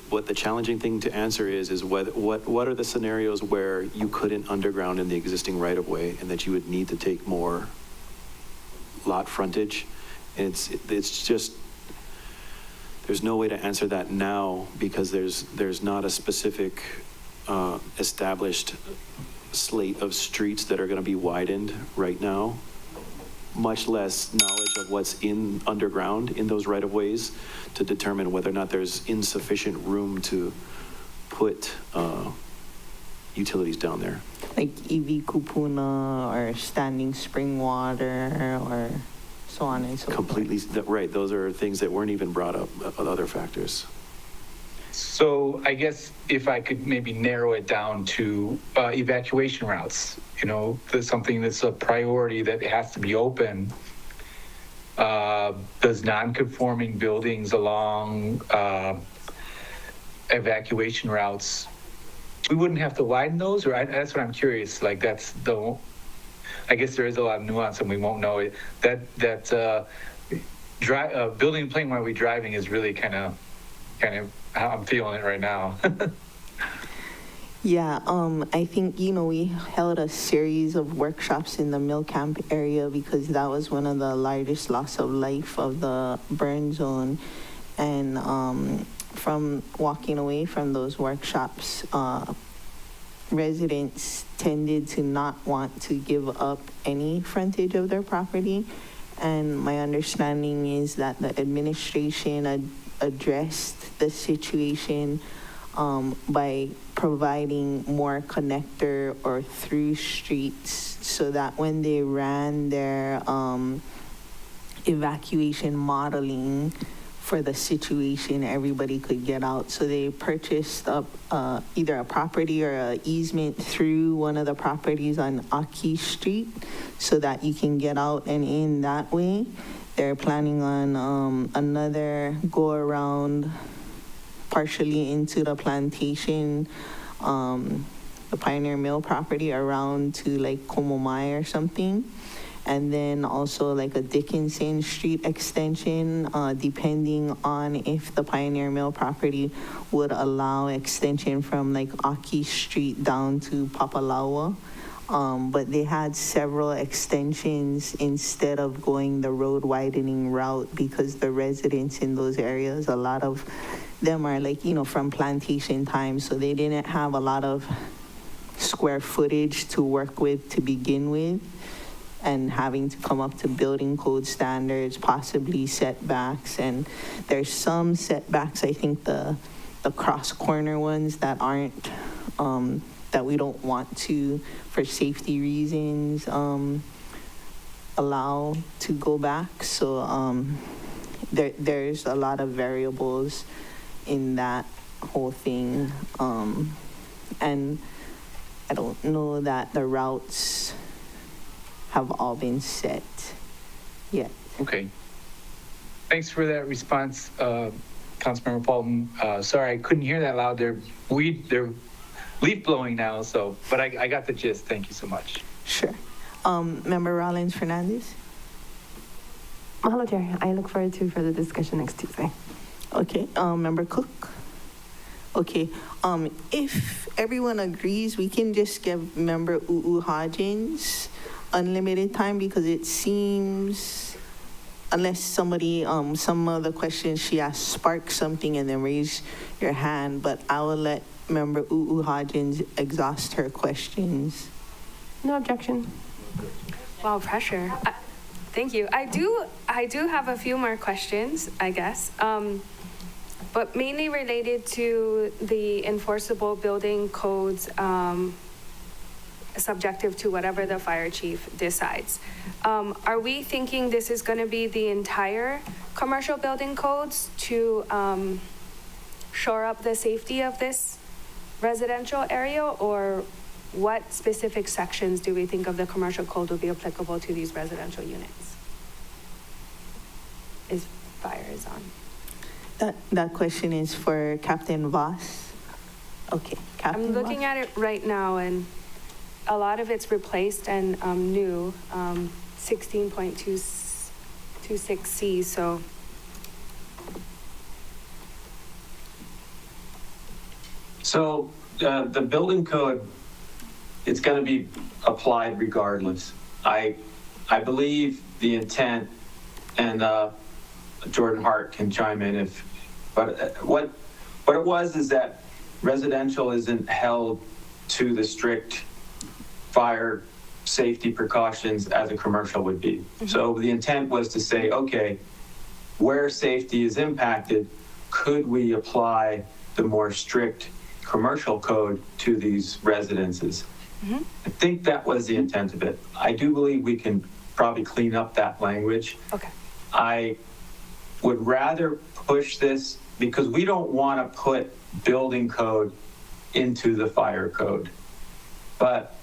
What the challenging thing to answer is what are the scenarios where you couldn't underground in the existing right-of-way and that you would need to take more lot frontage? And it's just, there's no way to answer that now because there's not a specific established slate of streets that are going to be widened right now, much less knowledge of what's in underground in those right-of-ways to determine whether or not there's insufficient room to put utilities down there. Like EV Kupuna or Standing Spring Water or so on and so forth. Completely, right. Those are things that weren't even brought up, other factors. So I guess if I could maybe narrow it down to evacuation routes, you know, there's something that's a priority that has to be open. Does non-conforming buildings along evacuation routes, we wouldn't have to widen those, or that's what I'm curious. Like that's the, I guess there is a lot of nuance and we won't know it. Building a plane while we're driving is really kind of how I'm feeling it right now. Yeah, I think, we held a series of workshops in the Mill Camp area because that was one of the largest loss of life of the burn zone. And from walking away from those workshops, residents tended to not want to give up any frontage of their property. And my understanding is that the administration addressed the situation by providing more connector or through streets so that when they ran their evacuation modeling for the situation, everybody could get out. So they purchased up either a property or an easement through one of the properties on Aki Street so that you can get out and in that way. They're planning on another go around partially into the plantation, the Pioneer Mill property around to like Komomai or something. And then also like a Dickinson Street extension, depending on if the Pioneer Mill property would allow extension from like Aki Street down to Papalawa. But they had several extensions instead of going the road widening route because the residents in those areas, a lot of them are like, from plantation time. So they didn't have a lot of square footage to work with to begin with. and having to come up to building code standards, possibly setbacks. And there's some setbacks, I think the cross corner ones that aren't, that we don't want to, for safety reasons, allow to go back. So there's a lot of variables in that whole thing. And I don't know that the routes have all been set yet. Okay. Thanks for that response, Councilmember Paulton. Sorry, I couldn't hear that loud. They're leaf blowing now, so, but I got the gist. Thank you so much. Sure. Member Rollins Fernandez? Hello, Chair. I look forward to further discussion next Tuesday. Okay. Member Cook? Okay. If everyone agrees, we can just give Member Uu Hodgins unlimited time, because it seems, unless somebody, some of the questions she asked spark something and then raise your hand, but I will let Member Uu Hodgins exhaust her questions. No objection. Wow, pressure. Thank you. I do have a few more questions, I guess, but mainly related to the enforceable building codes, subjective to whatever the fire chief decides. Are we thinking this is going to be the entire commercial building codes to shore up the safety of this residential area, or what specific sections do we think of the commercial code will be applicable to these residential units? If fire is on. That question is for Captain Voss. Okay, Captain I'm looking at it right now, and a lot of it's replaced and new, 16.26C, so. So the building code, it's going to be applied regardless. I believe the intent, and Jordan Hart can chime in but what it was is that residential isn't held to the strict fire safety precautions as a commercial would be. Mm-hmm. So the intent was to say, okay, where safety is impacted, could we apply the more strict commercial code to these residences? Mm-hmm. I think that was the intent of it. I do believe we can probably clean up that language. Okay. I would rather push this because we don't want to put building code into the fire code. But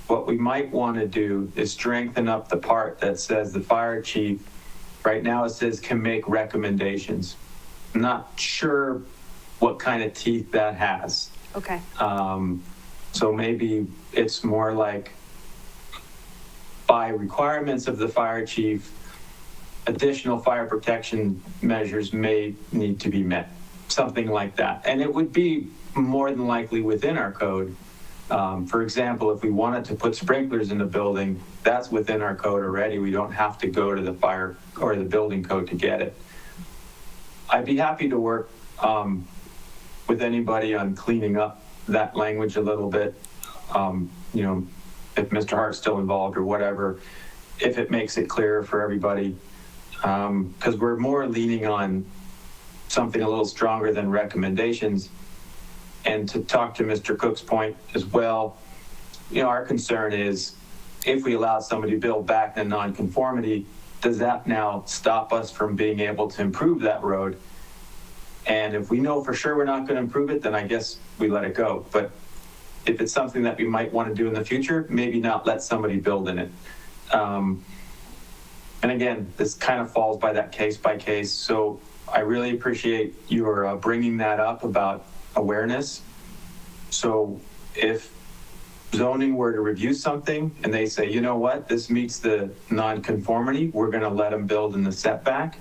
what we might want to do is strengthen up the part that says the fire chief, right now it says can make recommendations. I'm not sure what kind of teeth that has. Okay. So maybe it's more like by requirements of the fire chief, additional fire protection measures may need to be met, something like that. And it would be more than likely within our code. For example, if we wanted to put sprinklers in the building, that's within our code already. We don't have to go to the fire or the building code to get it. I'd be happy to work with anybody on cleaning up that language a little bit. If Mr. Hart's still involved or whatever, if it makes it clearer for everybody. Because we're more leaning on something a little stronger than recommendations. And to talk to Mr. Cook's point as well, our concern is if we allow somebody to build back in nonconformity, does that now stop us from being able to improve that road? And if we know for sure we're not going to improve it, then I guess we let it go. But if it's something that we might want to do in the future, maybe not let somebody build in it. And again, this kind of falls by that case by case. So I really appreciate your bringing that up about awareness. So if zoning were to review something and they say, you know what, this meets the nonconformity, we're going to let them build in the setback.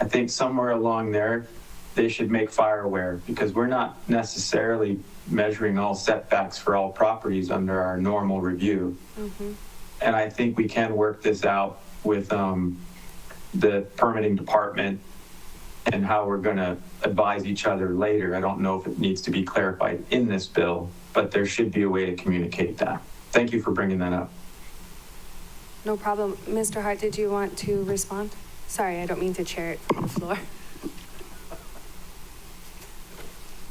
I think somewhere along there, they should make fire aware, because we're not necessarily measuring all setbacks for all properties under our normal review. Mm-hmm. And I think we can work this out with the permitting department and how we're going to advise each other later. I don't know if it needs to be clarified in this bill, but there should be a way to communicate that. Thank you for bringing that up. No problem. Mr. Hart, did you want to respond? Sorry, I don't mean to chair it from the floor.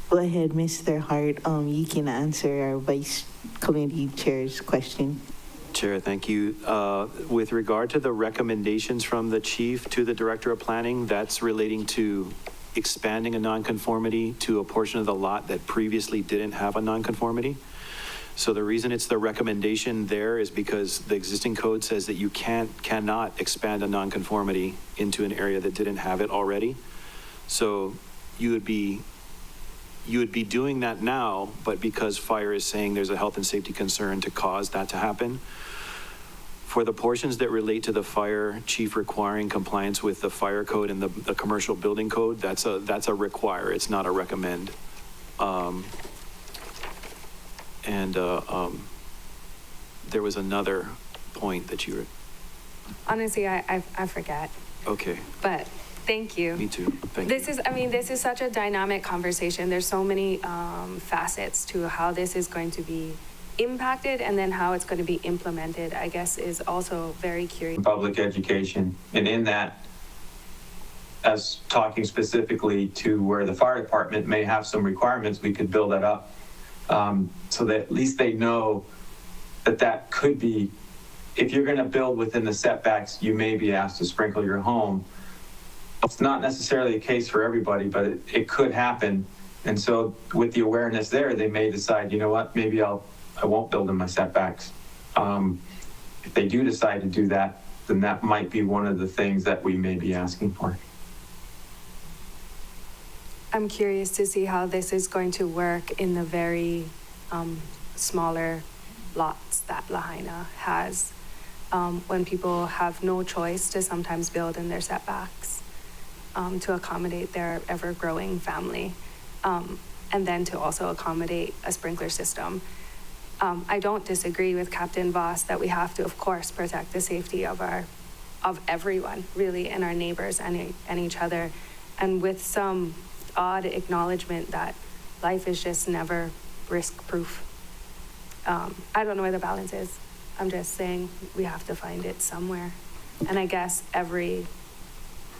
Go ahead, Mr. Hart. You can answer our Vice Committee Chair's question. Chair, thank you. With regard to the recommendations from the chief to the Director of Planning, that's relating to expanding a nonconformity to a portion of the lot that previously didn't have a nonconformity. So the reason it's the recommendation there is because the existing code says that you cannot expand a nonconformity into an area that didn't have it already. So you would be doing that now, but because fire is saying there's a health and safety concern to cause that to happen. For the portions that relate to the fire chief requiring compliance with the fire code and the commercial building code, that's a require, it's not a recommend. There was another point that you were, Honestly, I forget, okay, but thank you. me too, thank you. This is such a dynamic conversation. There's so many facets to how this is going to be impacted and then how it's going to be implemented, I guess, is also very curious. Public education, and in that, as talking specifically to where the fire department may have some requirements, we could build that up so that at least they know that could be, if you're going to build within the setbacks, you may be asked to sprinkle your home. It's not necessarily the case for everybody, but it could happen. And so with the awareness there, they may decide, you know what, maybe I won't build in my setbacks. If they do decide to do that, then that might be one of the things that we may be asking for. I'm curious to see how this is going to work in the very smaller lots that Lahaina has, when people have no choice to sometimes build in their setbacks to accommodate their ever-growing family, and then to also accommodate a sprinkler system. I don't disagree with Captain Voss that we have to, of course, protect the safety of everyone, really, and our neighbors and each other, and with some odd acknowledgement that life is just never risk-proof. I don't know where the balance is. I'm just saying we have to find it somewhere. And I guess every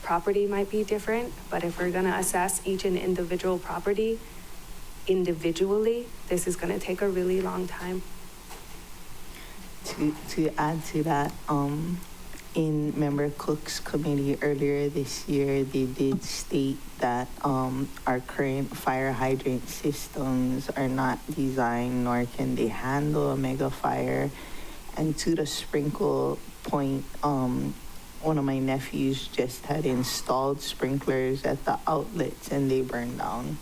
property might be different, but if we're gonna assess each and individual property individually, this is gonna take a really long time. To add to that, in Member Cook's committee earlier this year, they did state that our current fire hydrant systems are not designed nor can they handle a mega fire. And to the sprinkle point, one of my nephews just had installed sprinklers at the outlets and they burned down.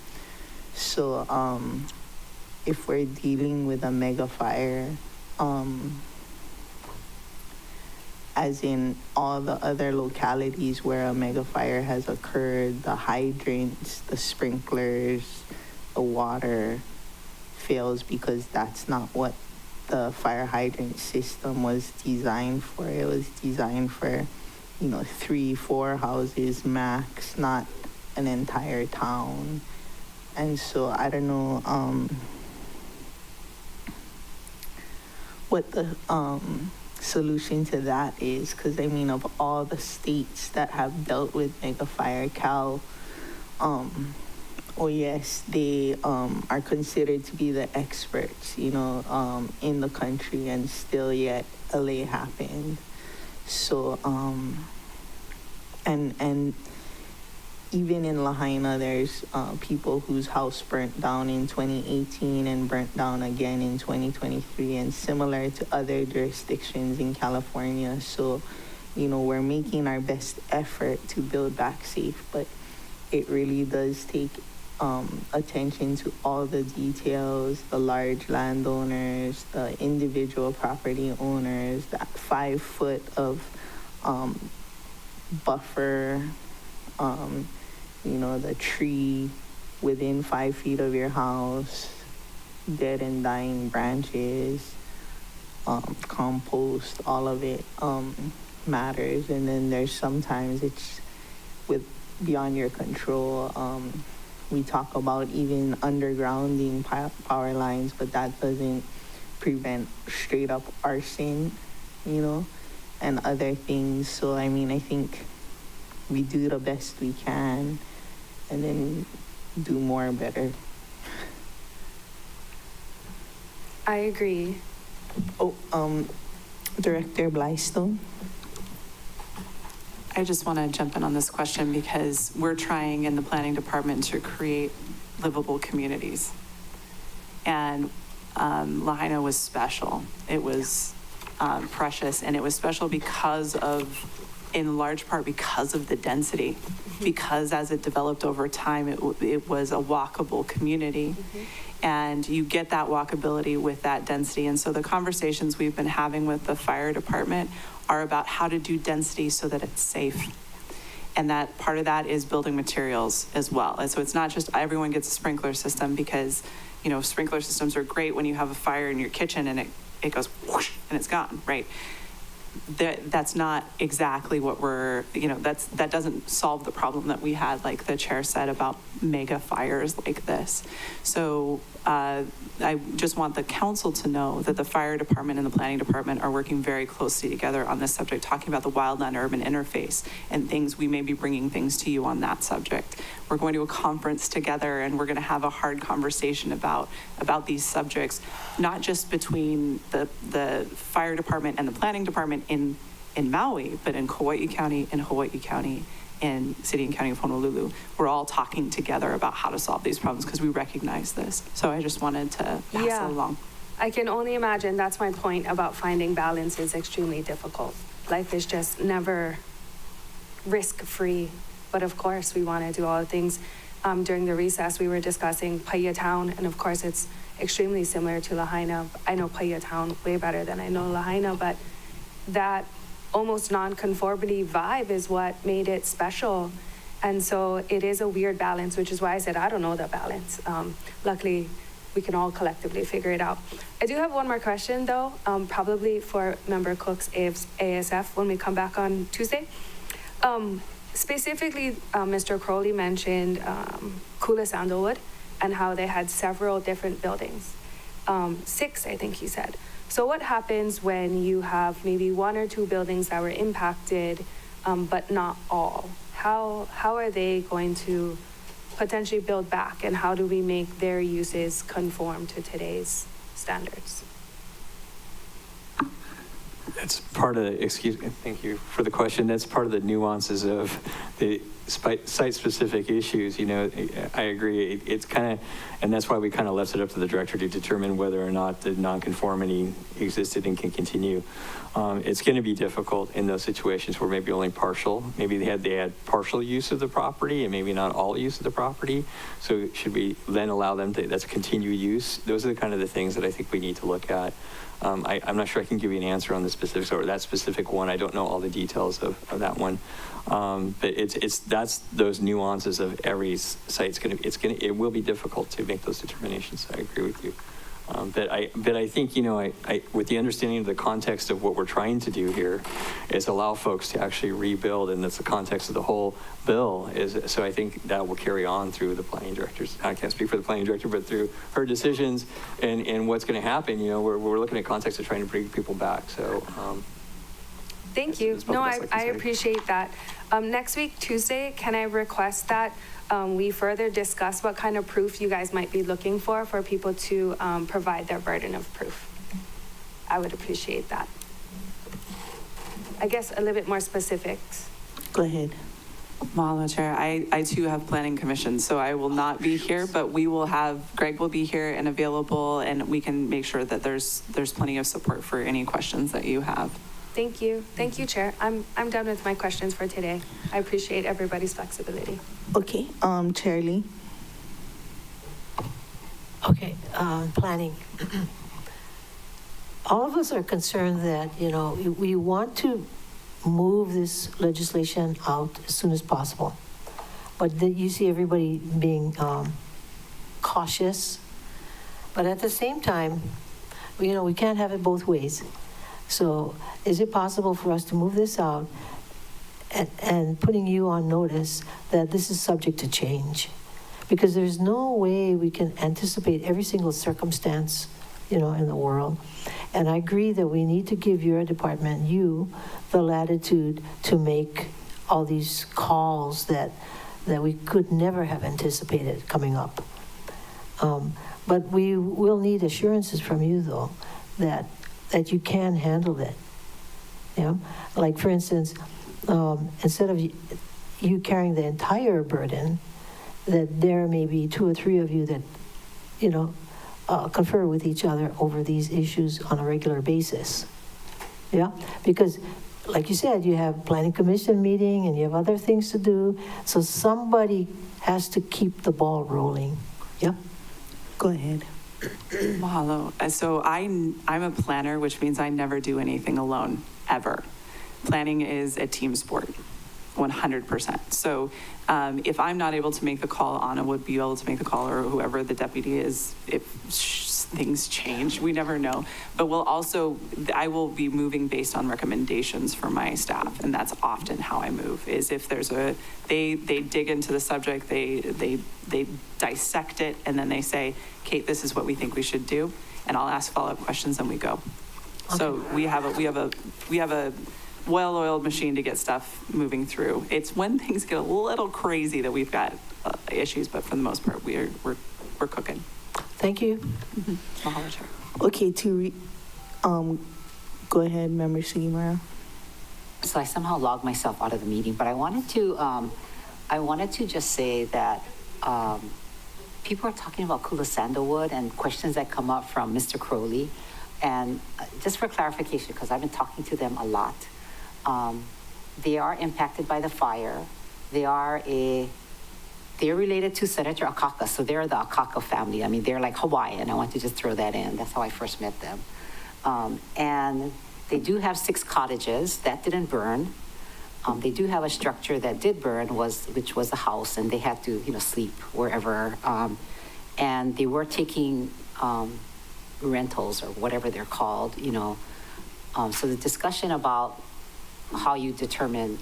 So if we're dealing with a mega fire, as in all the other localities where a mega fire has occurred, the hydrants, the sprinklers, the water fails because that's not what the fire hydrant system was designed for. It was designed for, 3-4 houses max, not an entire town. And so I don't know what the solution to that is, because of all the states that have dealt with mega fire, yes, they are considered to be the experts, in the country, and still yet LA happened. So, and even in Lahaina, there's people whose house burnt down in 2018 and burnt down again in 2023, and similar to other jurisdictions in California. So, we're making our best effort to build back safe, but it really does take attention to all the details, the large landowners, the individual property owners, that 5 foot of buffer, the tree within 5 feet of your house, dead and dying branches, compost, all of it matters. And then there's sometimes it's beyond your control. We talk about even undergrounding power lines, but that doesn't prevent straight up arson, and other things. So, I mean, I think we do the best we can and then do more better. I agree. Oh, Director Blystone? I just want to jump in on this question because we're trying in the planning department to create livable communities. And Lahaina was special. It was precious, and it was special because of, in large part, because of the density. Because as it developed over time, it was a walkable community. And you get that walkability with that density. And so the conversations we've been having with the fire department are about how to do density so that it's safe. And that part of that is building materials as well. And so it's not just everyone gets a sprinkler system because, you know, sprinkler systems are great when you have a fire in your kitchen and it goes whoosh and it's gone, right? That's not exactly what we're, you know, that doesn't solve the problem that we had, like the chair said, about mega fires like this. So I just want the council to know that the fire department and the planning department are working very closely together on this subject, talking about the wildland-urban interface and things. We may be bringing things to you on that subject. We're going to a conference together and we're going to have a hard conversation about these subjects, not just between the fire department and the planning department in Maui, but in Kauai County, in City and County of Honolulu. We're all talking together about how to solve these problems because we recognize this. So I just wanted to pass it along. I can only imagine. That's my point about finding balance is extremely difficult. Life is just never risk-free. But of course, we want to do all the things. During the recess, we were discussing Paia Town, and of course, it's extremely similar to Lahaina. I know Paia Town way better than I know Lahaina, but that almost non-conformity vibe is what made it special. And so it is a weird balance, which is why I said I don't know the balance. Luckily, we can all collectively figure it out. I do have one more question, though, probably for Member Cook's ASF when we come back on Tuesday. Specifically, Mr. Crowley mentioned Kula Sandalwood and how they had several different buildings. 6, I think he said. So what happens when you have maybe 1 or 2 buildings that were impacted, but not all? How are they going to potentially build back, and how do we make their uses conform to today's standards? That's part of the, thank you for the question. That's part of the nuances of the site-specific issues. You know, I agree. It's kind of, and that's why we kind of left it up to the director to determine whether or not the nonconformity existed and can continue. It's going to be difficult in those situations where maybe only partial, maybe they had partial use of the property and maybe not all use of the property. So should we then allow them to, that's continued use? Those are the kind of the things that I think we need to look at. I'm not sure I can give you an answer on the specifics or that specific one. I don't know all the details of that one. But that's those nuances of every site's it will be difficult to make those determinations. I agree with you. But I think, you know, I with the understanding of the context of what we're trying to do here is allow folks to actually rebuild, and that's the context of the whole bill. So I think that will carry on through the planning directors. I can't speak for the planning director, but through her decisions and what's going to happen. You know, we're looking at context of trying to bring people back. So. Thank you. No, I appreciate that. Next week, Tuesday, can I request that we further discuss what kind of proof you guys might be looking for people to provide their burden of proof? I would appreciate that. I guess a little bit more specifics. Go ahead. Mahalo, Chair. I too have planning commission, so I will not be here, but Greg will be here and available, and we can make sure that there's plenty of support for any questions that you have. Thank you. Thank you, Chair. I'm done with my questions for today. I appreciate everybody's flexibility. Okay, Chair Lee. Okay, planning. All of us are concerned that, you know, we want to move this legislation out as soon as possible. But you see everybody being cautious. But at the same time, you know, we can't have it both ways. So is it possible for us to move this out and putting you on notice that this is subject to change? Because there's no way we can anticipate every single circumstance, you know, in the world. And I agree that we need to give your department, you, the latitude to make all these calls that we could never have anticipated coming up. But we will need assurances from you, though, that you can handle it. Yeah, like for instance, instead of you carrying the entire burden, that there may be 2 or 3 of you that, confer with each other over these issues on a regular basis. Yeah, because like you said, you have planning commission meeting and you have other things to do, so somebody has to keep the ball rolling. Yeah, go ahead. Mahalo. So I'm a planner, which means I never do anything alone, ever. Planning is a team sport, 100%. So if I'm not able to make the call, Anna would be able to make the call, or whoever the deputy is, if things change, we never know. But I will be moving based on recommendations from my staff, and that's often how I move, is if there's they dig into the subject, they dissect it, and then they say, Kate, this is what we think we should do, and I'll ask follow-up questions, and we go. Okay. So we have a well-oiled machine to get stuff moving through. It's when things get a little crazy that we've got issues, but for the most part, we're cooking. Thank you. Mahalo, Chair. Okay, go ahead, Member Sugimura. So I somehow logged myself out of the meeting, but I wanted to just say that people are talking about Kula Sandalwood and questions that come up from Mr. Crowley. And just for clarification, because I've been talking to them a lot, they are impacted by the fire. They're related to Senator Akaka, so they're the Akaka family. I mean, they're like Hawaiian. I want to just throw that in. That's how I first met them. And they do have 6 cottages. That didn't burn. They do have a structure that did burn, which was the house, and they had to, sleep wherever. And they were taking rentals or whatever they're called, So the discussion about how you determine,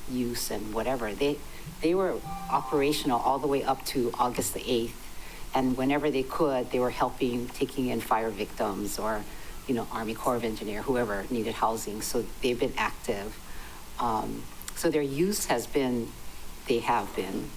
use and whatever, they were operational all the way up to August the 8th. And whenever they could, they were taking in fire victims or, Army Corps of Engineer, whoever needed housing. So they've been active. So their use they have been,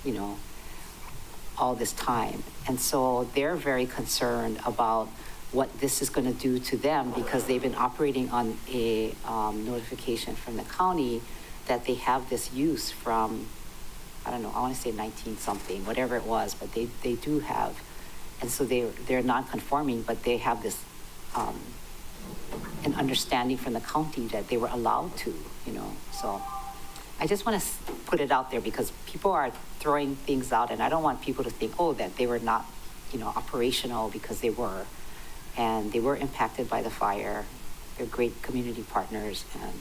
all this time. And so they're very concerned about what this is going to do to them, because they've been operating on a notification from the county that they have this use from, I don't know, I want to say 19 something, whatever it was, but they do have, and so they're non-conforming, but they have this an understanding from the county that they were allowed to, so I just want to put it out there because people are throwing things out, and I don't want people to think, that they were not, operational, because they were, and they were impacted by the fire. They're great community partners, and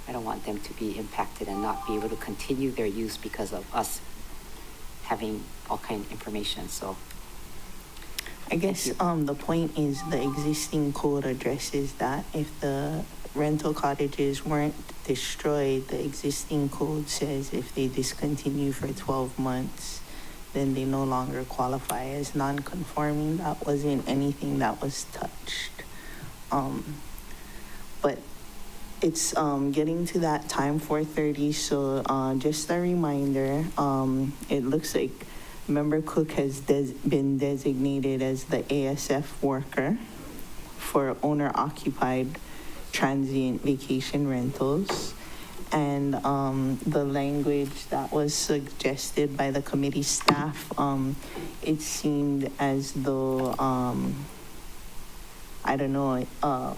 I don't want them to be impacted and not be able to continue their use because of us having all kind of information. So I guess the point is the existing code addresses that. If the rental cottages weren't destroyed, the existing code says if they discontinue for 12 months, then they no longer qualify as non-conforming. That wasn't anything that was touched. But it's getting to that time, 4:30, so just a reminder, it looks like Member Cook has been designated as the ASF worker for owner-occupied transient vacation rentals. And the language that was suggested by the committee staff, it seemed as though, I don't know,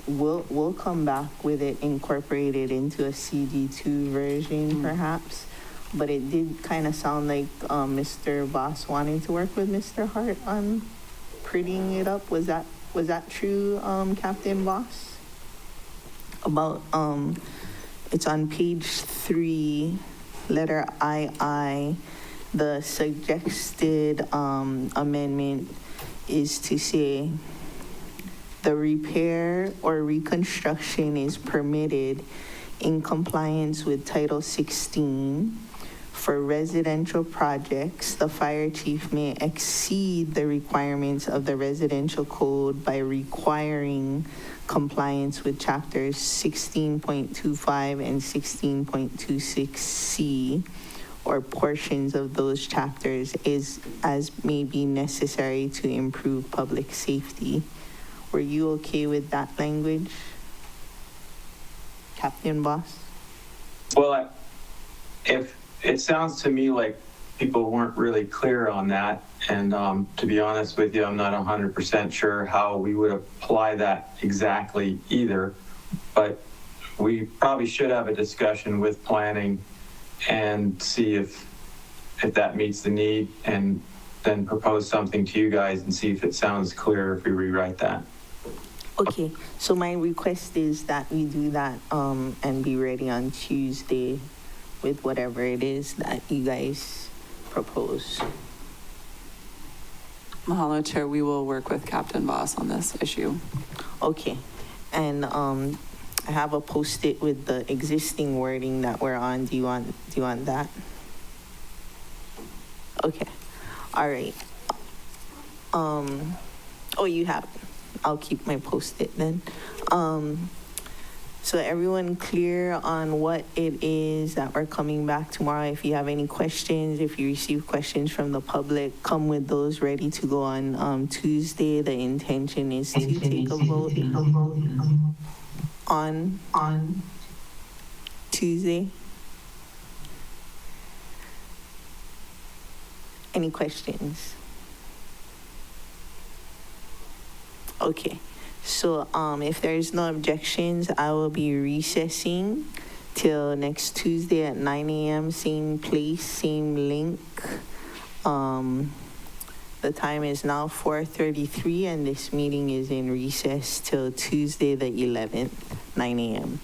we'll come back with it incorporated into a CD2 version perhaps. But it did kind of sound like Mr. Voss wanted to work with Mr. Hart on prettying it up. Was that true, Captain Voss? About, it's on page 3, letter II. The suggested amendment is to say the repair or reconstruction is permitted in compliance with Title 16 For residential projects, the fire chief may exceed the requirements of the residential code by requiring compliance with chapters 16.25 and 16.26C, or portions of those chapters as may be necessary to improve public safety. Were you okay with that language, Captain Boss? Well, if it sounds to me like people weren't really clear on that, and to be honest with you, I'm not 100% sure how we would apply that exactly either, but we probably should have a discussion with planning and see if that meets the need, and then propose something to you guys and see if it sounds clear if we rewrite that. Okay, so my request is that we do that and be ready on Tuesday with whatever it is that you guys propose. Mahalo, Chair. We will work with Captain Boss on this issue. Okay, and I have a Post-it with the existing wording that we're on. Do you want that? Okay, all right. Oh, you have it. I'll keep my Post-it then. So everyone clear on what it is that we're coming back tomorrow? If you have any questions, if you receive questions from the public, come with those ready to go on Tuesday. The intention is to take a vote on Tuesday. Any questions? Okay. So if there's no objections, I will be recessing till next Tuesday at 9 a.m., same place, same link. The time is now 4:33, and this meeting is in recess till Tuesday the 11th, 9 a.m.